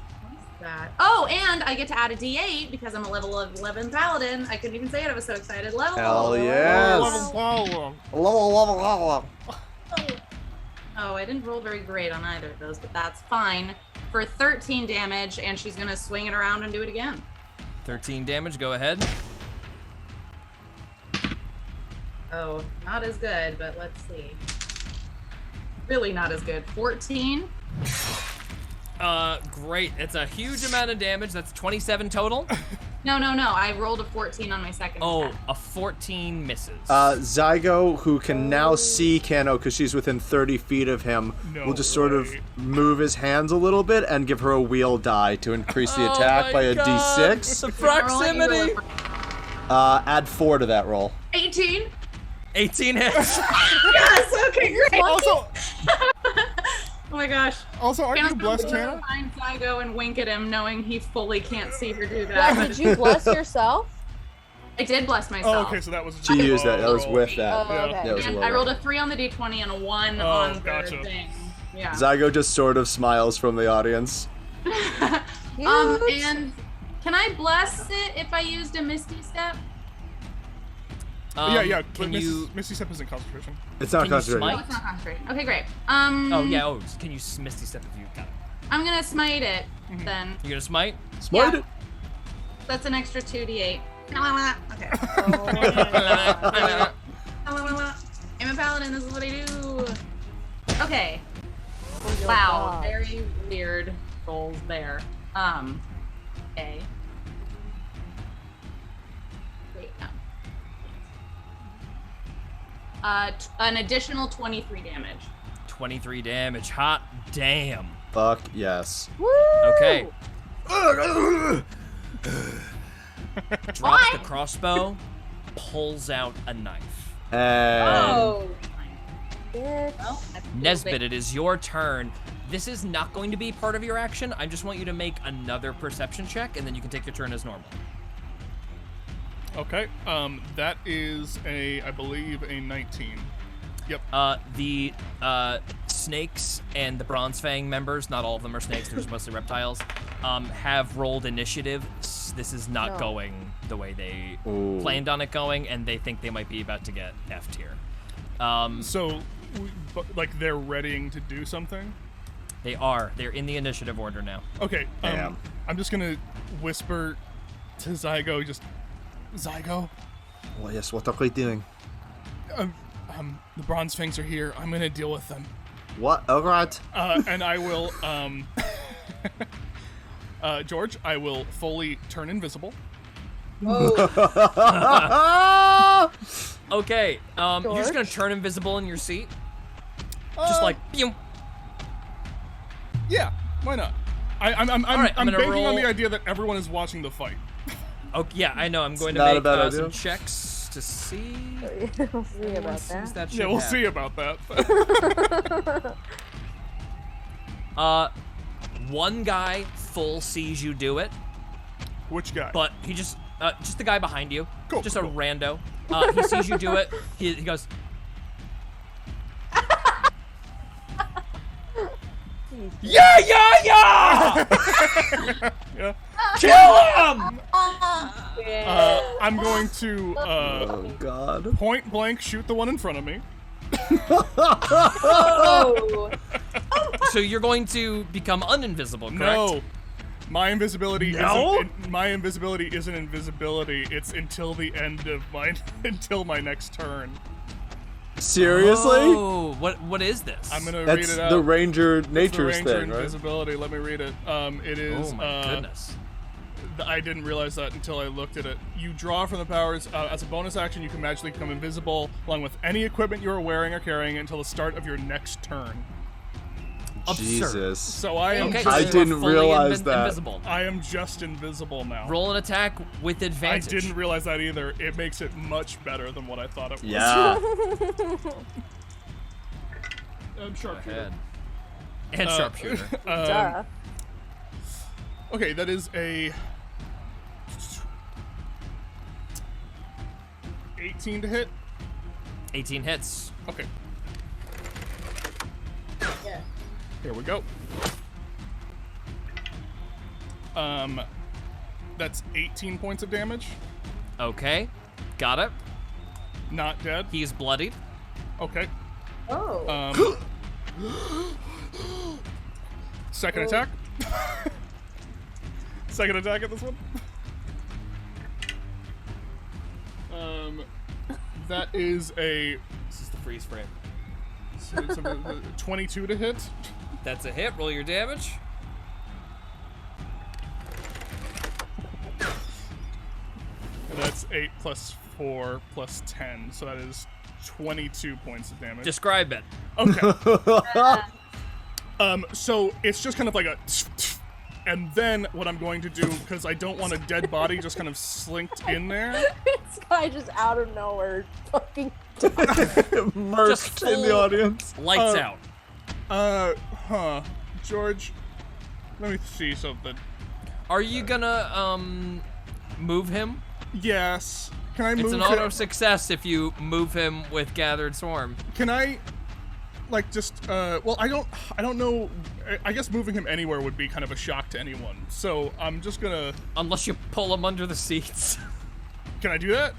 that? Oh, and I get to add a D8 because I'm a level 11 paladin. I couldn't even say it. I was so excited. Level. Hell yes. Oh, I didn't roll very great on either of those, but that's fine. For 13 damage, and she's gonna swing it around and do it again. 13 damage. Go ahead. Oh, not as good, but let's see. Really not as good. 14. Great. It's a huge amount of damage. That's 27 total. No. I rolled a 14 on my second Oh, attack. a 14 misses. Zygo, who can now see Kano because she's within 30 feet of him, No will just sort of way. move his hands a little bit and give her a wheel die to increase the Oh attack my by a God. d6. The proximity. Add 4 to that roll. 18. 18 hits. Yes. Okay. Great. Also, Oh my gosh. Also, aren't you Kano's blessed, gonna Hannah? find Zygo and wink at him, knowing he fully can't see her do Yeah, that. did you bless yourself? I did bless myself. Oh, okay, so that was. She used that. That was with that. Oh, okay. Yeah, it was a And low I rolled roll. a 3 on the d20 and a 1 Oh, on the gotcha. thing. Yeah. Zygo just sort of smiles from the audience. And can I bless it if I used a Misty Step? Yeah. But Can you? Misty Step isn't concentration. It's not Can you concentrating. smite? Oh, it's not concentration. Okay, great. Oh yeah. Oh, can you Misty Step if you got it? I'm gonna smite it then. You gonna smite? Smite Yeah. it. That's an extra 2d8. Okay. I'm a paladin, this is what I do. Okay. Wow, very weird rolls there. Okay. Wait, no. An additional 23 damage. 23 damage. Hot damn. Fuck yes. Okay. Drops the crossbow, pulls out a knife. And Nesbit, it is your turn. This is not going to be part of your action. I just want you to make another perception check, and then you can take your turn as normal. Okay. That is I believe a 19. Yep. The snakes and the Bronze Fang members, not all of them are snakes, there's mostly reptiles, have rolled initiative. This is not going the way they planned on it going, and they think they might be about to get F'd here. Like they're readying to do something? They are. They're in the initiative order now. Okay. I'm just gonna whisper to Zygo, Zygo? well, yes, what are we doing? The Bronze Fangs are here. I'm gonna deal with them. What? Oh, right. And I will, George, I will fully turn invisible. Okay, you're just gonna turn invisible in your seat? Just like, pew. Yeah, why not? I'm right, I'm gonna banking on roll- the idea that everyone is watching the fight. Oh, yeah, I know. I'm going not to a bad make idea. some checks to see. We'll see about that. Yeah, we'll see about that. One guy full sees you do it, Which guy? but he just the guy behind you. Cool, Just cool. a rando. He sees you do it. He goes, yeah! Yeah. Kill him! I'm going to Oh, God. point blank shoot the one in front of me. So you're going to become uninvisible, correct? No. My invisibility No? my invisibility isn't invisibility. It's until the end of until my next turn. Seriously? Oh, what is this? I'm gonna That's read it out. the Ranger It's the Nature's Ranger thing, right? invisibility. Let me read it. It is. Oh my goodness. I didn't realize that until I looked at it. You draw from the powers as a bonus action. You can magically become invisible along with any equipment you are wearing or carrying until the start of your next turn. Absurd. Jesus. So I am. Okay, just, so I you are didn't fully realize that. Invisible. I am just invisible now. Roll an attack with I advantage. didn't realize that either. It makes it much better than what I thought it was. Yeah. Sharpshooter. And sharpshooter. Duh. Okay, that is a 18 to hit. 18 hits. Okay. Here we go. That's 18 points of damage. Okay, got it. Not dead. He's bloodied. Okay. Oh. Second attack. Second attack at this one. That is a This is the freeze frame. 22 to hit. That's a hit. Roll your damage. And that's 8 plus 4 plus 10, so that is 22 points of damage. Describe it. Okay. So it's just kind of like a, and then what I'm going to do, because I don't want a dead body just kind of slinked in there. This guy just out of nowhere fucking Merged in the audience. Lights out. George, let me see something. Are you gonna, move him? Yes. Can I move It's an him? auto success if you move him with Gathered Swarm. Can I, like, just, well, I don't know. I guess moving him anywhere would be kind of a shock to anyone. So I'm just gonna. Unless you pull him under the seats. Can I do that?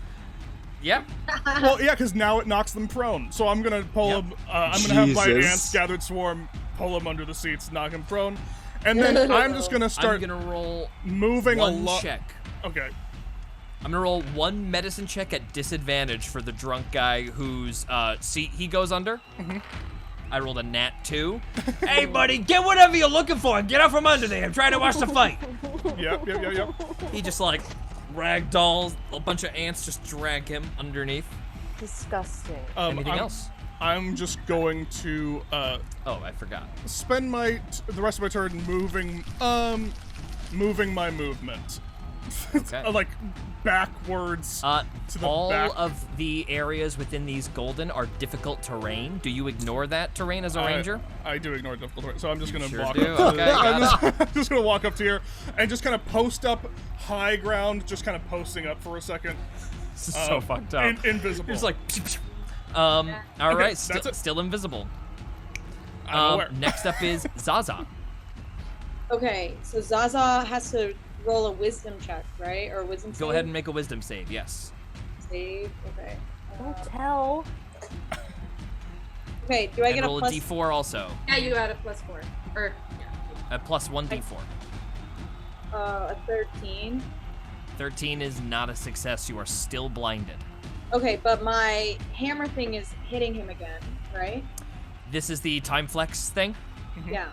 Yep. Well, yeah, because now it knocks them prone. So I'm gonna pull him. I'm gonna have my ants Gathered Swarm pull him under the seats, knock him prone, and then I'm just gonna start. I'm gonna roll moving a one lot. check. Okay. I'm gonna roll one medicine check at disadvantage for the drunk guy whose seat he goes under. Mm-hmm. I rolled a nat 2. Hey, buddy, get whatever you're looking for. Get out from under there. I'm trying to watch the fight. Yep. He just like ragdolls. A bunch of ants just drag him underneath. Disgusting. Anything else? I'm just going to oh, I forgot. Spend the rest of my turn moving my movement. Okay. Like backwards to the all back. of the areas within these golden are difficult terrain. Do you ignore that terrain as a ranger? I do ignore difficult terrain, so I'm just gonna Sure walk do. up. Okay, I'm just gonna walk up to here and just kind of post up high ground, just kind of posting up for a second. This is so fucked up. Invisible. Just like, all Okay, right, that's it. still invisible. I'm aware. Next up is Zaza. Okay, so Zaza has to roll a wisdom check, right? Or wisdom save? Go ahead and make a wisdom save. Yes. Save, okay. Don't tell. Okay, do I And get a roll plus? a d4 also. Yeah, you got a +4. Or, A plus 1d4. A 13. 13 is not a success. You are still blinded. Okay, but my hammer thing is hitting him again, right? This is the time flex thing. Yeah.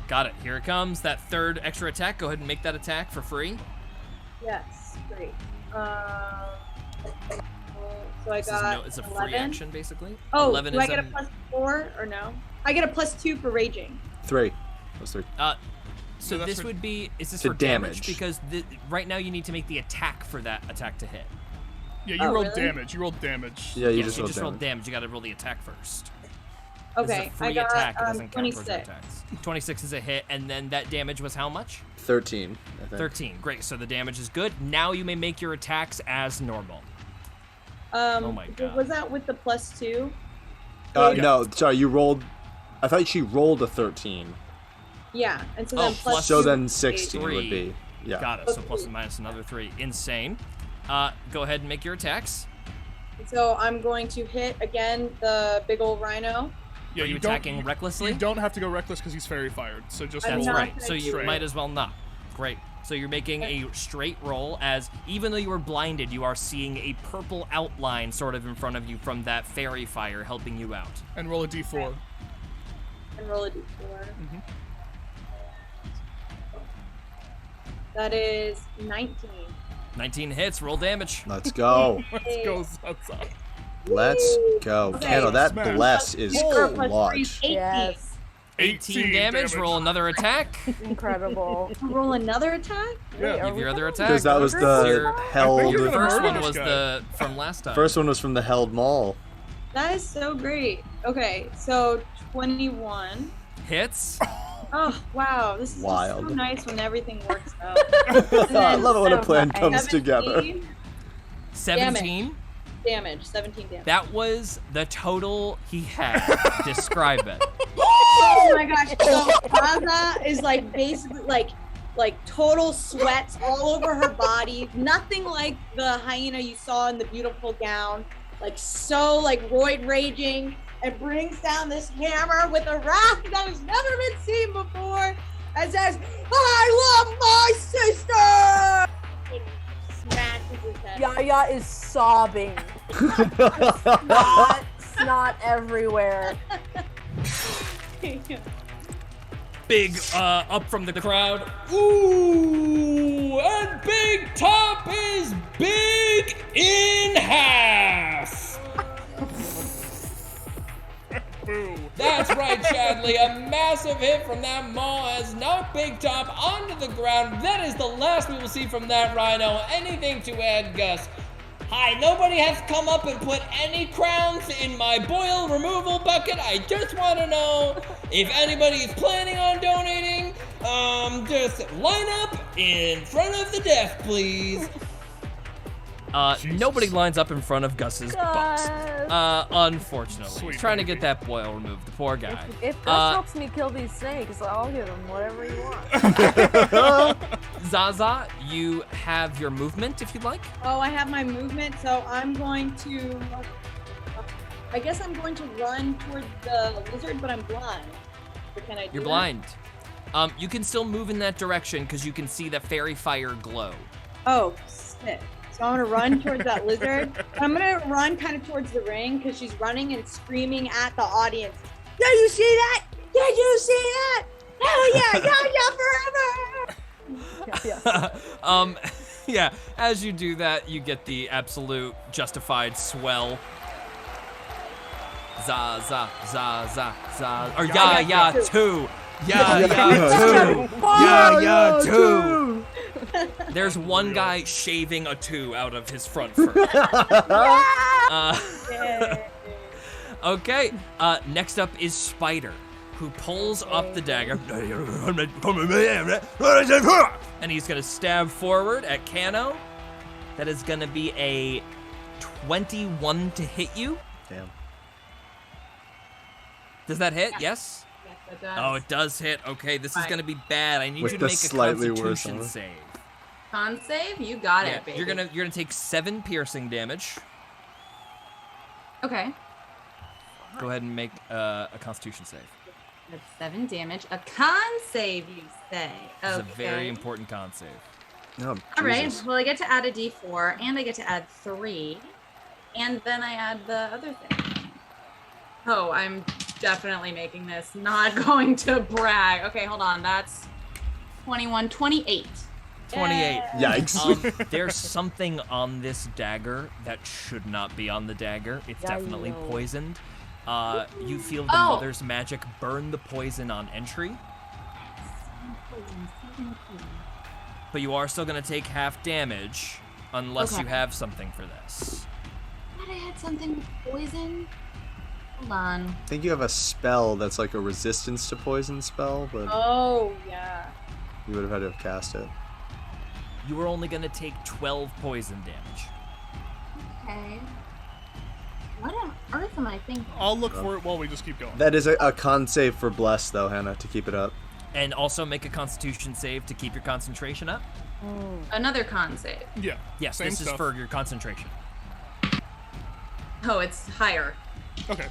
Got it. Here it comes. That third extra attack. Go ahead and make that attack for free. Yes, great. So I This is got it's a 11. free action, basically. Oh, 11 do is I get a +4 or no? I get a +2 for raging. 3. That's 3. So No, that's this for- would be, is this to for damage? damage. Because right now you need to make the attack for that attack to hit. Yeah, you Oh, rolled really? damage. You rolled damage. Yeah, you Yes, just you rolled just damage. rolled damage. You got to roll the attack first. Okay, This is a free I got attack. It doesn't count towards your 26. attacks. 26 is a hit, and then that damage was how much? 13, I think. 13. Great. So the damage is good. Now you may make your attacks as normal. Oh my God. Was that with the +2? No, sorry, you rolled... I thought she rolled a 13. Yeah, and so Oh, then plus +2. So then would be 16 3. would be... Yeah. Got it. So plus and minus another 3. Insane. Go ahead and make your attacks. So I'm going to hit again the big old rhino. Yeah, Are you don't- attacking recklessly? You don't have to go reckless because he's fairy fired. So just I'm That's roll. not right. gonna So you do it. might as well not. Great. So you're making a straight roll as, even though you were blinded, you are seeing a purple outline sort of in front of you from that fairy fire helping you out. And roll a d4. And roll a d4. Mm-hmm. That is 19. 19 hits. Roll damage. Let's go. Let's go, Zaza. Let's go. Okay. Kano, that Smash. bless is Or +3 clutch. is 18. Yes. 18 damage. Roll another attack. Incredible. Roll another attack? Yeah. Give your other attack. Because that was Your the held... you're The gonna first murder one this was guy. the from last time. First one was from the held mall. That is so great. Okay, so 21. Hits. Oh, wow. This is just Wild. so nice when everything works out. I love it when a plan nice. comes together. 17. Damage. 17 damage. That was the total he had. Describe it. Oh my gosh. So Zaza is like basically like total sweats all over her body. Nothing like the hyena you saw in the beautiful gown. Like so like roid raging, and brings down this hammer with a wrath that has never been seen before and says, I love my sister! And smashes his head. Yaya is sobbing. Snot everywhere. Big up from the crowd. Ooh, and Big Top is big in half. That's right, Chadley. A massive hit from that maw has knocked Big Top onto the ground. That is the last we will see from that rhino. Anything to add, Gus? Hi, nobody has come up and put any crowns in my boil removal bucket. I just want to know if anybody is planning on donating. Just line up in front of the desk, please. Nobody lines up in front of Gus's box. Unfortunately. Sweet He's trying to baby. get that boil removed, the poor guy. If Gus helps me kill these snakes, I'll give him whatever he wants. Zaza, you have your movement if you'd like. Oh, I have my movement, so I'm going to. I guess I'm going to run toward the lizard, but I'm blind. So can I do You're that? blind. You can still move in that direction because you can see the fairy fire glow. Oh, sick. So I'm gonna run towards that lizard. I'm gonna run kind of towards the ring because she's running and screaming at the audience. Did you see that? Did you see that? Hell yeah, forever! Yeah, as you do that, you get the absolute justified swell. Zaza, Zaza, Zaza. Or yeah, two. Yeah, two. There's one guy shaving a 2 out of his front fur. Okay, next up is Spider, who pulls up the dagger. And he's gonna stab forward at Kano. That is gonna be a 21 to hit you. Damn. Does that hit? Yes? Yes, it does. Oh, it does hit. Okay, this is Fine. gonna be bad. I need With you to the make a slightly worse Constitution one. save. Con save? You got Yeah, it, baby. you're gonna take 7 piercing damage. Okay. Go ahead and make a Constitution save. That's 7 damage. A con save, you say? This is Okay. a very important con save. Oh, All right. Jesus. Well, I get to add a d4, and I get to add 3, and then I add the other thing. Oh, I'm definitely making this. Not going to brag. Okay, hold on. That's 21, 28. 28. Yikes. There's something on this dagger that should not be on the dagger. It's definitely Zygo. poisoned. You feel the Oh. mother's magic burn the poison on entry, but you are still going to take half damage unless Okay. you have something for this. Thought I had something with poison. Hold on. I think you have a spell that's like a resistance to poison spell, but Oh, yeah. you would have had to have cast it. You are only going to take 12 poison damage. Okay. What on earth am I thinking? I'll look for it while we just keep going. That is a con save for Bless, though, Hannah, to keep it up. And also make a Constitution save to keep your concentration up. Another con save. Yeah. Yes, Same this is stuff. for your concentration. Oh, it's higher. Okay.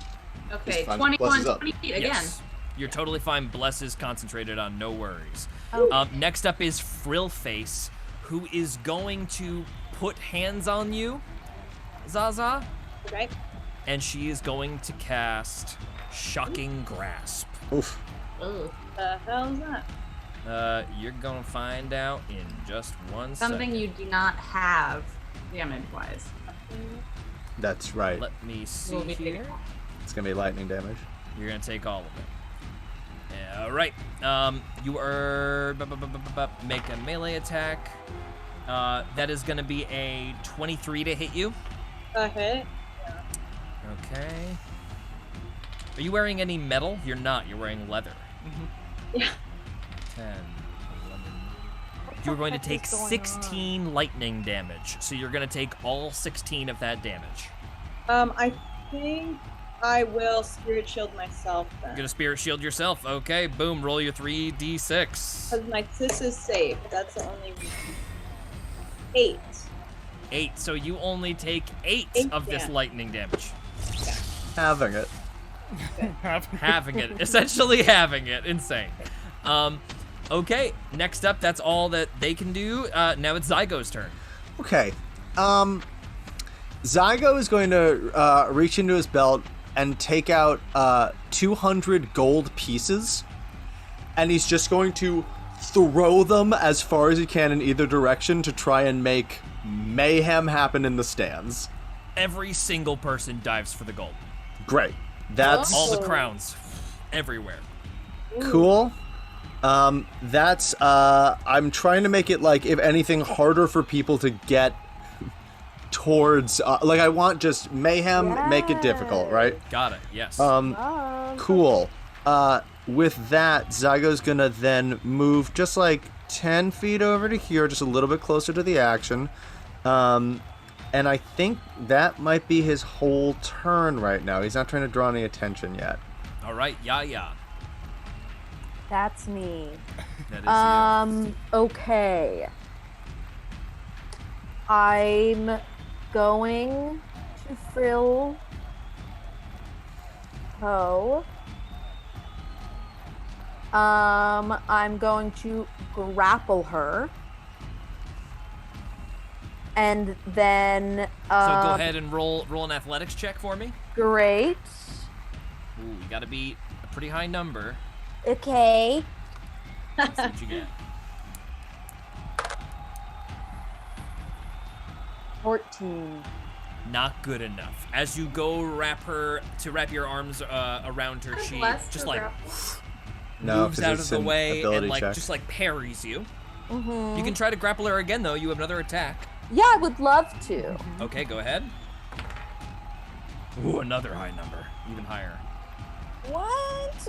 Okay, It's fine. 21, Bless is up. 28 again. Yes. You're totally fine. Bless is concentrated on, no worries. Oh. Next up is Frillface, who is going to put hands on you, Zaza, Okay. and she is going to cast Shocking Grasp. Oof. Ugh. The hell's that? You're gonna find out in just one Something second. you do not have damage-wise. That's right. Let me see Will be here. bigger. It's gonna be lightning damage. You're gonna take all of it. Yeah, all right. You are make a melee attack. That is gonna be a 23 to hit you. A hit. Okay. Are you wearing any metal? You're not. You're wearing leather. Yeah. 10, 11. You're going to take 16 lightning damage. So you're going to take all 16 of that damage. I think I will spirit shield myself then. You're going to spirit shield yourself. Okay, boom. Roll your 3d6. Because my sis is safe. That's the only reason. 8. 8. So you only take 8 Eight of this damage. lightning damage. Having it. Having it. Essentially having it. Insane. Okay, next up, that's all that they can do. Now it's Zygo's turn. Okay. Zygo is going to reach into his belt and take out 200 gold pieces, and he's just going to throw them as far as he can in either direction to try and make mayhem happen in the stands. Every single person dives for the gold. Great. That's All the crowns. Everywhere. cool. I'm trying to make it, like, if anything, harder for people to get towards, like, I want just mayhem, make it difficult, right? Got it, yes. Cool. With that, Zygo's gonna then move just like 10 feet over to here, just a little bit closer to the action. And I think that might be his whole turn right now. He's not trying to draw any attention yet. All right, yeah. That's me. That is you. Okay. I'm going to frill Poe. I'm going to grapple her. And then So go ahead and roll an athletics check for me. Great. Ooh, you gotta beat a pretty high number. Okay. Let's see what you get. 14. Not good enough. As you go wrap your arms around her, she just like moves out of the way and like just like parries you. Mm-hmm. You can try to grapple her again though. You have another attack. Yeah, I would love to. Okay, go ahead. Ooh, another high number, even higher. What?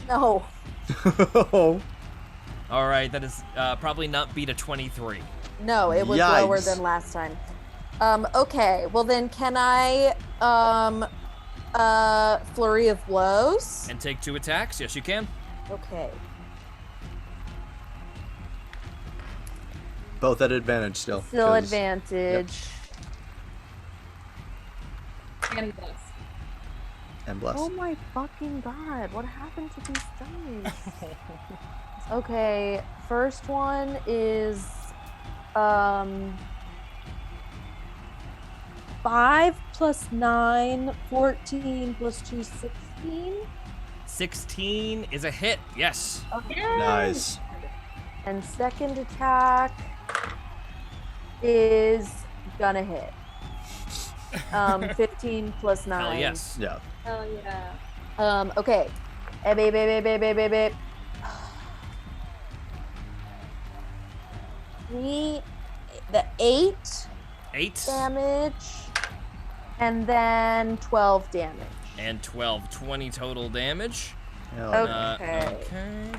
No. All right, that is probably not beat a 23. No, it was Yikes. lower than last time. Okay, well then can I flurry of blows? And take 2 attacks. Yes, you can. Okay. Both at advantage still. Still 'cause- advantage. And bless. And bless. Oh my fucking god, what happened to these dice? Okay, first one is 5 plus 9, 14 plus 2, 16. 16 is a hit. Yes. Okay. Nice. And second attack is gonna hit. 15 plus 9. Hell yes. Yeah. Hell yeah. Okay. The 8 8 damage, and then 12 damage. and 12, 20 total damage. Hell Okay.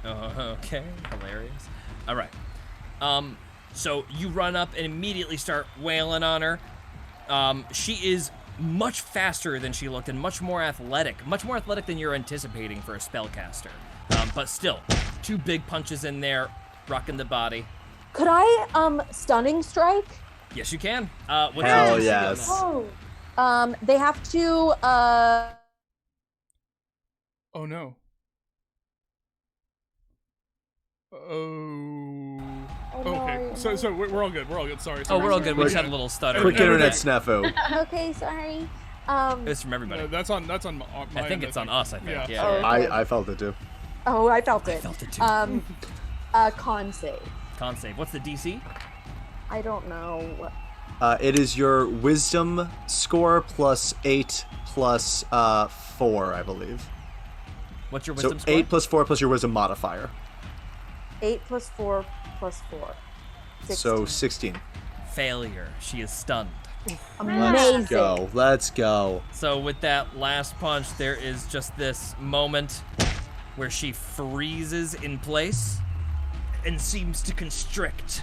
Okay. Hilarious. All right. So you run up and immediately start wailing on her. She is much faster than she looked and much more athletic than you're anticipating for a spellcaster. But still, 2 big punches in there, rocking the body. Could I stunning strike? Yes, you can. What's your Hell DC on yes. that? Oh. They have to Oh no. Oh. Okay. So we're all good. We're all good. Sorry. Oh, we're all good. We just had a little stutter. Quick internet snafu. Okay, sorry. It's from everybody. That's on my I think it's on us. I think. Yeah. Oh, okay. I felt it too. Oh, I felt it. I felt it too. Con save. Con save. What's the DC? I don't know. It is your wisdom score plus 8 plus 4, I believe. What's your wisdom So score? 8 plus 4 plus your wisdom modifier. 8 plus 4 plus 4. 16. So 16. Failure. She is stunned. Amazing. Let's go. So with that last punch, there is just this moment where she freezes in place and seems to constrict.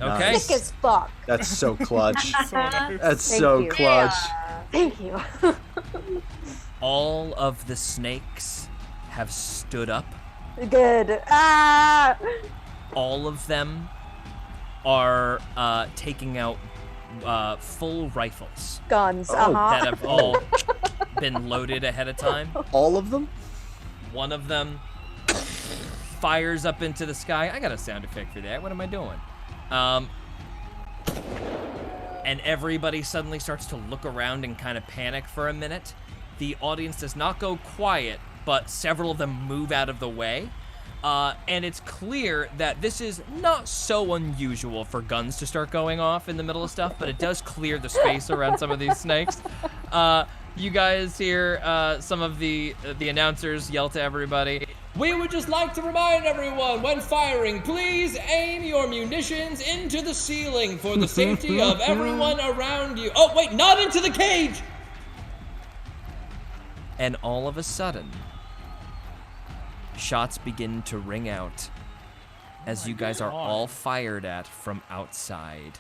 Okay. Nice. Sick as fuck. That's so clutch. That's Thank so you. clutch. Thank you. All of the snakes have stood up. Good. Ah! All of them are taking out full rifles Guns. that have all been loaded ahead of time. All of them? One of them fires up into the sky. I got a sound effect for that. What am I doing? And everybody suddenly starts to look around and kind of panic for a minute. The audience does not go quiet, but several of them move out of the way. And it's clear that this is not so unusual for guns to start going off in the middle of stuff, but it does clear the space around some of these snakes. You guys hear some of the announcers yell to everybody, We would just like to remind everyone, when firing, please aim your munitions into the ceiling for the safety of everyone around you. Oh, wait, not into the cage! And all of a sudden, shots begin to ring out as you guys are all fired at from outside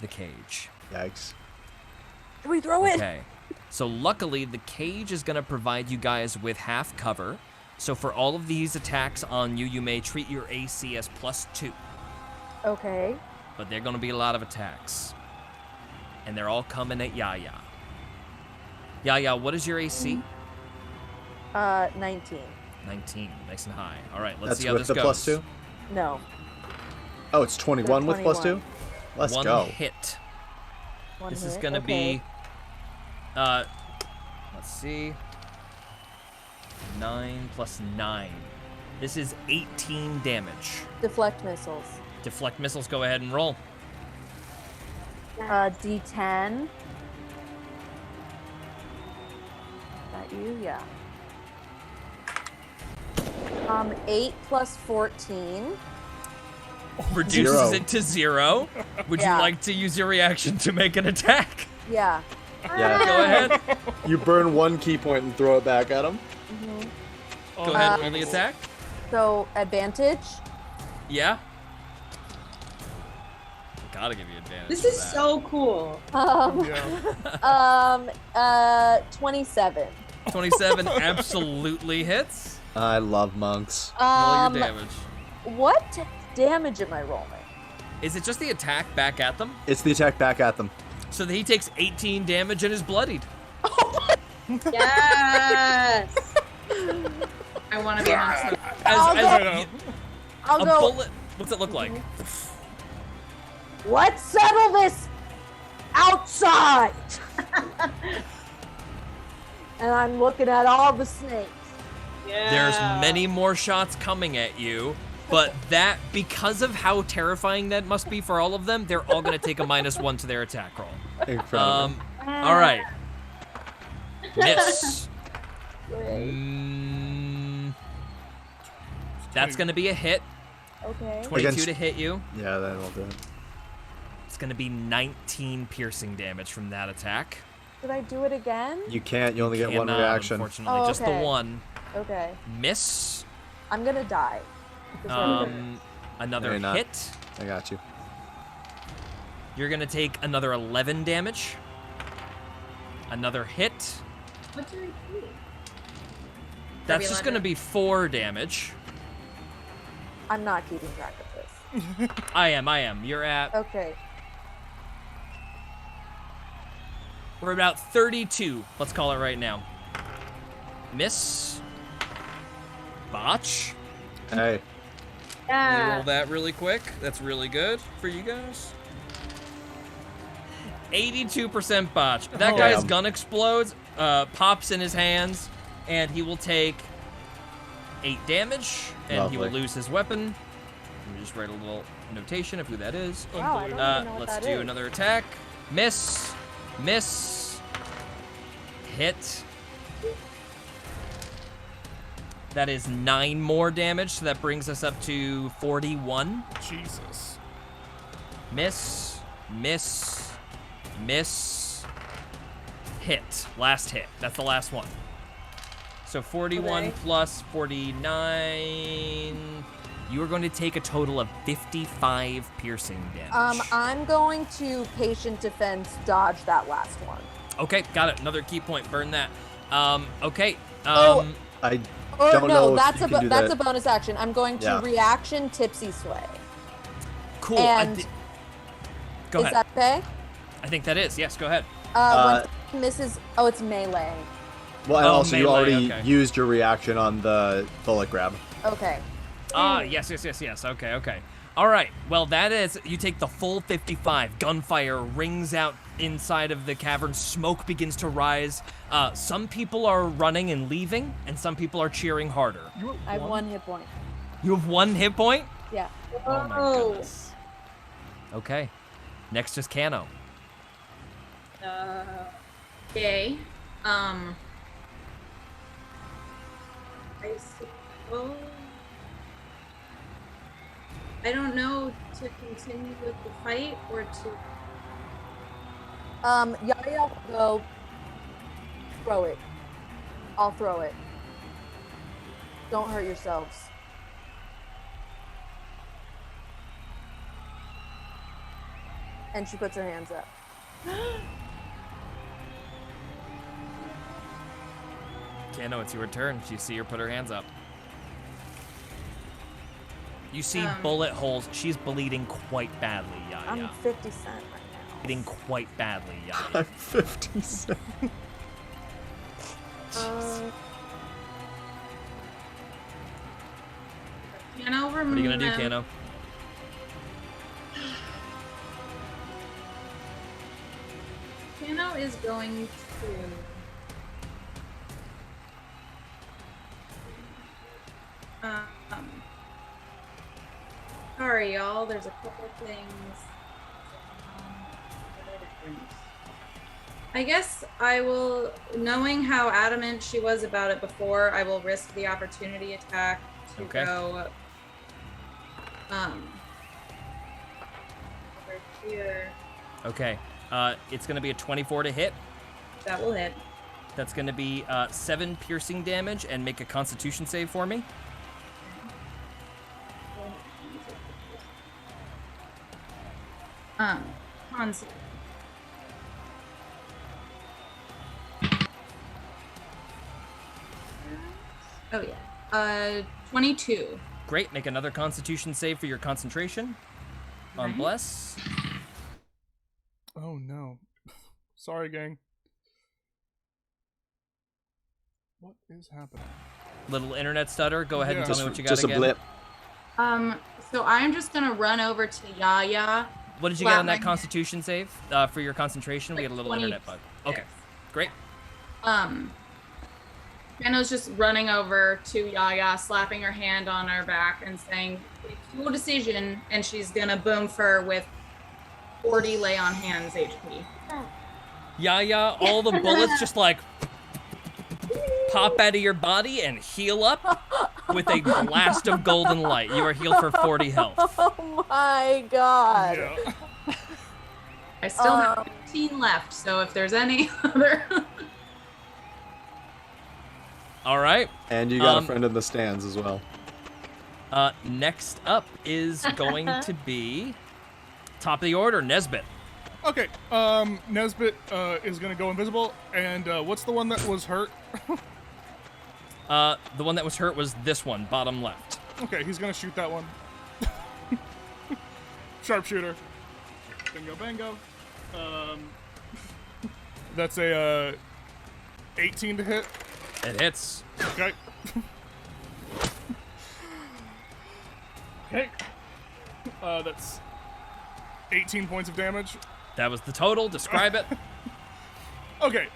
the cage. Yikes. Can we throw it? Okay. So luckily, the cage is going to provide you guys with half cover. So for all of these attacks on you, you may treat your AC as +2. Okay. But they're going to be a lot of attacks. And they're all coming at Yaya. Yaya, what is your AC? 19. 19. Nice and high. All right, let's That's see how with this the goes. +2? No. Oh, it's 21 with +2? Let's One go. hit. One This hit. is going to okay. be... let's see. 9 plus 9. This is 18 damage. Deflect missiles. Deflect missiles, go ahead and roll. D10. Is that you? Yeah. 8 plus 14. Reduces 0. it to 0. Would Yeah. you like to use your reaction to make an attack? Yeah. Yeah. Go ahead. You burn one key point and throw it back at him. Go ahead and roll the attack. So, advantage? Yeah. Gotta give you advantage. This for is that. so cool. 27. 27 absolutely hits. I love monks. Roll your damage. What damage am I rolling? Is it just the attack back at them? It's the attack back at them. So that he takes 18 damage and is bloodied. Yes. I want to be honest. I'll a go. bullet. What's it look like? Let's settle this outside. And I'm looking at all the snakes. Yeah. There's many more shots coming at you, but that, because of how terrifying that must be for all of them, they're all going to take a -1 to their attack roll. Incredible. All right. Miss. That's going to be a hit. Okay. 22 Against- to hit you. Yeah, that'll do it. It's going to be 19 piercing damage from that attack. Did I do it again? You can't. You only get one Cannot, reaction. Unfortunately, Oh, just the okay. one. Okay. Miss. I'm gonna die. Another No, you're not. hit. I got you. You're going to take another 11 damage. Another hit. What's your HP? That's just going to be 4 damage. I'm not keeping track of this. I am. You're at... Okay. We're about 32. Let's call it right now. Miss. Botch. Hey. Let me roll that really quick. That's really good for you guys. 82% botch. That guy's Damn. gun explodes, pops in his hands, and he will take 8 damage, and he will Lovely. lose his weapon. Let me just write a little notation of who that is. Wow, I don't even know what Let's that do is. another attack. Miss. Miss. Hit. That is 9 more damage, so that brings us up to 41. Jesus. Miss. Miss. Miss. Hit. Last hit. That's the last one. So 41 Okay. plus 49. You are going to take a total of 55 piercing damage. I'm going to patient defense dodge that last one. Okay, got it. Another key point. Burn that. Okay. Oh. I Or don't know no, if that's you a can do that's that. a bonus action. I'm going to Yeah. reaction tipsy sway. Cool. And Go is ahead. that okay? I think that is. Yes, go ahead. When misses, oh, it's melee. Well, and Oh, also you melee, already okay. used your reaction on the bullet grab. Okay. Yes. Okay. All right. Well, that is, you take the full 55. Gunfire rings out inside of the cavern. Smoke begins to rise. Some people are running and leaving, and some people are cheering harder. I have 1 hit point. You have 1 hit point? Yeah. Oh my goodness. Okay. Next is Kano. Okay. Oh. I don't know to continue with the fight or to. Yaya will go throw it. I'll throw it. Don't hurt yourselves. And she puts her hands up. Kano, it's your turn. You see her put her hands up. You see bullet holes. She's bleeding quite badly, Yaya. I'm 50 Cent right now. Bleeding quite badly, Yaya. I'm 50 Cent. Kano, remove What are you gonna do, them. Kano? Kano is going to. Sorry, y'all. There's a couple things. I guess I will, knowing how adamant she was about it before, I will risk the opportunity attack to go over here. Okay. It's gonna be a 24 to hit. That will hit. That's gonna be 7 piercing damage, and make a Constitution save for me. Hans. Oh yeah. 22. Great. Make another Constitution save for your concentration. On bless. Oh no. Sorry, gang. What is happening? Little internet stutter. Go ahead and tell me what you got Just again. a blip. So I'm just gonna run over to Yaya. What did you get on that Constitution save for your concentration? We had a little internet bug. Okay, great. Kano's just running over to Yaya, slapping her hand on her back and saying, "It's your decision," and she's gonna boom fur with 40 lay on hands HP. Yaya, all the bullets just like pop out of your body and heal up with a blast of golden light. You are healed for 40 health. Oh my god. Yeah. I still have 15 left, so if there's any other... All right. And you got a friend in the stands as well. Next up is going to be top of the order, Nesbit. Okay, Nesbit is gonna go invisible, and what's the one that was hurt? The one that was hurt was this one, bottom left. Okay, he's gonna shoot that one. Sharpshooter. Bingo, bango. That's a 18 to hit. It hits. Okay. Okay. That's 18 points of damage. That was the total. Describe it. Okay,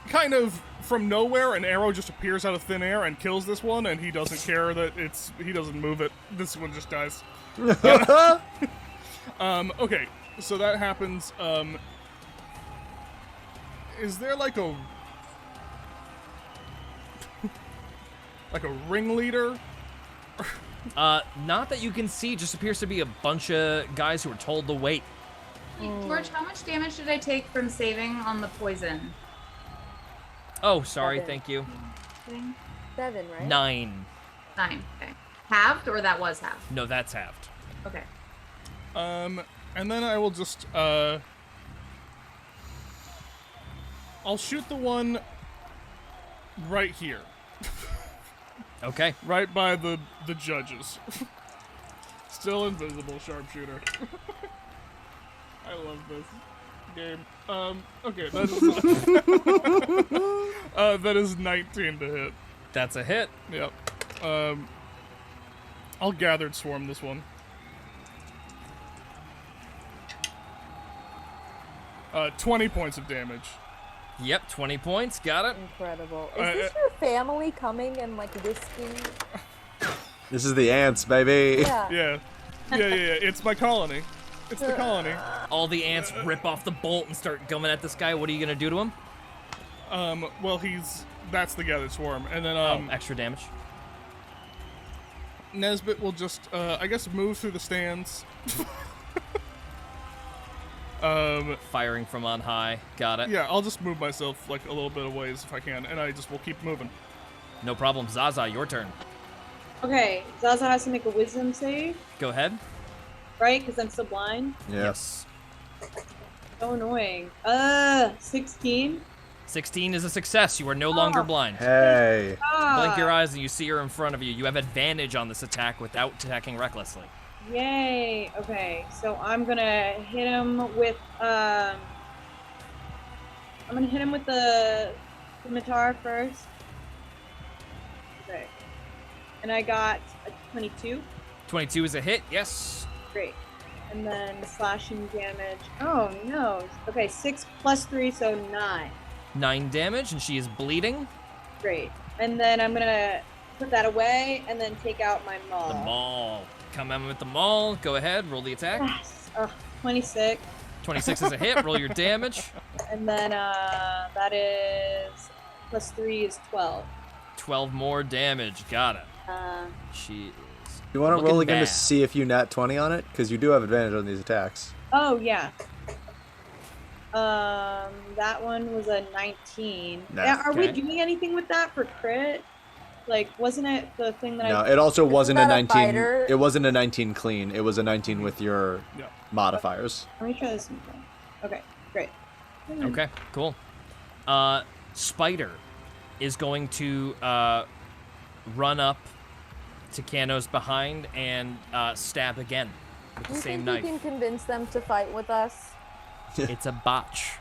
kind of from nowhere, an arrow just appears out of thin air and kills this one, and he doesn't care that he doesn't move it. This one just dies. Okay, so that happens. Is there like a ringleader? Not that you can see, just appears to be a bunch of guys who are told to wait. George, how much damage did I take from saving on the poison? Oh, sorry, 7. thank you. 7, right? 9. 9, okay. Halved, or that was halved? No, that's halved. Okay. And then I will just, I'll shoot the one right here. Okay. Right by the judges. Still invisible, sharpshooter. I love this game. Okay, that is 19 to hit. That's a hit. Yep. I'll gathered swarm this one. 20 points of damage. Yep, 20 points. Got it. Incredible. Is this your family coming and like whisking? This is the ants, baby. Yeah. Yeah. It's my colony. It's the colony. All the ants rip off the bolt and start going at this guy. What are you gonna do to him? Well, that's the gathered swarm, and then extra damage. Nesbit will just, I guess, move through the stands. Firing from on high. Got it. Yeah, I'll just move myself like a little bit of ways if I can, and I just will keep moving. No problem. Zaza, your turn. Okay, Zaza has to make a wisdom save, Go ahead. right? Because I'm still blind. Yes. So annoying. 16. 16 is a success. You are no longer blind. Hey. Blink your eyes and you see her in front of you. You have advantage on this attack without attacking recklessly. Yay. Okay, so I'm gonna hit him with the scimitar first. Okay. And I got a 22. 22 is a hit. Yes. Great. And then slashing damage. Oh no. Okay, 6 plus 3, so 9. 9 damage, and she is bleeding. Great. And then I'm gonna put that away and then take out my maul. The maul. Come in with the maul. Go ahead. Roll the attack. Yes. 26. 26 is a hit. Roll your damage. And then that is plus 3 is 12. 12 more damage. Got it. She is. You want to looking roll again bad. to see if you nat 20 on it? Because you do have advantage on these attacks. Oh yeah. That one was a 19. Nice. Yeah, are we Okay. doing anything with that for crit? Like, wasn't it the thing that No, it also wasn't a that a 19. fighter? It wasn't a 19 clean. It was a 19 with your modifiers. Let me try this again. Okay, great. Okay, cool. Spider is going to run up to Kano's behind and stab again with the You same think knife. you can convince them to fight with us? It's a botch.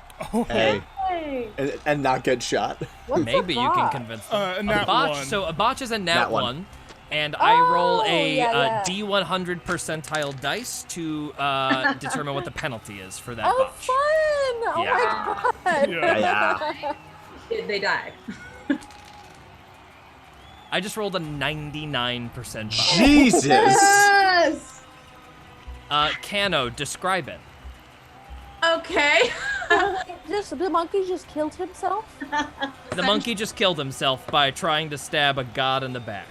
Hey. Hey. And not get shot. What's Maybe a you can bot? convince them. A nat botch. one. So a botch is a nat, Nat one. one. And I roll a yeah. D100 percentile dice to determine what the penalty is for that Oh, botch. fun! Oh my god! Yeah. They die. I just rolled a 99% botch. Jesus. Yes! Kano, describe it. Okay. The monkey just killed himself? The monkey just killed himself by trying to stab a god in the back.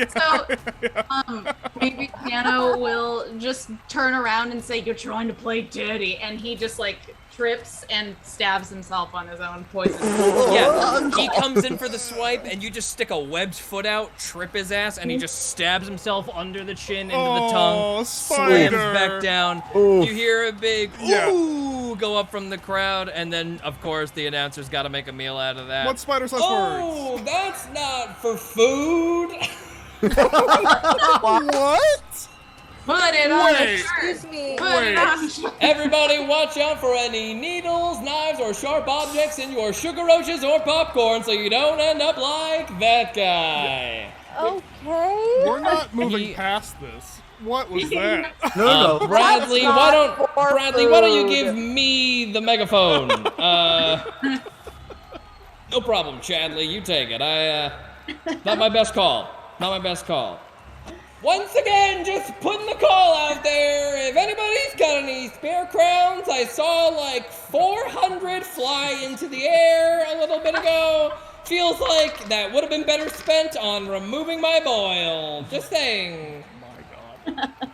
So, maybe Kano will just turn around and say, "You're trying to play dirty," and he just like trips and stabs himself on his own poison. Yeah, he comes in for the swipe, and you just stick a webbed foot out, trip his ass, and he just stabs himself under the chin, into the tongue, slams Spider. back down. Oof. You hear a big Yeah. ooh go up from the crowd, and then, of course, the announcer's got to make a meal out of that. What spider's last words? Oh, that's not for food. What? Put it on a Wait. shirt. Excuse me. Put it on a shirt. Everybody watch out for any needles, knives, or sharp objects in your sugar roaches or popcorn so you don't end up like that guy. Okay. We're not moving He- past this. What was that? No. Bradley, That's why not don't for Bradley, why don't you food. give me the megaphone? No problem, Chadley. You take it. Not my best call. Not my best call. Once again, just putting the call out there. If anybody's got any spare crowns, I saw like 400 fly into the air a little bit ago. Feels like that would have been better spent on removing my boil. Just saying.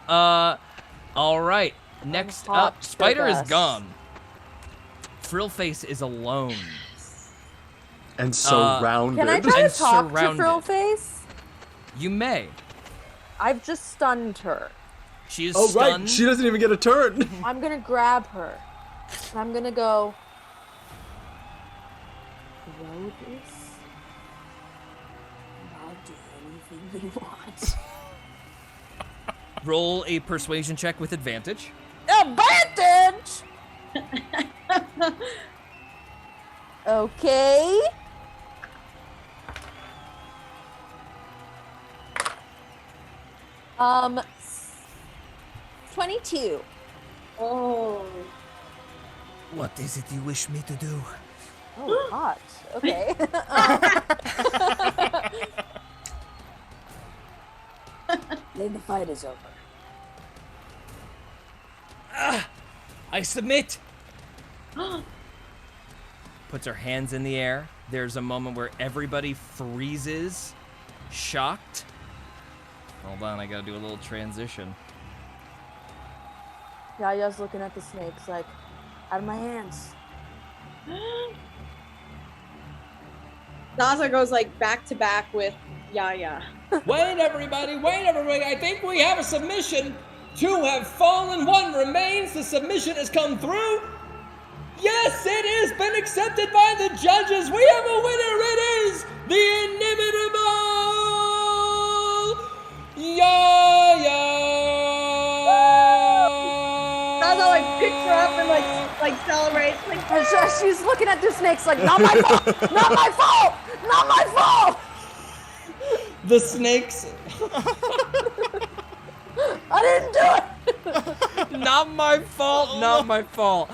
All right. Next hot up, Spider is dust. gone. Frillface is alone. And surrounded. Can I try And to talk to surrounded. Frillface? You may. I've just stunned her. She is Oh, stunned. right. She doesn't even get a turn. I'm gonna grab her. And I'm gonna go. Throw this. And I'll do anything you want. Roll a persuasion check with advantage. Advantage! Okay. Um, 22. Oh. What is it you wish me to do? Oh, hot. Okay. Then the fight is over. I submit. Puts her hands in the air. There's a moment where everybody freezes shocked. Hold on, I gotta do a little transition. Yaya's looking at the snakes like, out of my hands. Zaza goes like back to back with Yaya. Wait, everybody, I think we have a submission. 2 have fallen, 1 remains. The submission has come through. Yes, it has been accepted by the judges. We have a winner. It is the inimitable Yaya. Zaza like picks her up and like celebrates. Like, She's looking at the snakes like, not my fault, not my fault, not my fault. The snakes. I didn't do it. Not my fault, not my fault.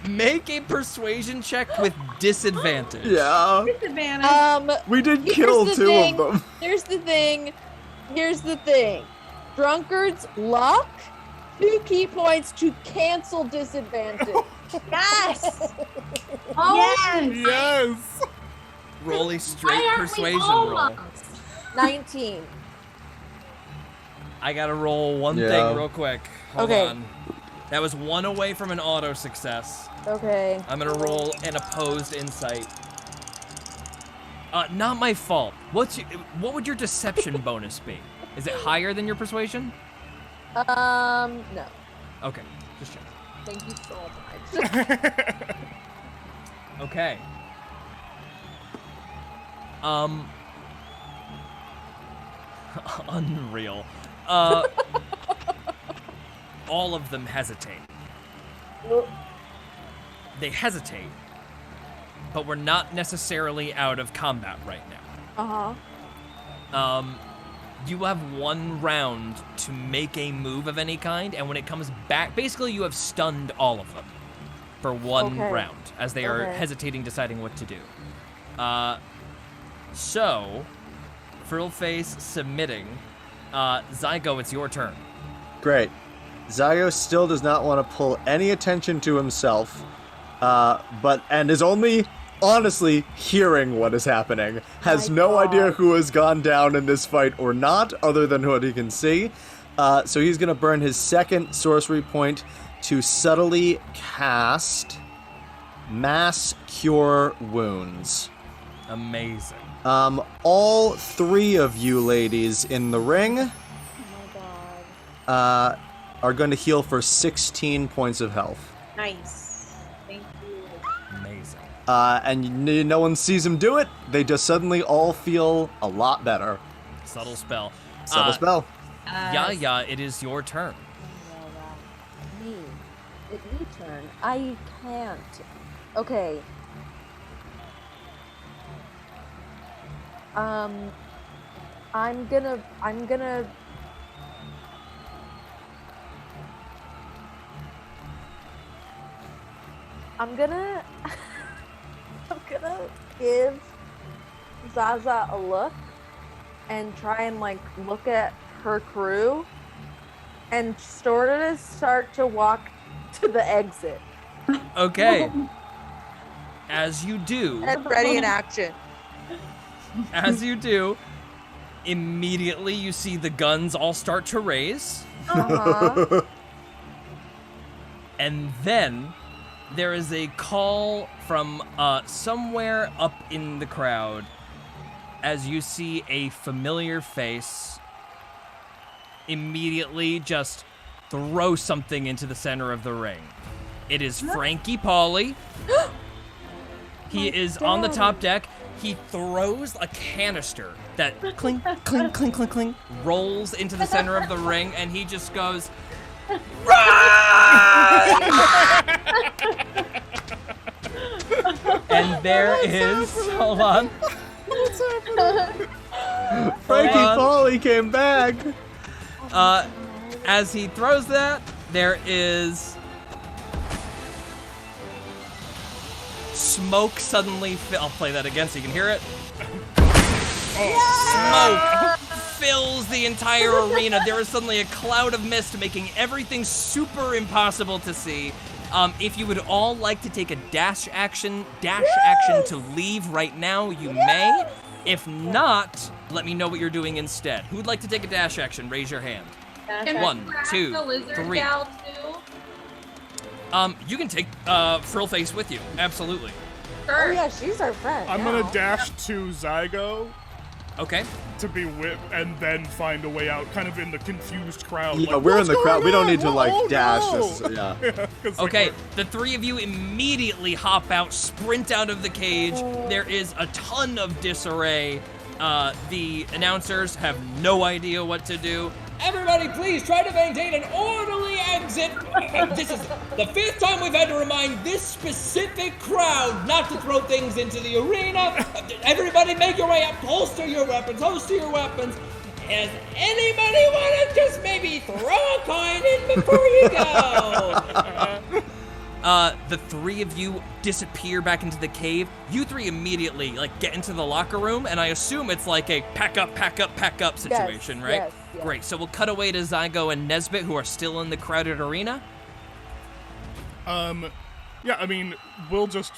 Make a persuasion check with disadvantage. Yeah. disadvantage. We did Here's kill the 2 thing. of them. Here's the thing. Drunkard's luck, 2 key points to cancel disadvantage. Yes. Oh, Yes. Yes. Roll a straight why aren't we persuasion all roll. monks? 19. I gotta roll one Yeah. thing real quick. Hold Okay. on. That was 1 away from an auto success. Okay. I'm gonna roll an opposed insight. Not my fault. What would your deception bonus be? Is it higher than your persuasion? No. Okay, just check. Thank you so much. Okay. Unreal. All of them hesitate. They hesitate, but we're not necessarily out of combat right now. You have 1 round to make a move of any kind, and when it comes back, basically you have stunned all of them for 1 Okay. round as they are Okay. hesitating, deciding what to do. So, Frillface submitting. Zygo, it's your turn. Great. Zygo still does not want to pull any attention to himself, and is only honestly hearing what is happening. Has no idea who has gone down in this fight or not, other than what he can see. So he's gonna burn his 2nd sorcery point to subtly cast Mass Cure Wounds. Amazing. All 3 of you ladies in the ring are going to heal for 16 points of health. Nice. Thank you. Amazing. And no one sees him do it. They just suddenly all feel a lot better. Subtle spell. Subtle spell. Yaya, it is your turn. Me. It's me turn. I can't. Okay. I'm gonna give Zaza a look and try and like look at her crew and sort of start to walk to the exit. Okay. As you do, And ready in action. as you do, immediately you see the guns all start to raise. Uh-huh. And then there is a call from somewhere up in the crowd as you see a familiar face immediately just throw something into the center of the ring. It is Frankie Pauley. He is on the top deck. He throws a canister that clink, clink, clink, clink, clink, rolls into the center of the ring, and he just goes, "Run!" And there is, hold on. Frankie Pauley came back. As he throws that, there is smoke suddenly. I'll play that again so you can hear it. Smoke fills the entire arena. There is suddenly a cloud of mist making everything super impossible to see. If you would all like to take a dash action to leave right now, you may. If not, let me know what you're doing instead. Who'd like to take a dash action? Raise your hand. Can we 1, grab 2, the lizard 3. gal too? You can take Frillface with you. Absolutely. Sure. Oh yeah, she's our friend. I'm now. gonna dash to Zygo Okay. to be whipped and then find a way out, kind of in the confused crowd. Yeah, like, we're in "What's the crowd. going We don't on? need to like Oh, dash no!" this. Yeah. Yeah, 'cause, like, Okay, we're- the three of you immediately hop out, sprint out of the cage. There is a ton of disarray. The announcers have no idea what to do. Everybody, please try to maintain an orderly exit. This is the 5th time we've had to remind this specific crowd not to throw things into the arena. Everybody, make your way up. Holster your weapons. Holster your weapons. Does anybody want to just maybe throw a coin in before you go? The three of you disappear back into the cave. You three immediately get into the locker room, and I assume it's like a pack up situation, right? yes, yes. Great. So we'll cut away to Zygo and Nesbit, who are still in the crowded arena. Yeah, I mean, we'll just,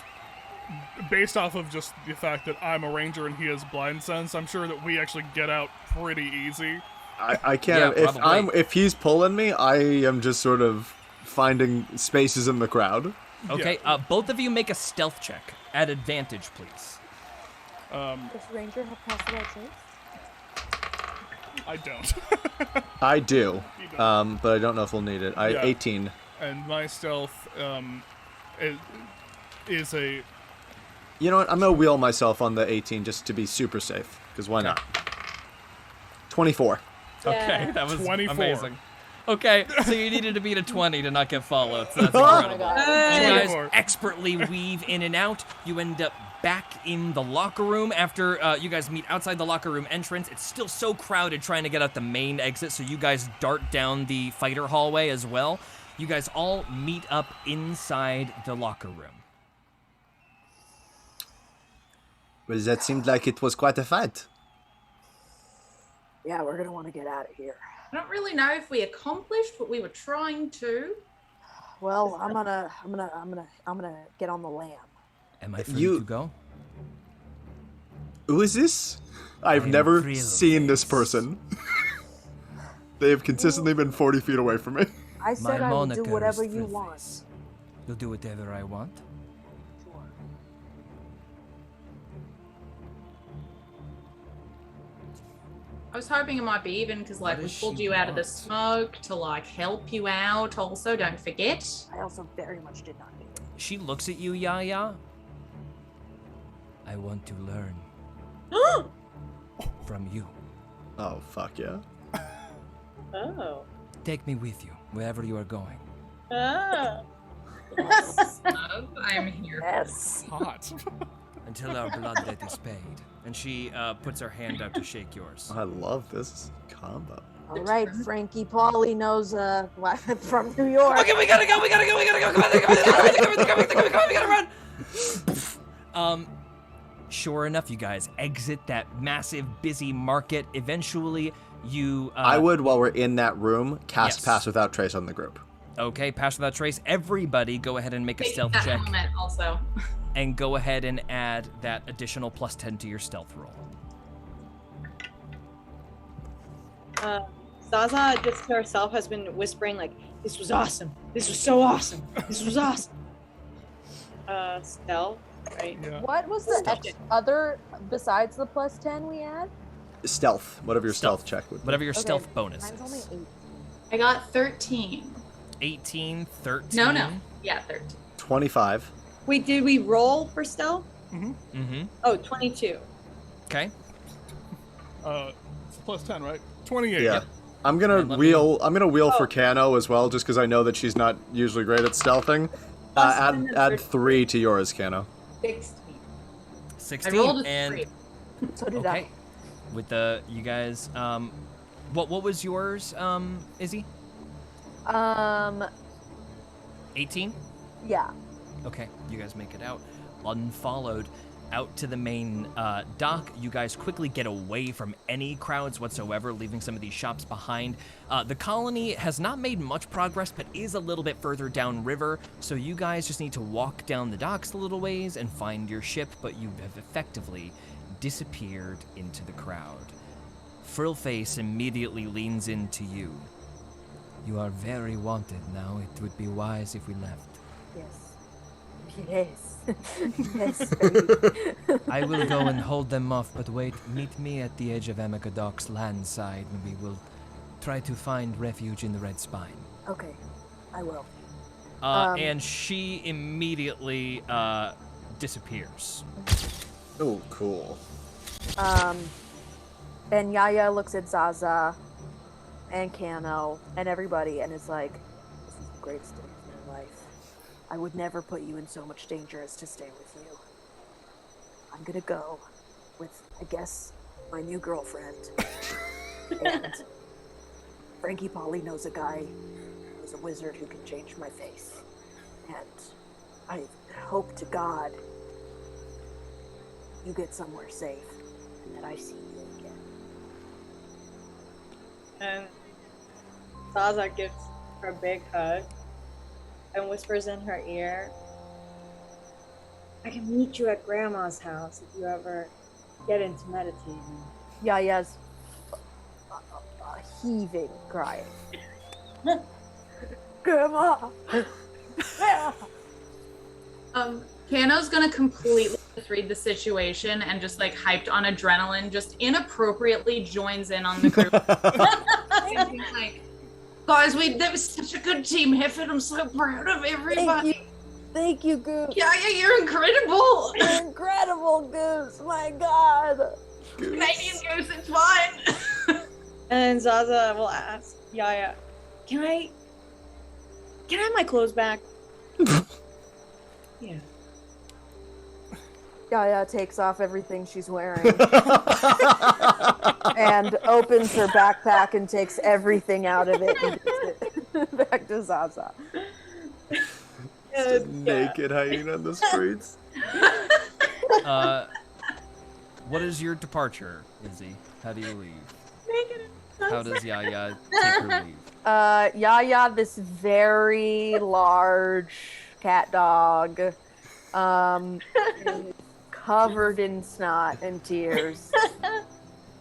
based off of just the fact that I'm a ranger and he has blind sense, I'm sure that we actually get out pretty easy. I can't. Yeah, if probably. if he's pulling me, I am just sort of finding spaces in the crowd. Okay. Both of you make a stealth check at advantage, please. Does Ranger have possible traits? I don't. I do, but I don't know if we'll need it. Yeah. 18. And my stealth is a... You know what? I'm gonna wheel myself on the 18 just to be super safe. Because why not? 24. Okay, that was 24. amazing. Okay, so you needed to beat a 20 to not get followed. So that's Oh my incredible. god. You guys 24. expertly weave in and out. You end up back in the locker room after you guys meet outside the locker room entrance. It's still so crowded trying to get out the main exit, so you guys dart down the fighter hallway as well. You guys all meet up inside the locker room. Well, that seemed like it was quite a fight. Yeah, we're gonna want to get out of here. I don't really know if we accomplished what we were trying to. Well, I'm gonna get on the lamb. Am I free You- to go? Who is this? I I've am never Frillface. seen this person. They have consistently been 40 feet away from me. I said I would do moniker whatever is you Frillface. want. You'll do whatever I want. Sure. I was hoping it might be even because What we does pulled she you out of the want? smoke to help you out. Also, don't forget. I also very much did not need it. She looks at you, Yaya. I want to learn from you. Oh, fuck yeah. Oh. Take me with you, wherever you are going. Oh. I'm here. Yes. Hot. Until our blood debt is paid. And she puts her hand out to shake yours. I love this combo. All right, Frankie Pauly knows from New York. Okay, we gotta go. Come on, we gotta run. Sure enough, you guys exit that massive, busy market. Eventually, you. I would, while we're in that room, cast Yes. Pass Without Trace on the group. Okay, pass without trace. Everybody, go ahead and make a Take stealth that check, helmet also. and go ahead and add that additional +10 to your stealth roll. Zaza, just to herself, has been whispering "This was awesome. This was so awesome. This was awesome." Stealth, right? Yeah. What was the other besides the +10 we had? Stealth, whatever your stealth check would be. Whatever your Okay, stealth bonus Mine's only is. 8. I got 13. 18, 13. No. Yeah, 13. 25. Wait, did we roll for stealth? Mm-hmm. Oh, 22. Okay. It's +10, right? 28. Yeah. I'm gonna And let wheel. I'm gonna wheel for Oh. Kano as well, just because I know that she's not usually great at stealthing. Plus Add 10 and 3 to yours, Kano. 16. 16. I rolled a and 3. So did okay. With the you guys, what was yours, Izzy? I. 18. Yeah. Okay, you guys make it out, unfollowed, out to the main dock. You guys quickly get away from any crowds whatsoever, leaving some of these shops behind. The colony has not made much progress, but is a little bit further downriver, so you guys just need to walk down the docks a little ways and find your ship, but you have effectively disappeared into the crowd. Frillface immediately leans into you. You are very wanted now. It would be wise if we left. Yes. Yes. Yes, baby. I will go and hold them off, but wait, meet me at the edge of Amica Dock's land side, and we will try to find refuge in the Red Spine. Okay, I will. And she immediately disappears. Oh, cool. And Yaya looks at Zaza and Kano and everybody and is like, this is the greatest day of my life. I would never put you in so much danger as to stay with you. I'm gonna go with, I guess, my new girlfriend. And Frankie Polly knows a guy who's a wizard who can change my face. And I hope to God you get somewhere safe and that I see you again. And Zaza gives her a big hug and whispers in her ear, I can meet you at Grandma's house if you ever get into meditating. Yaya's heaving, crying. Grandma! Kano's gonna completely read the situation and just like hyped on adrenaline, just inappropriately joins in on the group. And being like, guys, that was such a good team effort. I'm so proud of everybody. Thank you, Goose. Yeah, you're incredible. You're incredible, Goose. My God. Canadian Goose, it's fine. And Zaza will ask Yaya, can I have my clothes back? Yeah. Yaya takes off everything she's wearing and opens her backpack and takes everything out of it and gives it back to Zaza. Naked hyena on the streets. What is your departure, Izzy? How do you leave? How does Yaya take her leave? Yaya, this very large cat dog, covered in snot and tears,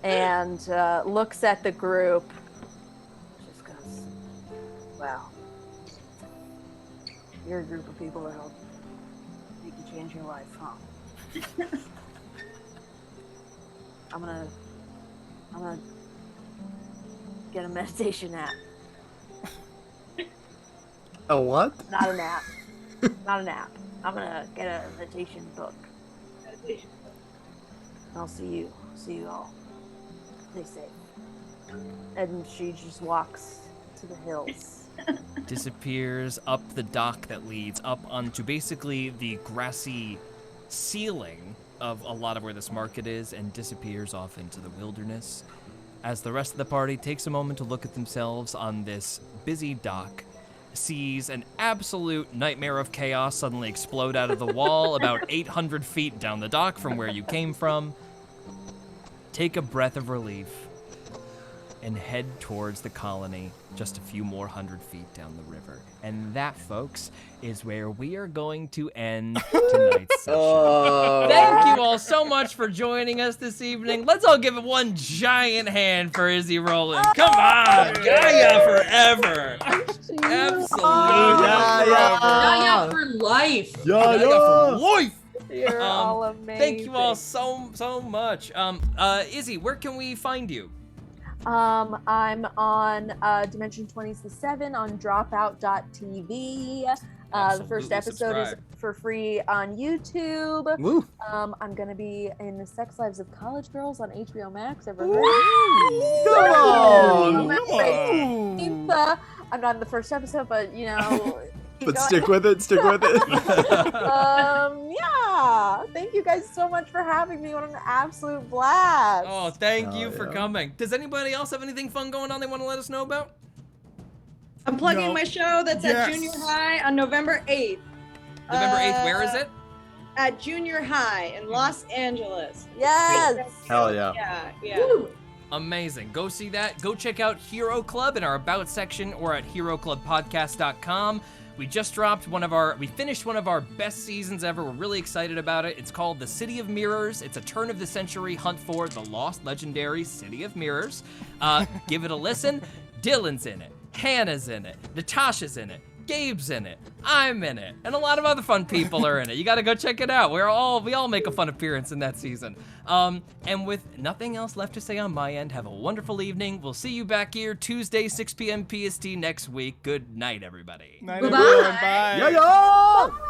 and looks at the group. Just goes, wow. You're a group of people that'll make you change your life, huh? I'm gonna get a meditation app. A what? Not an app. Not an app. I'm gonna get a meditation book. I'll see you all. Stay safe. And she just walks to the hills. Disappears up the dock that leads up onto basically the grassy ceiling of a lot of where this market is and disappears off into the wilderness. As the rest of the party takes a moment to look at themselves on this busy dock, sees an absolute nightmare of chaos suddenly explode out of the wall about 800 feet down the dock from where you came from. Take a breath of relief and head towards the colony just a few more 100 feet down the river. And that, folks, is where we are going to end tonight's session. Thank you all so much for joining us this evening. Let's all give it one giant hand for Izzy Roland. Come on, Yaya forever. Absolutely. Yaya for life. Yaya for life. You're all amazing. Thank you all so much. Izzy, where can we find you? I'm on Dimension 27 on dropout.tv. The first episode is for free on YouTube. Woo. I'm gonna be in the Sex Lives of College Girls on HBO Max. Ever Come heard? on. I'm not in the first episode, but you know. But stick with it. Stick with it. Yeah. Thank you guys so much for having me. What an absolute blast. Oh, thank you for coming. Does anybody else have anything fun going on they want to let us know about? I'm plugging my show that's at Junior High on November 8th. November 8th, where is it? At Junior High in Los Angeles. Yes. Hell yeah. Yeah. Woo. Amazing. Go see that. Go check out Hero Club in our About section or at heroclubpodcast.com. we just finished one of our best seasons ever. We're really excited about it. It's called The City of Mirrors. It's a turn of the century hunt for the lost legendary City of Mirrors. Give it a listen. Dylan's in it. Hannah's in it. Natasha's in it. Gabe's in it, I'm in it, and a lot of other fun people are in it. You gotta go check it out. We all make a fun appearance in that season. And with nothing else left to say on my end, have a wonderful evening. We'll see you back here Tuesday, 6 p.m. PST next week. Good night, everybody. Night, Bye-bye. everyone. Bye. Yeah, yeah!